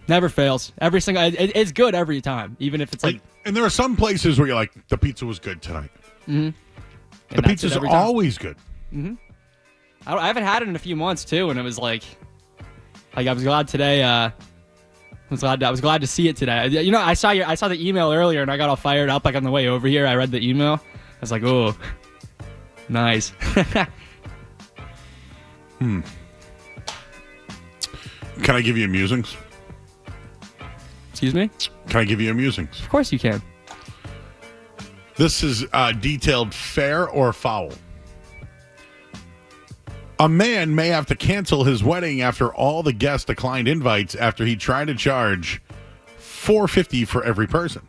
never fails. Every single... It's good every time, even if it's like... And there are some places where you're like, the pizza was good tonight. Mm-hmm. The pizza's always good. Mm-hmm. I haven't had it in a few months too, and it was like I was glad today. I was glad to see it today. I saw the email earlier, and I got all fired up. Like on the way over here, I read the email. I was like, oh, nice. Can I give you amusings? Excuse me? Can I give you amusings? Of course you can. This is detailed fair or foul. A man may have to cancel his wedding after all the guests declined invites after he tried to charge $450 for every person.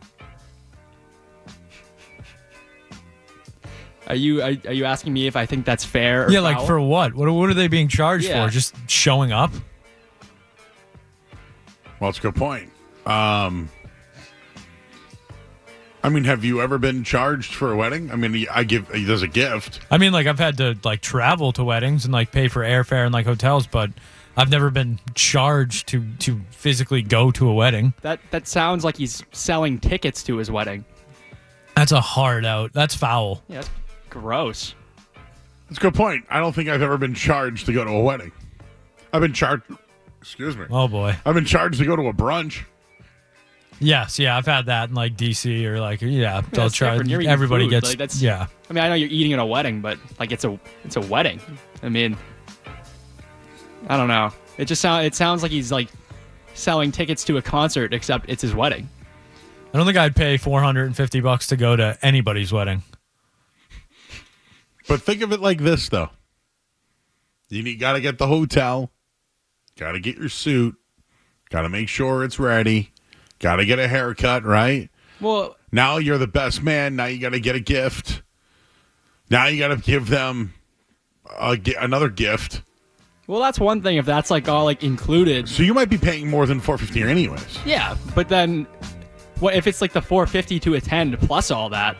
Are you asking me if I think that's fair? Or Yeah, foul? like for what? What are they being charged Yeah. for? Just showing up? Well, that's a good point. I mean, have you ever been charged for a wedding? I mean, there's a gift. I mean, like I've had to like travel to weddings and like pay for airfare and like hotels, but I've never been charged to physically go to a wedding. That sounds like he's selling tickets to his wedding. That's a hard out. That's foul. Yeah, that's gross. That's a good point. I don't think I've ever been charged to go to a wedding. I've been charged. Excuse me. Oh boy. I've been charged to go to a brunch. Yes, yeah, I've had that in like DC or like they'll that's try. different. You're eating Everybody food. gets Like, that's, yeah. I mean, I know you're eating at a wedding, but like it's a wedding. I mean, I don't know. It sounds like he's like selling tickets to a concert, except it's his wedding. I don't think I'd pay $450 to go to anybody's wedding. But think of it like this, though. You got to get the hotel, got to get your suit, got to make sure it's ready, got to get a haircut, right? Well, now you're the best man. Now you got to get a gift. Now you got to give them another gift. Well, that's one thing if that's like all like included. So you might be paying more than $450 anyways. Yeah, but then what if it's like the $450 to attend plus all that?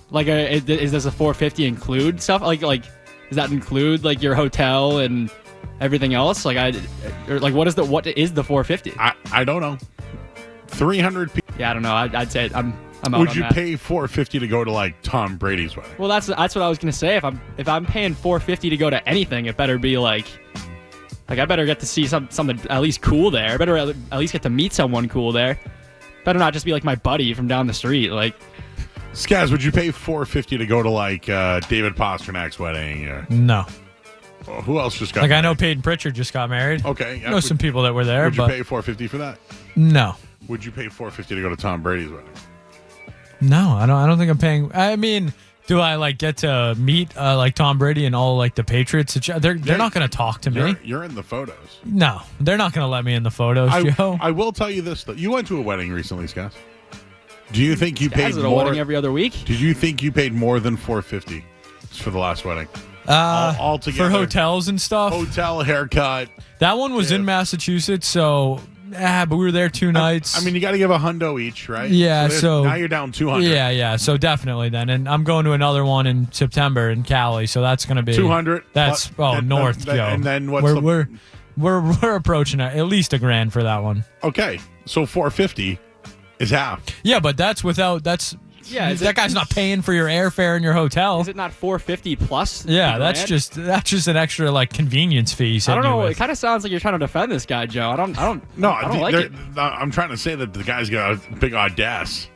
Like, does the $450 include stuff? Like, does that include like your hotel and everything else? Like, what is the $450? I don't know. 300 people. Yeah, I don't know. I'd say I'm out Would on you that. pay $450 to go to like Tom Brady's wedding? Well, that's what I was gonna say. If I'm paying $450 to go to anything, it better be like I better get to see something at least cool there. I better at least get to meet someone cool there. Better not just be like my buddy from down the street. Like, Skaz, would you pay $450 to go to like David Pasternak's wedding? No. Well, who else just got Like married? I know Peyton Pritchard just got married. Okay, I know some people that were there. Would you but pay $450 for that? No. Would you pay $450 to go to Tom Brady's wedding? No, I don't think I'm paying. I mean, do I like get to meet like Tom Brady and all like the Patriots? They're not going to talk to me. You're in the photos. No, they're not going to let me in the photos, Joe. I will tell you this though. You went to a wedding recently, Skaz. Do you think you paid at a more? wedding every other week? Did you think you paid more than $450 for the last wedding? All together for hotels and stuff. Hotel, haircut. That one was in Massachusetts, so but we were there 2 nights. I mean, you got to give $100 each, right? Yeah, so now you're down 200. Yeah. So definitely then, and I'm going to another one in September in Cali, so that's going to be 200. That's then, north, Joe. And then what's we're approaching at least $1,000 for that one. Okay, so $450 is half. Yeah, but that's without that guy's not paying for your airfare and your hotel. Is it not $450 plus? Yeah, that's just an extra like convenience fee. I don't know. It kind of sounds like you're trying to defend this guy, Joe. I don't like it. I'm trying to say that the guy's got a big audace.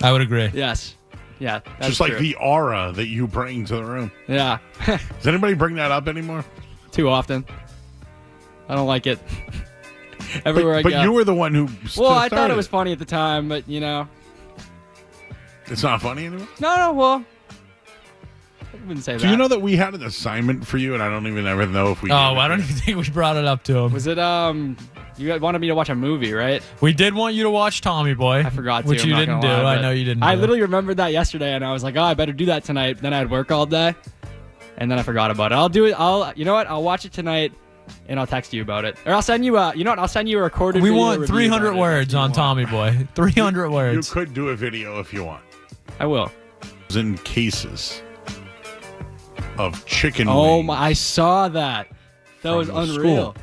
I would agree. Yes. Yeah. That's Just like true. the aura that you bring to the room. Yeah. Does anybody bring that up anymore? Too often. I don't like it. Everywhere I go. But you were the one who. Well, I thought it was funny at the time, but you know. It's not funny anymore? No. Well, I wouldn't say that. Do you know that we had an assignment for you, and I don't even ever know if we. I don't even think we brought it up to him. Was it you wanted me to watch a movie, right? We did want you to watch Tommy Boy. I forgot to. Which I'm you not didn't do. gonna lie, I know you didn't. I do. literally remembered that yesterday, and I was like, oh, I better do that tonight. Then I had work all day, and then I forgot about it. I'll do it. You know what? I'll watch it tonight, and I'll text you about it, or I'll send you you know what? I'll send you a recorded. We video want review 300 about it words on Tommy Boy. 300 words. You could do a video if you want. I will. In cases of chicken wings. Oh my! I saw that. That was the unreal. school.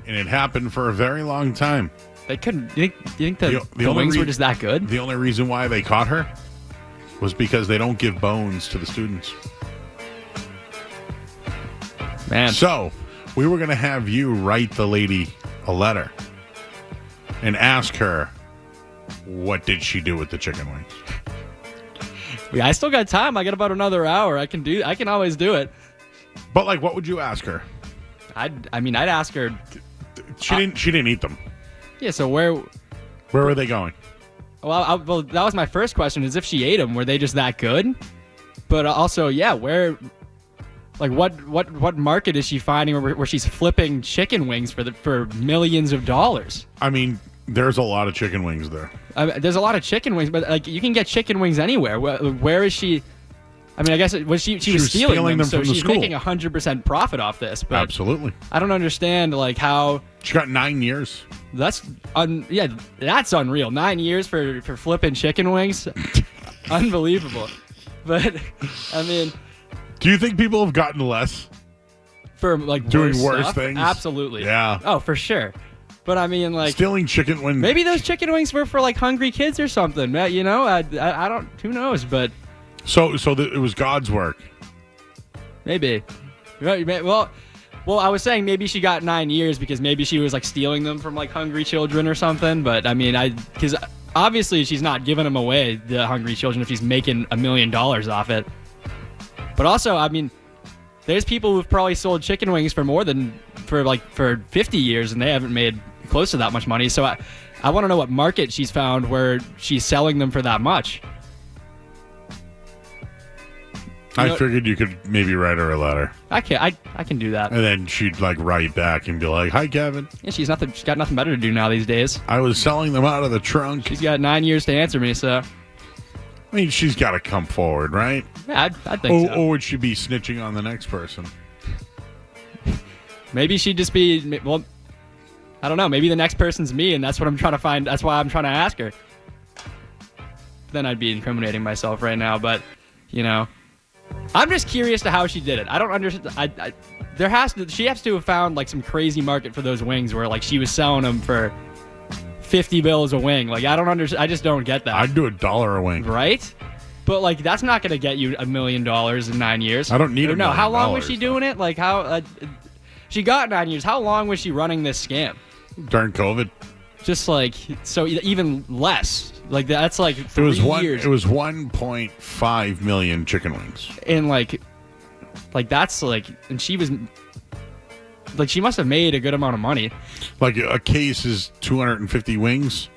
And it happened for a very long time. They couldn't. You think the only wings were just that good? The only reason why they caught her was because they don't give bones to the students. Man. So we were going to have you write the lady a letter and ask her, what did she do with the chicken wings? Yeah, I still got time. I got about another hour. I can always do it. But like, what would you ask her? I'd ask her. She didn't eat them. Yeah. So where were they going? Well, that was my first question: is if she ate them, were they just that good? But also, yeah, where? Like, what market is she finding where she's flipping chicken wings for millions of dollars? I mean, there's a lot of chicken wings there. There's a lot of chicken wings, but like you can get chicken wings anywhere. Where is she? I mean, I guess she was stealing them, so from the she's school. making 100% profit off this. But Absolutely. I don't understand like how she got 9 years. That's unreal. 9 years for flipping chicken wings, unbelievable. But I mean, do you think people have gotten less for like doing worse stuff? things? Absolutely. Yeah. Oh, for sure. But I mean, like stealing chicken wings. Maybe those chicken wings were for like hungry kids or something. You know, I don't. Who knows? But so it was God's work. Maybe. Well, Well, I was saying maybe she got 9 years because maybe she was like stealing them from like hungry children or something. But I mean, because obviously she's not giving them away, the hungry children, if she's making $1 million off it. But also, I mean, there's people who've probably sold chicken wings for more than for 50 years and they haven't made close to that much money. So I want to know what market she's found where she's selling them for that much. I figured you could maybe write her a letter. I can do that. And then she'd like write back and be like, "Hi, Kevin." Yeah, she's got nothing better to do now these days. I was selling them out of the trunk. She's got 9 years to answer me, so. I mean, she's got to come forward, right? Yeah, I think so. Or would she be snitching on the next person? Maybe she'd just be, well, I don't know. Maybe the next person's me, and that's what I'm trying to find. That's why I'm trying to ask her. Then I'd be incriminating myself right now, but, you know. I'm just curious to how she did it. I don't understand. She has to have found like some crazy market for those wings where like she was selling them for $50 a wing. Like I don't understand. I just don't get that. I'd do $1 a wing, right? But like that's not going to get you $1 million in 9 years. I don't need $1 million. How long was she though. doing it? Like how she got 9 years. How long was she running this scam? During COVID. Just like so, even less. Like that's like 3 years. It was 1.5 million chicken wings. And like that's like, and she was like, she must have made a good amount of money. Like a case is 250 wings,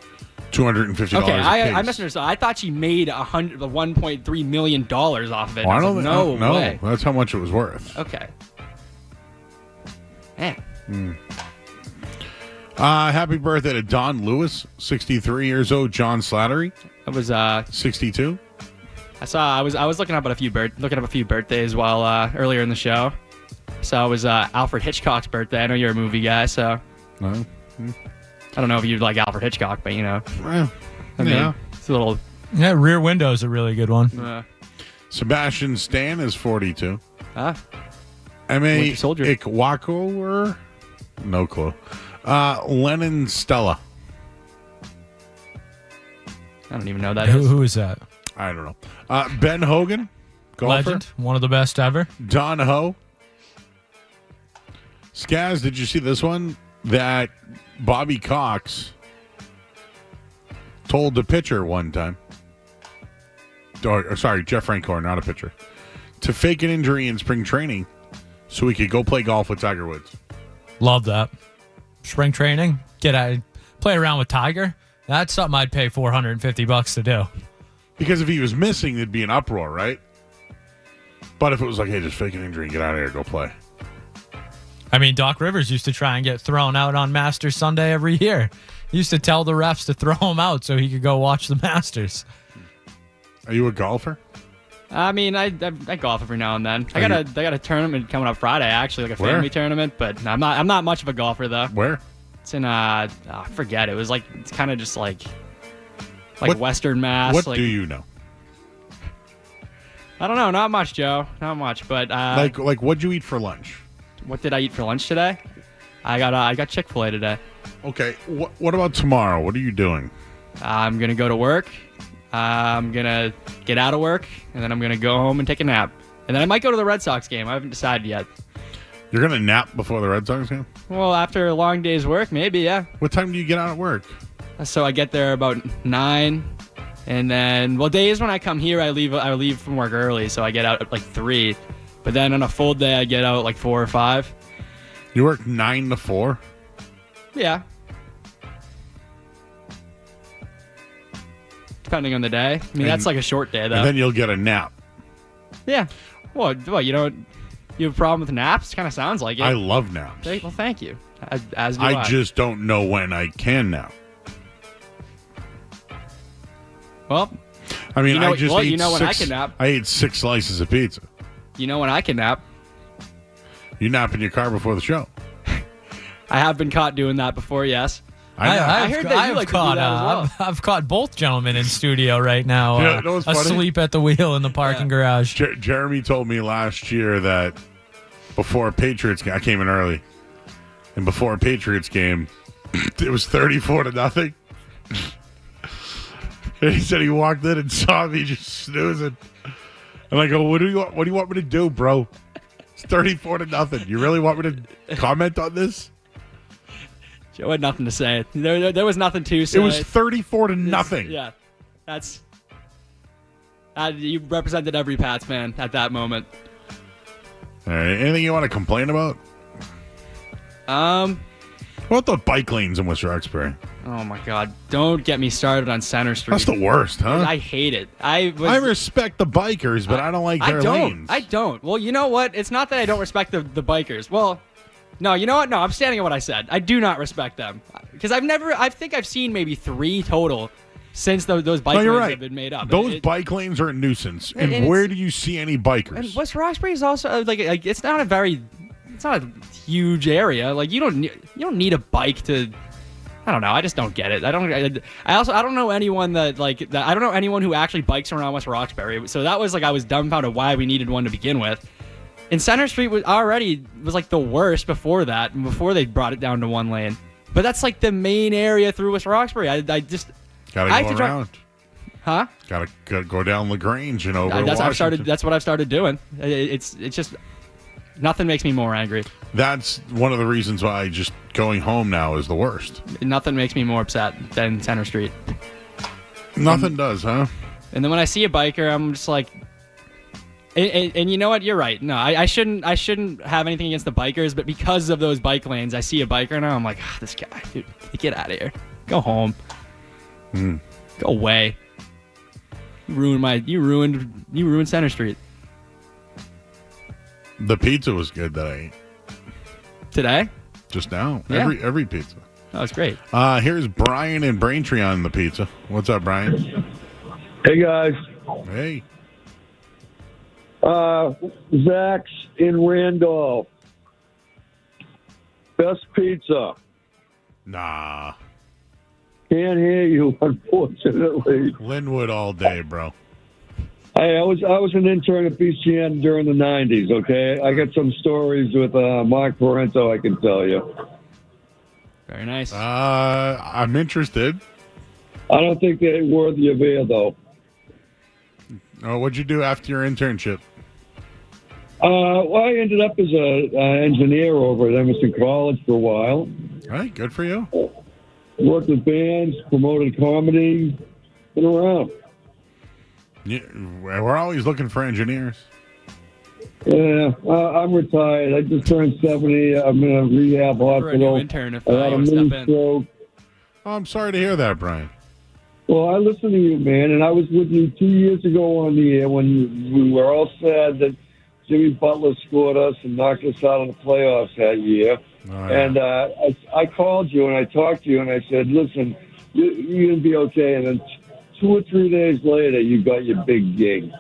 $250. Okay, a case. I misunderstood. I thought she made $1.3 million off of it. Well, I was don't like, know. no way. That's how much it was worth. Okay. Man. Happy birthday to Don Lewis, 63 years old. John Slattery. That was 62. I was looking up a few birthdays while earlier in the show. So it was Alfred Hitchcock's birthday. I know you're a movie guy, so I don't know if you'd like Alfred Hitchcock, but you know, it's a little. Yeah, Rear Window is a really good one. Sebastian Stan is 42. Winter Soldier. Ikwako, no clue. Lennon Stella. I don't even know that is. Who is that? I don't know. Ben Hogan, golfer. Legend, one of the best ever. Don Ho. Skaz, did you see this one? That Bobby Cox told the pitcher one time, sorry, Jeff Francoeur, not a pitcher, to fake an injury in spring training so he could go play golf with Tiger Woods. Love that. Spring training, get out, play around with Tiger. That's something I'd pay $450 to do. Because if he was missing, there'd be an uproar, right? But if it was like, hey, just fake an injury and get out of here, go play. I mean, Doc Rivers used to try and get thrown out on Masters Sunday every year. He used to tell the refs to throw him out so he could go watch the Masters. Are you a golfer? I mean, I golf every now and then. I got a tournament coming up Friday, actually, like a family tournament. But I'm not much of a golfer though. Where? It's in I forget. It was like it's kind of just like Western Mass. What like, do you know? I don't know. Not much, Joe. Not much. But like what'd you eat for lunch? What did I eat for lunch today? I got Chick-fil-A today. Okay. What about tomorrow? What are you doing? I'm gonna go to work. I'm going to get out of work, and then I'm going to go home and take a nap. And then I might go to the Red Sox game. I haven't decided yet. You're going to nap before the Red Sox game? Well, after a long day's work, maybe, yeah. What time do you get out of work? So I get there about 9, and then, well, days when I come here, I leave from work early, so I get out at like 3. But then on a full day, I get out at like 4 or 5. You work 9 to 4? Yeah. Depending on the day. I mean, that's like a short day, though. And then you'll get a nap. Yeah. Well, you have a problem with naps? Kind of sounds like it. I love naps. Well, thank you. As do I. I just don't know when I can nap. Well, I mean, I just ate when I can nap. I ate 6 slices of pizza. You know when I can nap. You nap in your car before the show. I have been caught doing that before, yes. I heard that you like to do that as well. I've caught both gentlemen in studio right now asleep at the wheel in the parking garage. Jeremy told me last year that before a Patriots game, I came in early, and before a Patriots game, it was 34-0. And he said he walked in and saw me just snoozing. And I go, what do you want me to do, bro? 34-0. You really want me to comment on this? Joe had nothing to say. There was nothing to say. It was 34-0. Yeah, that's. You represented every Pats fan at that moment. All right. Anything you want to complain about? What about the bike lanes in West Roxbury? Oh my God! Don't get me started on Center Street. That's the worst, huh? I hate it. I respect the bikers, but I don't like their lanes. I don't. Well, you know what? It's not that I don't respect the bikers. Well, no, you know what? No, I'm standing on what I said. I do not respect them because I think I've seen maybe 3 total since those bike lanes have been made up. Those bike lanes are a nuisance. And where do you see any bikers? And West Roxbury is also like it's not a huge area. Like you don't need a bike to. I don't know. I just don't get it. I don't know anyone I don't know anyone who actually bikes around West Roxbury. So that was I was dumbfounded why we needed one to begin with. And Center Street was the worst before that, before they brought it down to 1 lane. But that's the main area through West Roxbury. I just gotta go around. Huh? Gotta go down LaGrange and over. That's what I've started doing. It's just. Nothing makes me more angry. That's one of the reasons why just going home now is the worst. Nothing makes me more upset than Center Street. Nothing does, huh? And then when I see a biker, I'm just like, and you know what? You're right. No, I shouldn't have anything against the bikers, but because of those bike lanes, I see a biker now. I'm like, this guy, dude, get out of here. Go home. Go away. You ruined Center Street. The pizza was good that I ate. Today? Just now. Yeah. Every pizza. That was great. Here's Brian and Braintree on the pizza. What's up, Brian? Hey, guys. Hey. Zach's in Randolph. Best pizza. Nah. Can't hear you, unfortunately. Linwood all day, bro. I was an intern at BCN during the 90s, okay? I got some stories with Mark Parento I can tell you. Very nice. I'm interested. I don't think they're worthy of air, though. Oh, what'd you do after your internship? Well, I ended up as an engineer over at Emerson College for a while. All right, good for you. Worked with bands, promoted comedy, been around. Yeah, we're always looking for engineers. Yeah, I'm retired. I just turned 70. I'm in a rehab hospital. A new intern if I had a mini stroke. Oh, I'm sorry to hear that, Brian. Well, I listened to you, man, and I was with you 2 years ago on the air when we were all sad that Jimmy Butler scored us and knocked us out of the playoffs that year. Oh, yeah. And I called you and I talked to you and I said, listen, you're going to be okay. And then 2 or 3 days later, you got your big gig.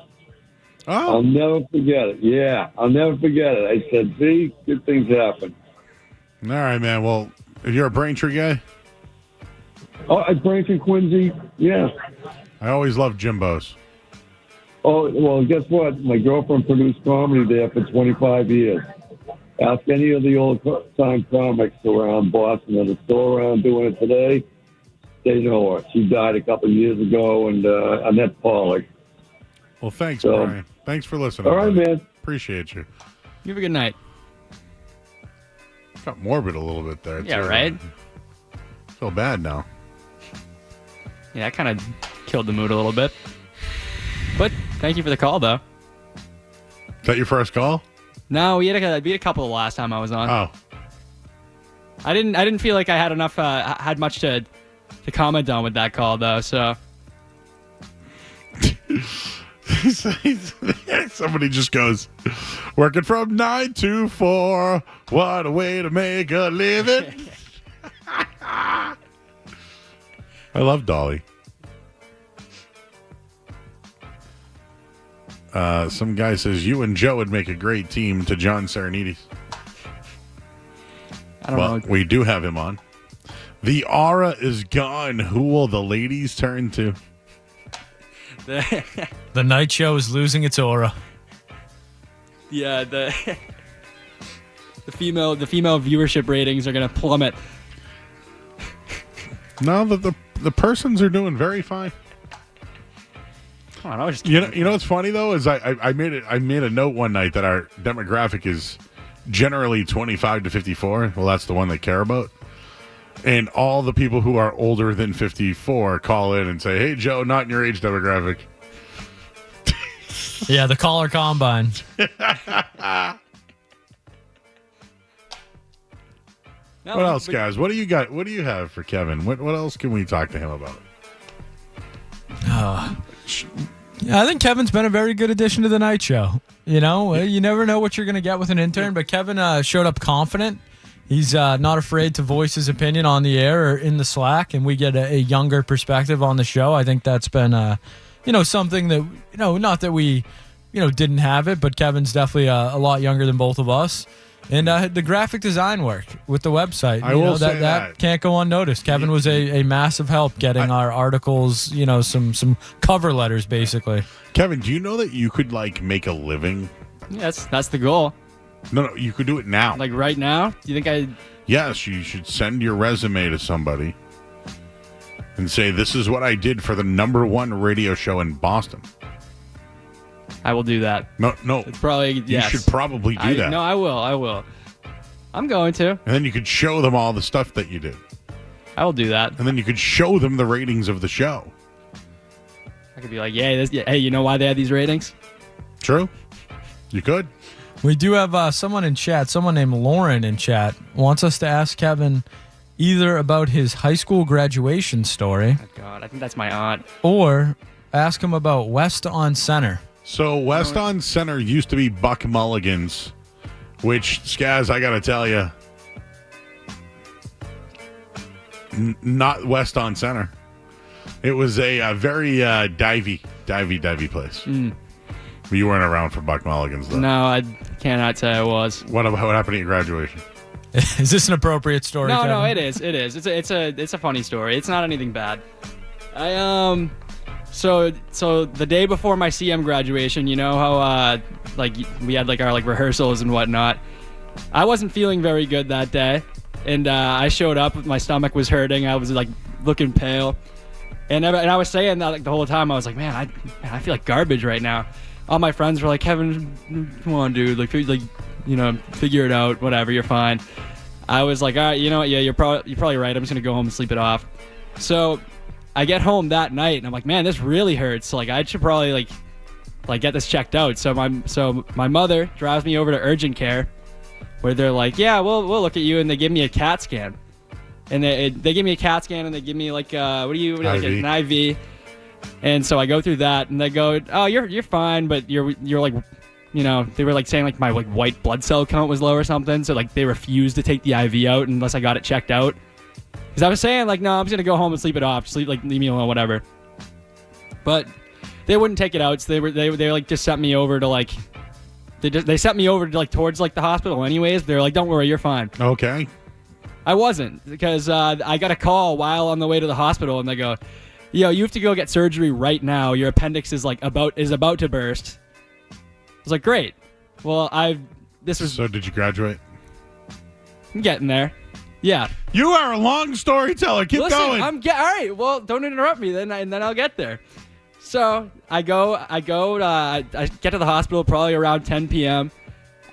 Oh. I'll never forget it. Yeah, I'll never forget it. I said, see, good things happen. All right, man. Well, you're a Braintree guy? Oh, I Braintree, Quincy, yeah. I always loved Jimbo's. Oh, well, guess what? My girlfriend produced comedy there for 25 years. Ask any of the old-time comics around Boston that are still around doing it today. They know her. She died a couple of years ago, and Annette Pollock. Well, thanks, Brian. Thanks for listening. All right, buddy. man. Appreciate you. You have a good night. Got morbid a little bit there. Yeah, too. right? Feel bad now. Yeah, that kind of killed the mood a little bit. But thank you for the call, though. Is that your first call? No, we had a couple the last time I was on. Oh. I didn't feel like I had enough, had much to comment on with that call, though, so. Somebody just goes, working from 9 to 4. What a way to make a living. I love Dolly. Some guy says, you and Joe would make a great team to John Serenides. I don't know. We do have him on. The aura is gone. Who will the ladies turn to? The night show is losing its aura. Yeah, the female viewership ratings are going to plummet. No, the persons are doing very fine. Come on, I was just You know what's funny though is I made a note one night that our demographic is generally 25 to 54. Well, that's the one they care about. And all the people who are older than 54 call in and say, "Hey, Joe, not in your age demographic." Yeah, the caller combine. What else, guys? What do you got? What do you have for Kevin? What else can we talk to him about? I think Kevin's been a very good addition to the night show. You know, you never know what you're going to get with an intern, but Kevin showed up confident. He's not afraid to voice his opinion on the air or in the Slack, and we get a younger perspective on the show. I think that's been, something that, not that we, didn't have it, but Kevin's definitely a lot younger than both of us. And the graphic design work with the website, I will say that can't go unnoticed. Kevin was a massive help getting our articles, some cover letters, basically. Kevin, do you know that you could make a living? Yes, that's the goal. No, you could do it now. Like right now? Do you think Yes, you should send your resume to somebody and say, "This is what I did for the #1 radio show in Boston." I will do that. No. It's probably, yes. You should probably do that. No, I will. I'm going to. And then you could show them all the stuff that you did. I will do that. And then you could show them the ratings of the show. I could be like, hey, you know why they had these ratings? True. You could. We do have someone in chat, someone named Lauren in chat, wants us to ask Kevin either about his high school graduation story. Oh, God, I think that's my aunt. Or ask him about West on Center. So West on Center used to be Buck Mulligan's, which, Skaz, I got to tell you, not West on Center. It was a very divey place. You weren't around for Buck Mulligan's, though. No, I cannot say I was. What happened at your graduation? Is this an appropriate story? No, Kevin? no, it is. It's a funny story. It's not anything bad. So the day before my CM graduation, you know how we had our rehearsals and whatnot. I wasn't feeling very good that day, and I showed up. My stomach was hurting. I was looking pale, and I was saying that the whole time. I was like, man, I feel like garbage right now. All my friends were like, Kevin, come on, dude, figure it out, whatever, you're fine. I was like, all right, you know what, yeah, you're probably right. I'm just gonna go home and sleep it off. So I get home that night and I'm like, man, this really hurts. So I should probably get this checked out. So my mother drives me over to urgent care, where they're like, yeah, we'll look at you, and they give me a CAT scan, and they give me a CAT scan, and they give me an IV. And so I go through that, and they go, oh, you're fine, but you're they were saying my white blood cell count was low or something. So they refused to take the IV out unless I got it checked out. Because I was saying no, I'm just gonna go home and sleep it off, leave me alone, whatever. But they wouldn't take it out, so they just sent me over to they sent me over to towards the hospital anyways. They're like, don't worry, you're fine. Okay. I wasn't, because I got a call while on the way to the hospital, and they go, yo, you have to go get surgery right now. Your appendix is about to burst. I was like, great. Well, So did you graduate? I'm getting there. Yeah. You are a long storyteller. Keep going. All right. Well, don't interrupt me then, and then I'll get there. So I get to the hospital probably around 10 p.m.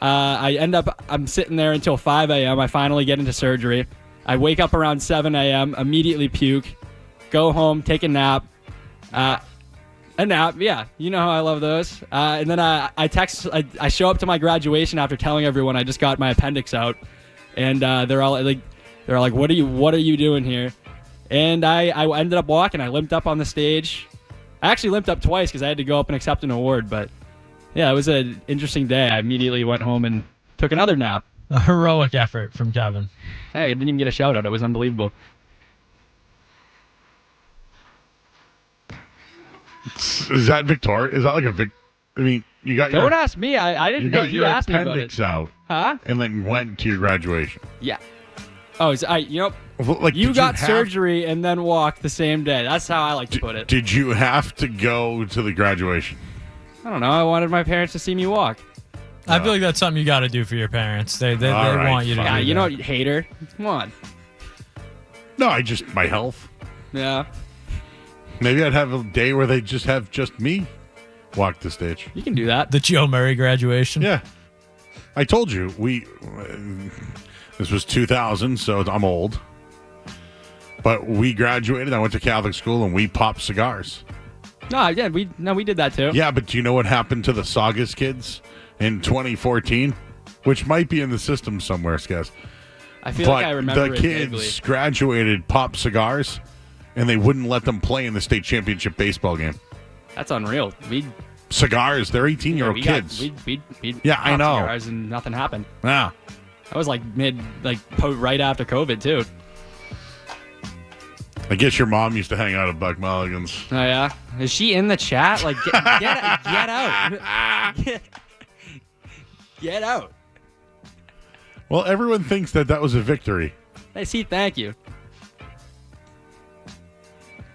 I'm sitting there until 5 a.m. I finally get into surgery. I wake up around 7 a.m., immediately puke, go home, take a nap. A nap, yeah. You know how I love those. And then I show up to my graduation after telling everyone I just got my appendix out. And they're all like, what are you doing here? And I ended up walking. I limped up on the stage. I actually limped up twice because I had to go up and accept an award. But yeah, it was an interesting day. I immediately went home and took another nap. A heroic effort from Kevin. Hey, I didn't even get a shout out. It was unbelievable. Is that Victoria? Is that I mean, you got Don't ask me. I didn't know. You asked me about it. Out. Huh? And then went to your graduation. Yeah. Oh, you got surgery and then walked the same day. That's how I like to put it. Did you have to go to the graduation? I don't know. I wanted my parents to see me walk. I feel like that's something you got to do for your parents. They want you to. Yeah, do you that. know, hater. Come on. No, my health. Yeah. Maybe I'd have a day where they just have just me. walk the stage. You can do that. The Joe Murray graduation. Yeah. I told you, this was 2000, so I'm old. But we graduated. I went to Catholic school, and we popped cigars. We did that too. Yeah, but do you know what happened to the Saugus kids in 2014? Which might be in the system somewhere, Skaz. I feel like I remember the it kids vaguely. graduated, popped cigars, and they wouldn't let them play in the state championship baseball game. That's unreal. Cigars, they're 18-year-old kids. Yeah, I know. Cigars and nothing happened. Yeah. That was right after COVID too. I guess your mom used to hang out at Buck Mulligan's. Oh yeah, is she in the chat? Like, get out, get out. Well, everyone thinks that was a victory. Hey, see, thank you.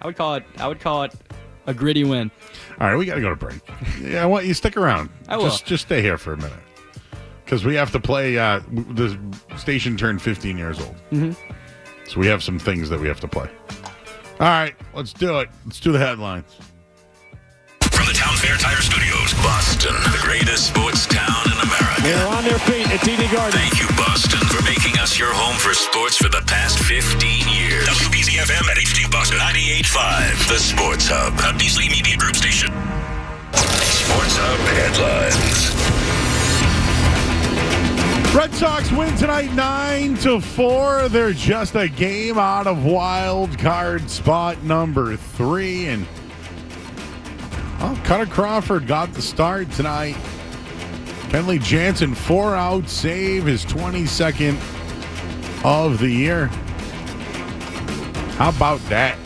I would call it a gritty win. All right, we got to go to break. Yeah, I want you to stick around. I will. Just stay here for a minute. Because we have to play, the station turned 15 years old. Mm-hmm. So we have some things that we have to play. All right, let's do it. Let's do the headlines. From the Town Fair Tire Studios, Boston, the greatest sports town in America. They're on their feet at TD Garden. Thank you, Boston, for making us your home for sports for the past 15 years. WBZ-FM at HD Boston 98.5, the Sports Hub, a Beasley Media Group station. Sports Hub headlines. Red Sox win tonight 9-4. They're just a game out of wild card spot number 3. And Cutter Crawford got the start tonight. Kenley Jansen, 4-out save, his 22nd of the year. How about that?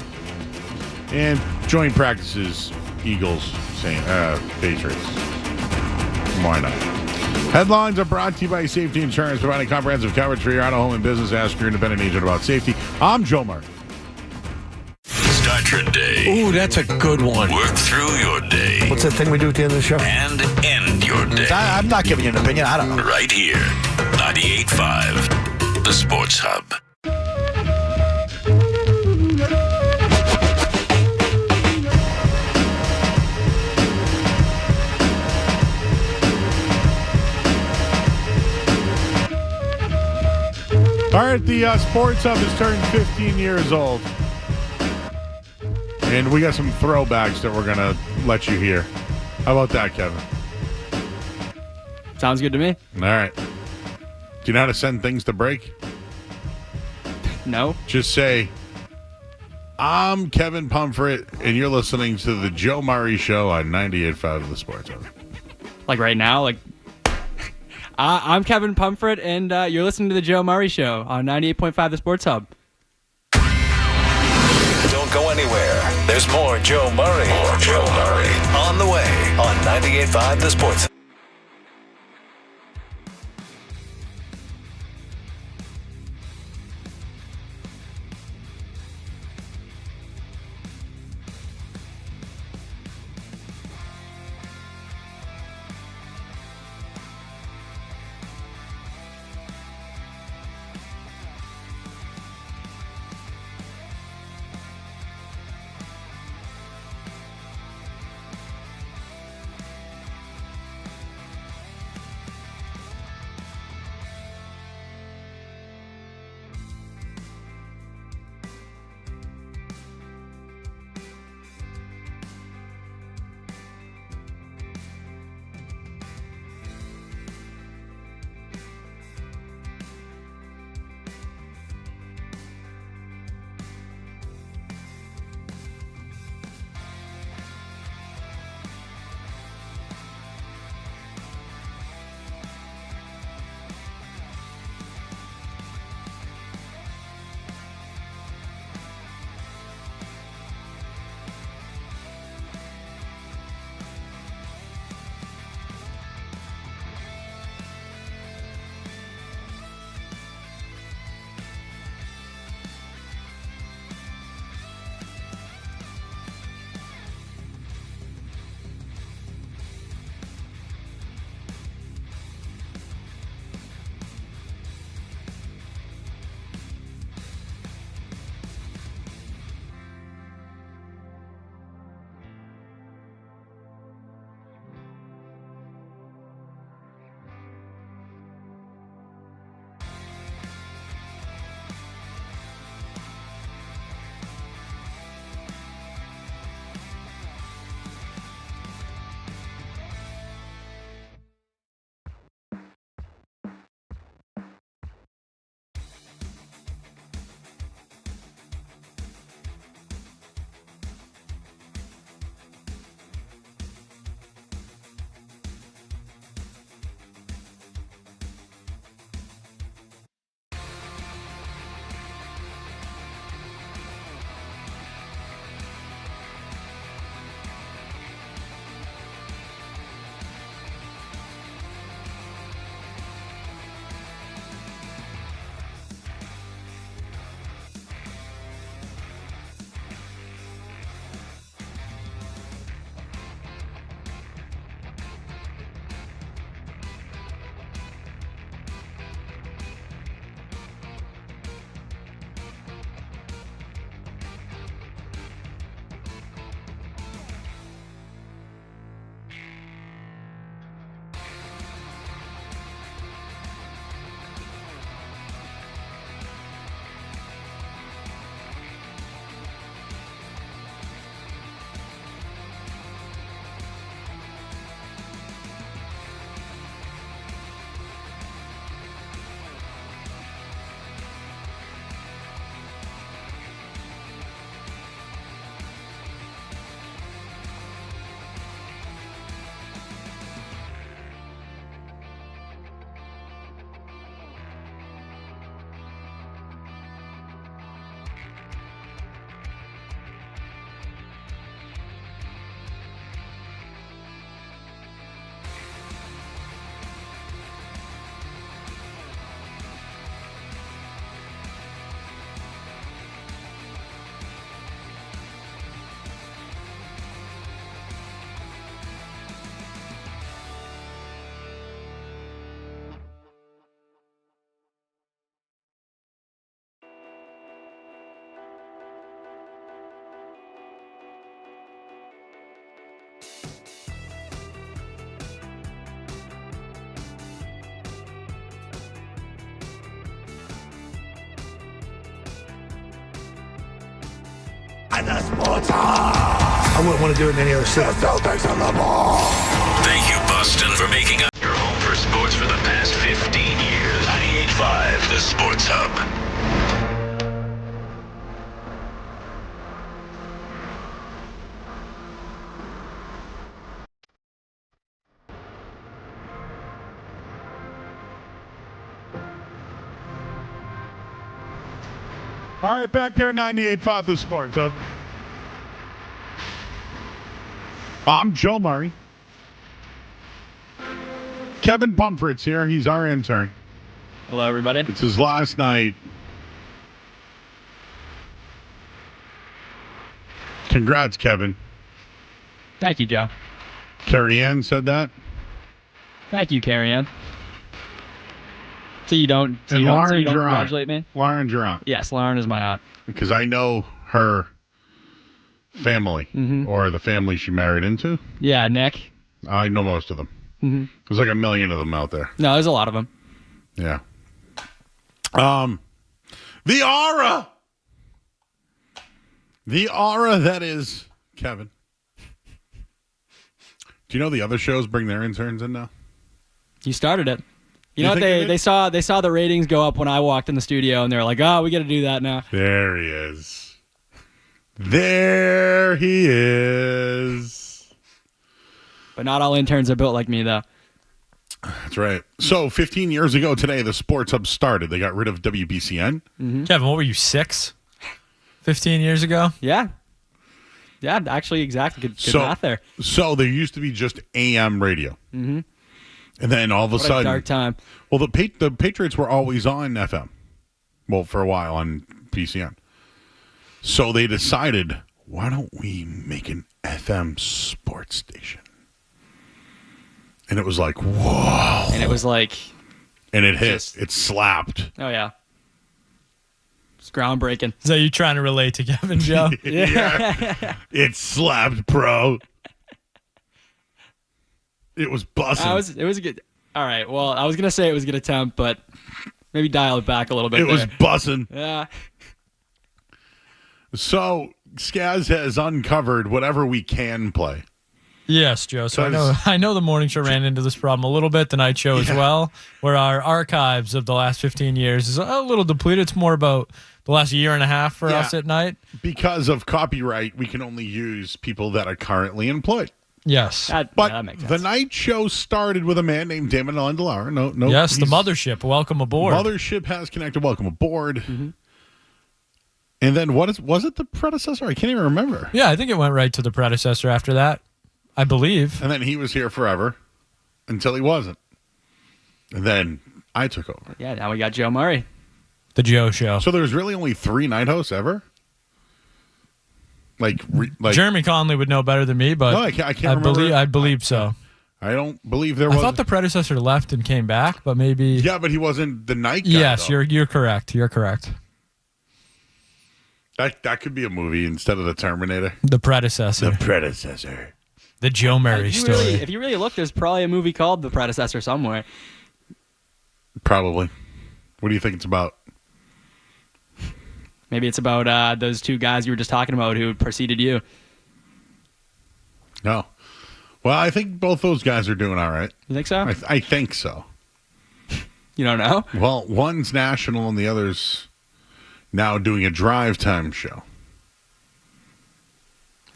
And joint practices, Eagles, Patriots. Why not? Headlines are brought to you by Safety Insurance, providing comprehensive coverage for your auto, home, and business. Ask your independent agent about safety. I'm Joe Murray. Start your day. Ooh, that's a good one. Work through your day. What's that thing we do at the end of the show? And end your day. I'm not giving you an opinion. I don't know. Right here. 98.5, the Sports Hub. All right, the Sports Hub has turned 15 years old. And we got some throwbacks that we're going to let you hear. How about that, Kevin? Sounds good to me. All right. Do you know how to send things to break? No. Just say, I'm Kevin Pumfret, and you're listening to the Joe Murray Show on 98.5 of the Sports Hub. Like right now? I'm Kevin Pumfret, and you're listening to the Joe Murray Show on 98.5 The Sports Hub. Don't go anywhere. There's more Joe Murray. More Joe Murray. On the way on 98.5 The Sports Hub. At the Sports Hub. I wouldn't want to do it in any other city. Celtics on the ball. Thank you, Boston, for making us your home for sports for the past 15 years. 98.5, the Sports Hub. All right, back here, 98.5 The Sports Hub. I'm Joe Murray. Kevin Bumford's here. He's our intern. Hello, everybody. It's his last night. Congrats, Kevin. Thank you, Joe. Carrie Ann said that. Thank you, Carrie Ann. So you don't Lauren's your congratulate me? Lauren's your aunt. Yes, Lauren is my aunt. Because I know her family, or the family she married into. Yeah, Nick. I know most of them. Mm-hmm. There's like 1 million of them out there. No, there's a lot of them. Yeah. The aura. The aura that is Kevin. Do you know the other shows bring their interns in now? You started it. You know what they saw the ratings go up when I walked in the studio, and they were like, "Oh, we got to do that now." There he is. There he is. But not all interns are built like me, though. That's right. So 15 years ago today, the Sports Hub started. They got rid of WBCN. Mm-hmm. Kevin, what were you, 6? 15 years ago? Yeah. Yeah, actually, exactly. Good math there. So there used to be just AM radio. Mm-hmm. And then all of a sudden, dark time. Well, the Patriots were always on FM. Well, for a while on PCN. So they decided, why don't we make an FM sports station? And it was like, whoa. And it was like... And it hit. It slapped. Oh, yeah. It's groundbreaking. Is that you trying to relate to Kevin, Joe? Yeah. It slapped, bro. It was bussing. It was a good... All right, well, I was going to say it was a good attempt, but maybe dial it back a little bit. It was bussing. Yeah. So, Skaz has uncovered whatever we can play. Yes, Joe. So I know the morning show ran into this problem a little bit, the night show as well, where our archives of the last 15 years is a little depleted. It's more about the last year and a half for us at night. Because of copyright, we can only use people that are currently employed. Yes. That makes sense. The night show started with a man named Damon Landelar. No. Yes, the mothership. Welcome aboard. Mothership has connected. Welcome aboard. Mm-hmm. And then was it the predecessor? I can't even remember. Yeah, I think it went right to the predecessor after that, I believe. And then he was here forever until he wasn't. And then I took over. Yeah, now we got Joe Murray. The Joe Show. So there's really only 3 night hosts ever? Like Jeremy Conley would know better than me, but no, I can't remember. I believe so. I don't believe there was. I thought the predecessor left and came back, but maybe. Yeah, but he wasn't the night guy. Yes, though. you're correct. You're correct. That could be a movie instead of the Terminator. The predecessor. The predecessor. The Joe Murray story. If you really look, there's probably a movie called The Predecessor somewhere. Probably. What do you think it's about? Maybe it's about those 2 guys you were just talking about who preceded you. No. Well, I think both those guys are doing all right. You think so? I think so. You don't know? Well, one's national and the other's now doing a drive time show.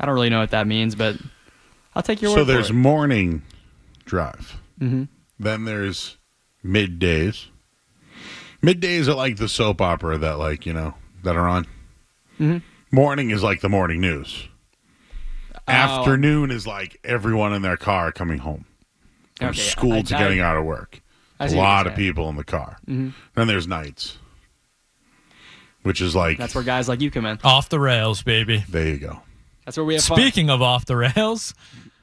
I don't really know what that means, but I'll take your word for it. So there's morning drive. Mm-hmm. Then there's middays. Middays are like the soap opera that that are on. Mm-hmm. Morning is like the morning news. Afternoon is like everyone in their car coming home from school to getting out of work. A lot of people in the car. Mm-hmm. Then there's nights, which is like... That's where guys like you come in. Off the rails, baby. There you go. That's where we have fun. Speaking of off the rails,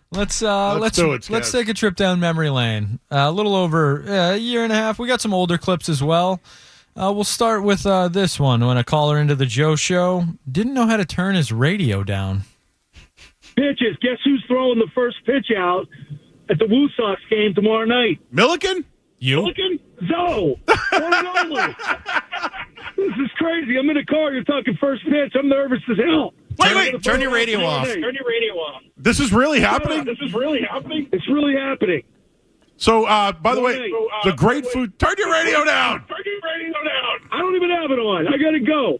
let's take a trip down memory lane. A little over a year and a half. We got some older clips as well. We'll start with this one. When a caller into the Joe Show didn't know how to turn his radio down. Pitches. Guess who's throwing the first pitch out at the Woo Sox game tomorrow night? Milliken? You? Milliken? Zoe. This is crazy. I'm in a car. You're talking first pitch. I'm nervous as hell. Wait. Turn your radio off. Turn your radio off. This is really happening? This is really happening? It's really happening. So, by the way, the great food. Turn your radio down. Turn your radio down. I don't even have it on. I got to go.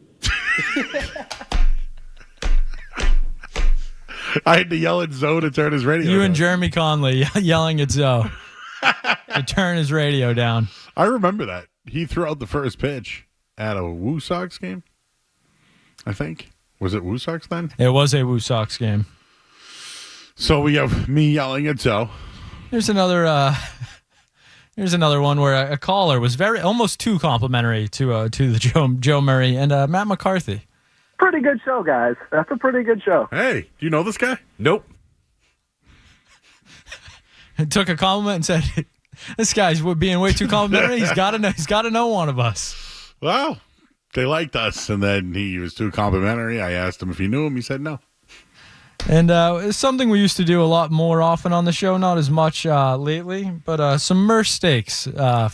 I had to yell at Zoe to turn his radio down. You and Jeremy Conley yelling at Zoe to turn his radio down. I remember that. He threw out the first pitch at a Woo Sox game, I think. Was it Woo Sox then? It was a Woo Sox game. So we have me yelling at Zoe. Here's another one where a caller was almost too complimentary to the Joe Murray and Matt McCarthy. Pretty good show, guys. That's a pretty good show. Hey, do you know this guy? Nope. Took a compliment and said, "This guy's being way too complimentary. He's got to know one of us." Well, they liked us, and then he was too complimentary. I asked him if he knew him. He said no. And it's something we used to do a lot more often on the show, not as much lately, but some Merce steaks from the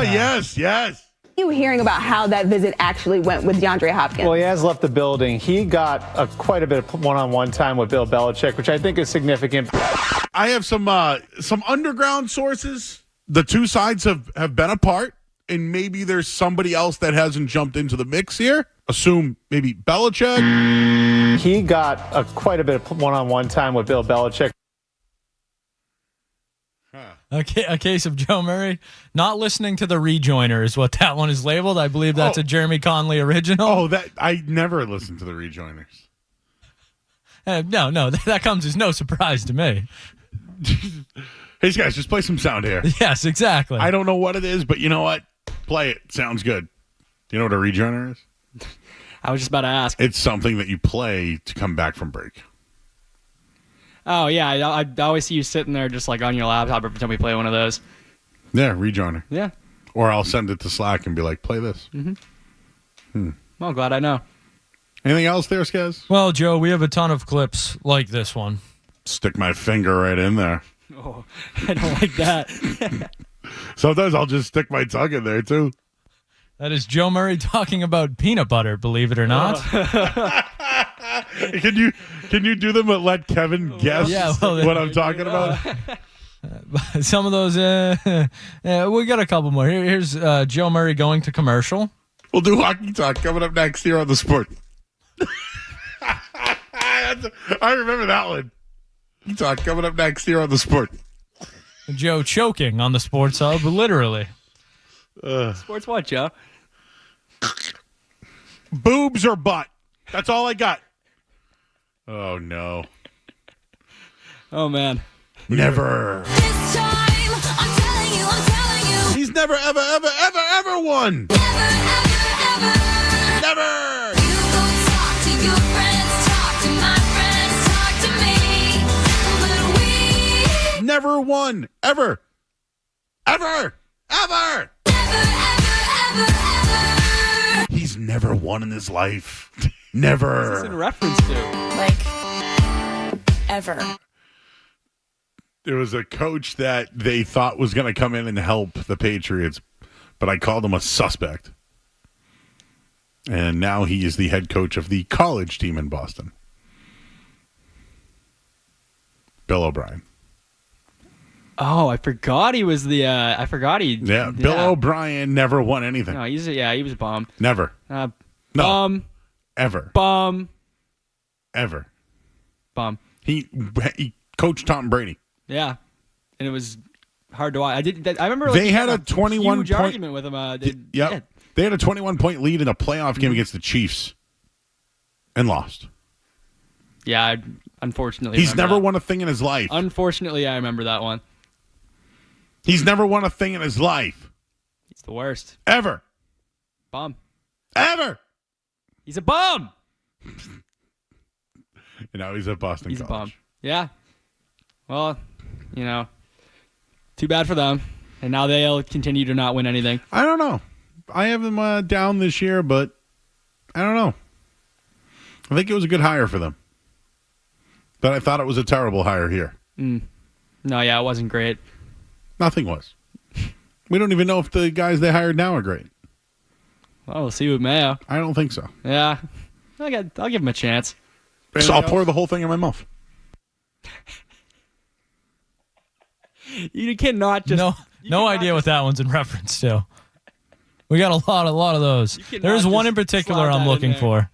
past. yes. You hearing about how that visit actually went with DeAndre Hopkins? Well, he has left the building. He got quite a bit of one-on-one time with Bill Belichick, which I think is significant. I have some underground sources. The two sides have been apart, and maybe there's somebody else that hasn't jumped into the mix here. Assume maybe Belichick. He got quite a bit of one-on-one time with Bill Belichick. Okay, a case of Joe Murray not listening to the Rejoiner is what that one is labeled. I believe that's a Jeremy Conley original. Oh, that I never listened to the Rejoiners. No, that comes as no surprise to me. Hey, guys, just play some sound here. Yes, exactly. I don't know what it is, but you know what? Play it. Sounds good. Do you know what a Rejoiner is? I was just about to ask. It's something that you play to come back from break. Oh, yeah. I always see you sitting there just like on your laptop every time we play one of those. Yeah, Rejoiner. Yeah. Or I'll send it to Slack and be like, play this. Mm-hmm. Well, glad I know. Anything else there, Skaz? Well, Joe, we have a ton of clips like this one. Stick my finger right in there. Oh, I don't like that. Sometimes I'll just stick my tongue in there, too. That is Joe Murray talking about peanut butter, believe it or not. Can you do them but let Kevin guess what I'm talking about? Some of those, we got a couple more. Here's Joe Murray going to commercial. We'll do hockey talk coming up next here on the Sport. I remember that one. Hockey talk coming up next here on the Sport. Joe choking on the Sports Hub, literally. Sports what, Joe? Boobs or butt? That's all I got. Oh, no. Oh, man. Never. This time, I'm telling you. He's never, ever won. Never. You go talk to your friends, talk to my friends, talk to me. But we Never won. Ever. He's never won in his life. Never. What's this in reference to? Like, ever. There was a coach that they thought was going to come in and help the Patriots, but I called him a suspect. And now he is the head coach of the college team in Boston. Bill O'Brien. Oh, I forgot he was the. Yeah, Bill O'Brien never won anything. No, he was a bum. Never. No. Bum. Ever. Bum. Ever. Bum. He coached Tom Brady. Yeah, and it was hard to watch. I remember they had a 21 huge point argument with him. They had a 21-point lead in a playoff game against the Chiefs and lost. Yeah, unfortunately, he's never won a thing in his life. Unfortunately, I remember that one. He's never won a thing in his life. He's the worst. Ever. Bum. Ever. He's a bum. Now he's at Boston He's College. a bum. Yeah. Well, too bad for them. And now they'll continue to not win anything. I don't know. I have them down this year, but I don't know. I think it was a good hire for them. But I thought it was a terrible hire here. No, yeah, it wasn't great. Nothing was. We don't even know if the guys they hired now are great. Well, we'll see with Mayo. I don't think so. Yeah. I'll give him a chance. So I'll pour the whole thing in my mouth. You cannot just no idea what that one's in reference to. We got a lot of those. There's one in particular I'm looking for.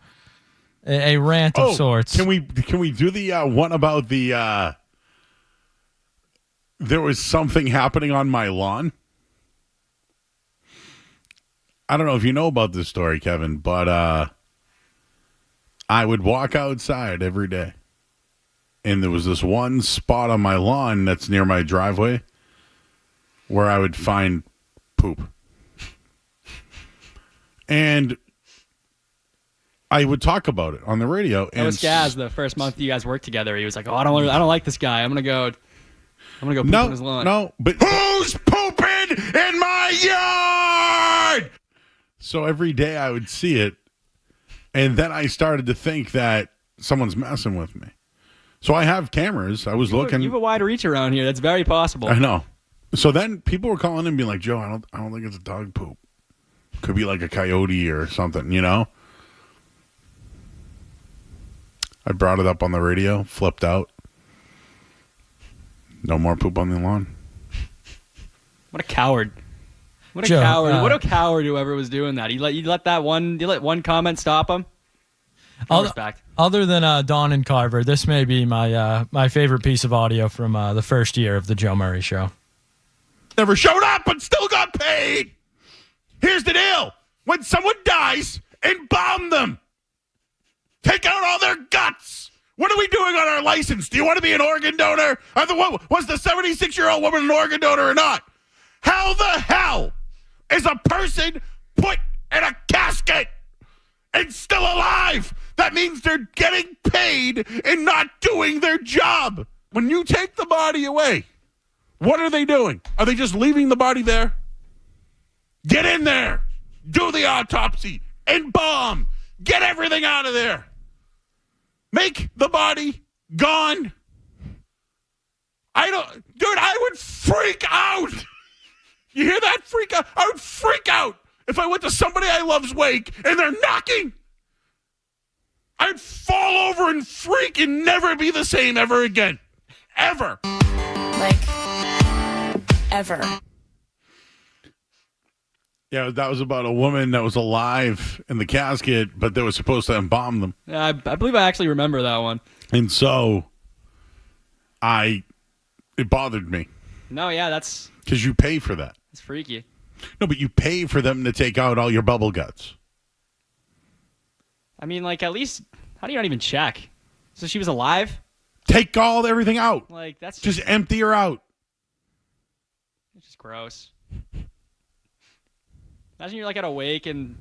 A rant of sorts. Can we do the one about the there was something happening on my lawn? I don't know if you know about this story, Kevin, but I would walk outside every day. And there was this one spot on my lawn that's near my driveway where I would find poop. And I would talk about it on the radio. That was Gaz the first month you guys worked together. He was like, "Oh, I don't like this guy. I'm gonna go poop on his lawn." No, but who's pooping in my yard? So every day I would see it, and then I started to think that someone's messing with me. So I have cameras. I was looking. You have a wide reach around here. That's very possible. I know. So then people were calling in and being like, "Joe, I don't think it's a dog poop. Could be like a coyote or something, you know?" I brought it up on the radio, flipped out. No more poop on the lawn. What a coward! What a Joe, coward! What a coward! Whoever was doing that, you let one comment stop him. No respect. Other than Don and Carver, this may be my favorite piece of audio from the first year of the Joe Murray Show. Never showed up but still got paid. Here's the deal. When someone dies, embalm them. Take out all their guts. What are we doing on our license? Do you want to be an organ donor? Was the 76-year-old woman an organ donor or not? How the hell is a person put in a casket and still alive? That means they're getting paid and not doing their job. When you take the body away, what are they doing? Are they just leaving the body there? Get in there. Do the autopsy. Embalm. Get everything out of there. Make the body gone. I would freak out. You hear that? Freak out. I would freak out if I went to somebody I love's wake and they're knocking. I'd fall over and freak and never be the same ever again. Ever. Ever. Yeah, that was about a woman that was alive in the casket, but they were supposed to embalm them. Yeah, I believe I actually remember that one. And so it bothered me. No, yeah, that's... Because you pay for that. It's freaky. No, but you pay for them to take out all your bubble guts. I mean, like, at least, how do you not even check? So she was alive? Take everything out. Like, that's just empty her out. It's just gross. Imagine you're, like, at a wake and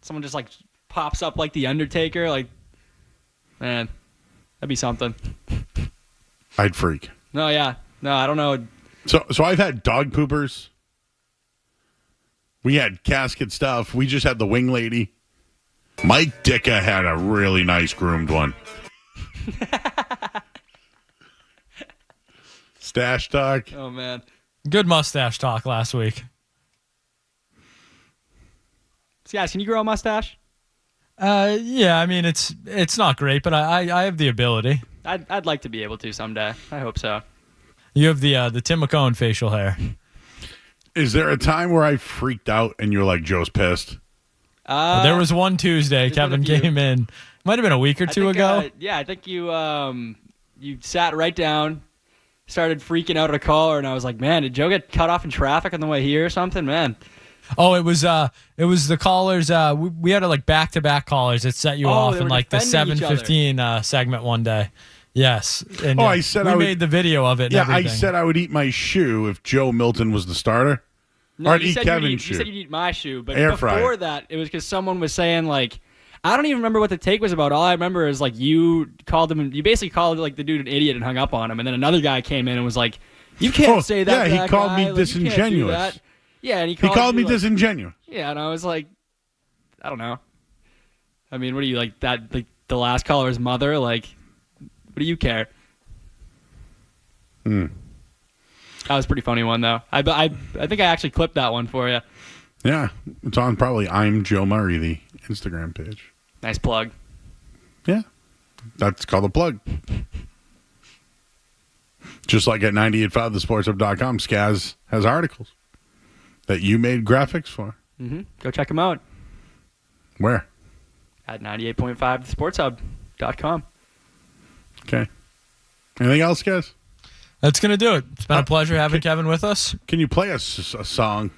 someone just, like, pops up like the Undertaker. Like, man, that'd be something. I'd freak. No, yeah. No, I don't know. So I've had dog poopers. We had casket stuff. We just had the wing lady. Mike Dicka had a really nice groomed one. Stash talk. Oh, man. Good mustache talk last week. So, guys, can you grow a mustache? Yeah, I mean, it's not great, but I have the ability. I'd like to be able to someday. I hope so. You have the Tim McCone facial hair. Is there a time where I freaked out and you're like, Joe's pissed? There was one Tuesday. Kevin came in. Might have been a week or two ago. Yeah, I think you sat right down, started freaking out at a caller, and I was like, man, did Joe get cut off in traffic on the way here or something? Man. Oh, it was the callers. We had like back-to-back callers that set you off in like the 7:15 segment one day. Yes. And, I said we made the video of it. And everything. I said I would eat my shoe if Joe Milton was the starter. No, or I'd you eat said Kevin's shoe. You said you'd eat my shoe, but Air before fryer. that, it was because someone was saying like, I don't even remember what the take was about. All I remember is like you basically called like the dude an idiot and hung up on him, and then another guy came in and was like, you can't say that. Yeah, to he that called guy. me Like, you can't do disingenuous. that. Yeah, and he called me like, disingenuous. Yeah, and I was like, I don't know. I mean, what are you like that? Like the last caller's mother? Like, what do you care? That was a pretty funny one though. I think I actually clipped that one for you. Yeah, it's on probably I'm Joe Murray, the Instagram page. Nice plug. Yeah, That's called a plug. Just like at 985thesportshub.com, Skaz has articles that you made graphics for. Mm-hmm. Go check them out Where? at 98.5thesportshub.com. Okay. Anything else, Skaz? That's going to do it. It's been a pleasure having Kevin with us. Can you play us a song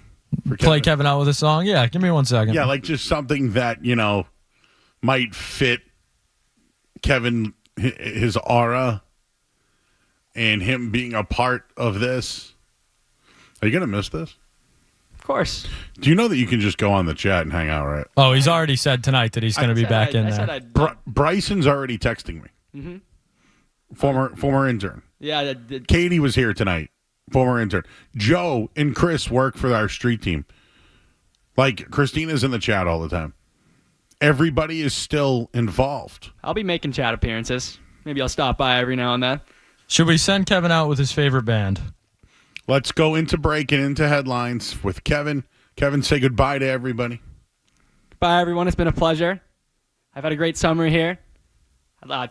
for Play Kevin out with a song? Yeah, give me 1 second. Yeah, like just something that, might fit Kevin, his aura, and him being a part of this. Are you going to miss this? Of course. Do you know that you can just go on the chat and hang out, right? Oh, he's already said tonight that he's going to be back in there. Bryson's already texting me. Mm-hmm. Former intern. Yeah. Katie was here tonight. Former intern. Joe and Chris work for our street team. Like, Christina's in the chat all the time. Everybody is still involved. I'll be making chat appearances. Maybe I'll stop by every now and then. Should we send Kevin out with his favorite band? Let's go into break and into headlines with Kevin. Kevin, say goodbye to everybody. Goodbye, everyone. It's been a pleasure. I've had a great summer here.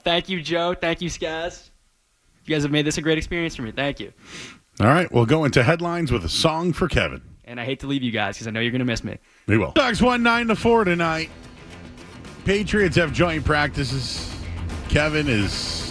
Thank you, Joe. Thank you, Skaz. You guys have made this a great experience for me. Thank you. All right, we'll go into headlines with a song for Kevin. And I hate to leave you guys because I know you're going to miss me. We will. Dogs won 9-4 tonight. Patriots have joint practices. Kevin is...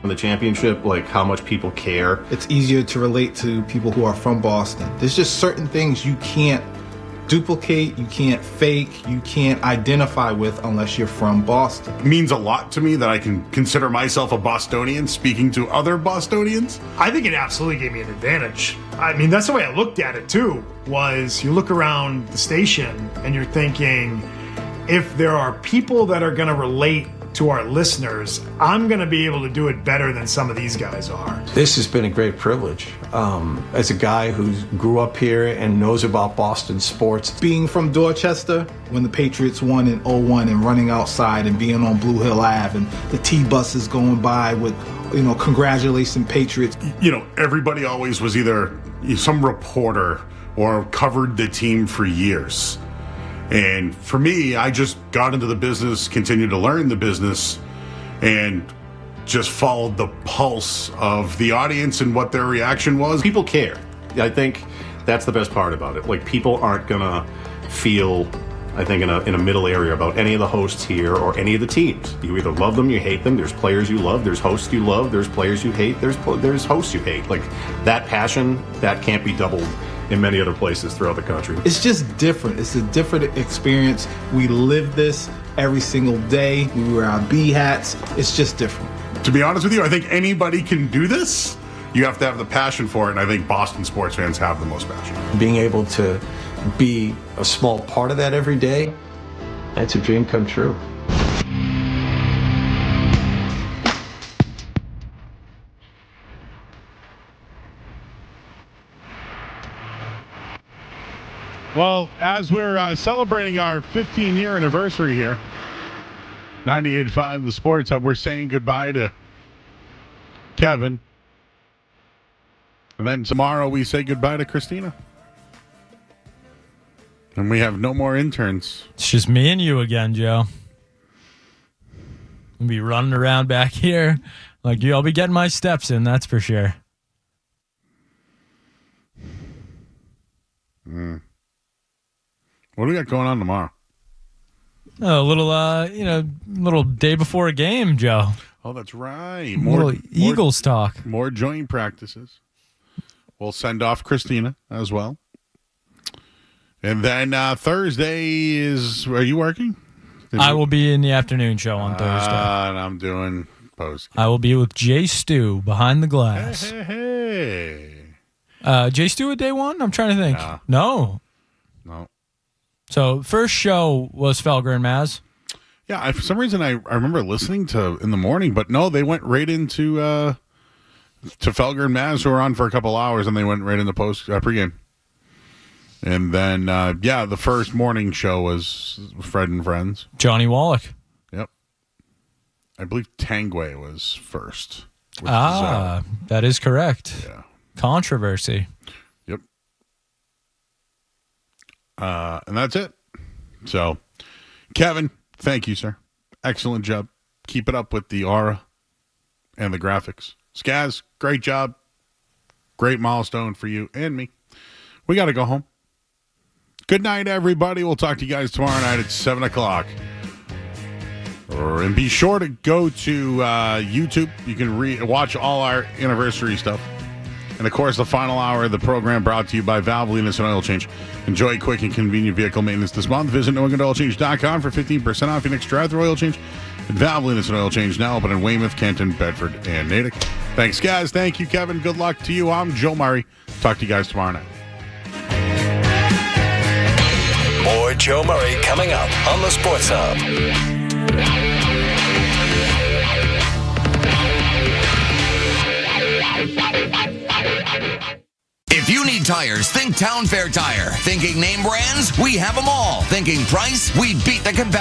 in the championship, like how much people care. It's easier to relate to people who are from Boston. There's just certain things you can't duplicate, you can't fake, you can't identify with unless you're from Boston. It means a lot to me that I can consider myself a Bostonian speaking to other Bostonians. I think it absolutely gave me an advantage. I mean, that's the way I looked at it too, was you look around the station and you're thinking, if there are people that are going to relate to our listeners, I'm going to be able to do it better than some of these guys are. This has been a great privilege. As a guy who grew up here and knows about Boston sports. Being from Dorchester, when the Patriots won in 01 and running outside and being on Blue Hill Ave and the T-buses going by with, congratulations Patriots. Everybody always was either some reporter or covered the team for years. And for me, I just got into the business, continued to learn the business, and just followed the pulse of the audience and what their reaction was. People care. I think that's the best part about it. Like, people aren't going to feel, I think, in a middle area about any of the hosts here or any of the teams. You either love them, you hate them. There's players you love, there's hosts you love, there's players you hate, there's hosts you hate. Like, that passion, that can't be doubled in many other places throughout the country. It's just different. It's a different experience. We live this every single day. We wear our B hats. It's just different. To be honest with you, I think anybody can do this. You have to have the passion for it, and I think Boston sports fans have the most passion. Being able to be a small part of that every day, that's a dream come true. Well, as we're celebrating our 15-year anniversary here, 98.5 The Sports Hub, we're saying goodbye to Kevin. And then tomorrow we say goodbye to Christina. And we have no more interns. It's just me and you again, Joe. We'll be running around back here. Like, I'll be getting my steps in, that's for sure. What do we got going on tomorrow? A little, little day before a game, Joe. Oh, that's right. More Eagles talk. More joint practices. We'll send off Christina as well. And then Thursday is, are you working? I will be in the afternoon show on Thursday. And I'm doing post. I will be with Jay Stu behind the glass. Hey. Jay Stu at day one? I'm trying to think. No. So first show was Felger and Maz. Yeah, for some reason I remember listening to in the morning, but no, they went right into to Felger and Maz, who were on for a couple hours, and they went right into pregame. And then the first morning show was Fred and Friends. Johnny Wallach. Yep. I believe Tangway was first. That is correct. Yeah. Controversy. Yep. And that's it. So, Kevin, thank you, sir. Excellent job. Keep it up with the aura and the graphics. Skaz, great job. Great milestone for you and me. We got to go home. Good night, everybody. We'll talk to you guys tomorrow night at 7 o'clock. And be sure to go to YouTube. You can watch all our anniversary stuff. And, of course, the final hour of the program brought to you by Valvoline and Oil Change. Enjoy quick and convenient vehicle maintenance this month. Visit NewEnglandoilChange.com for 15% off your next drive-through oil change. And Valvoline and Oil Change now open in Weymouth, Kenton, Bedford, and Natick. Thanks, guys. Thank you, Kevin. Good luck to you. I'm Joe Murray. Talk to you guys tomorrow night. More Joe Murray coming up on the Sports Hub. If you need tires, think Town Fair Tire. Thinking name brands? We have them all. Thinking price? We beat the competitors.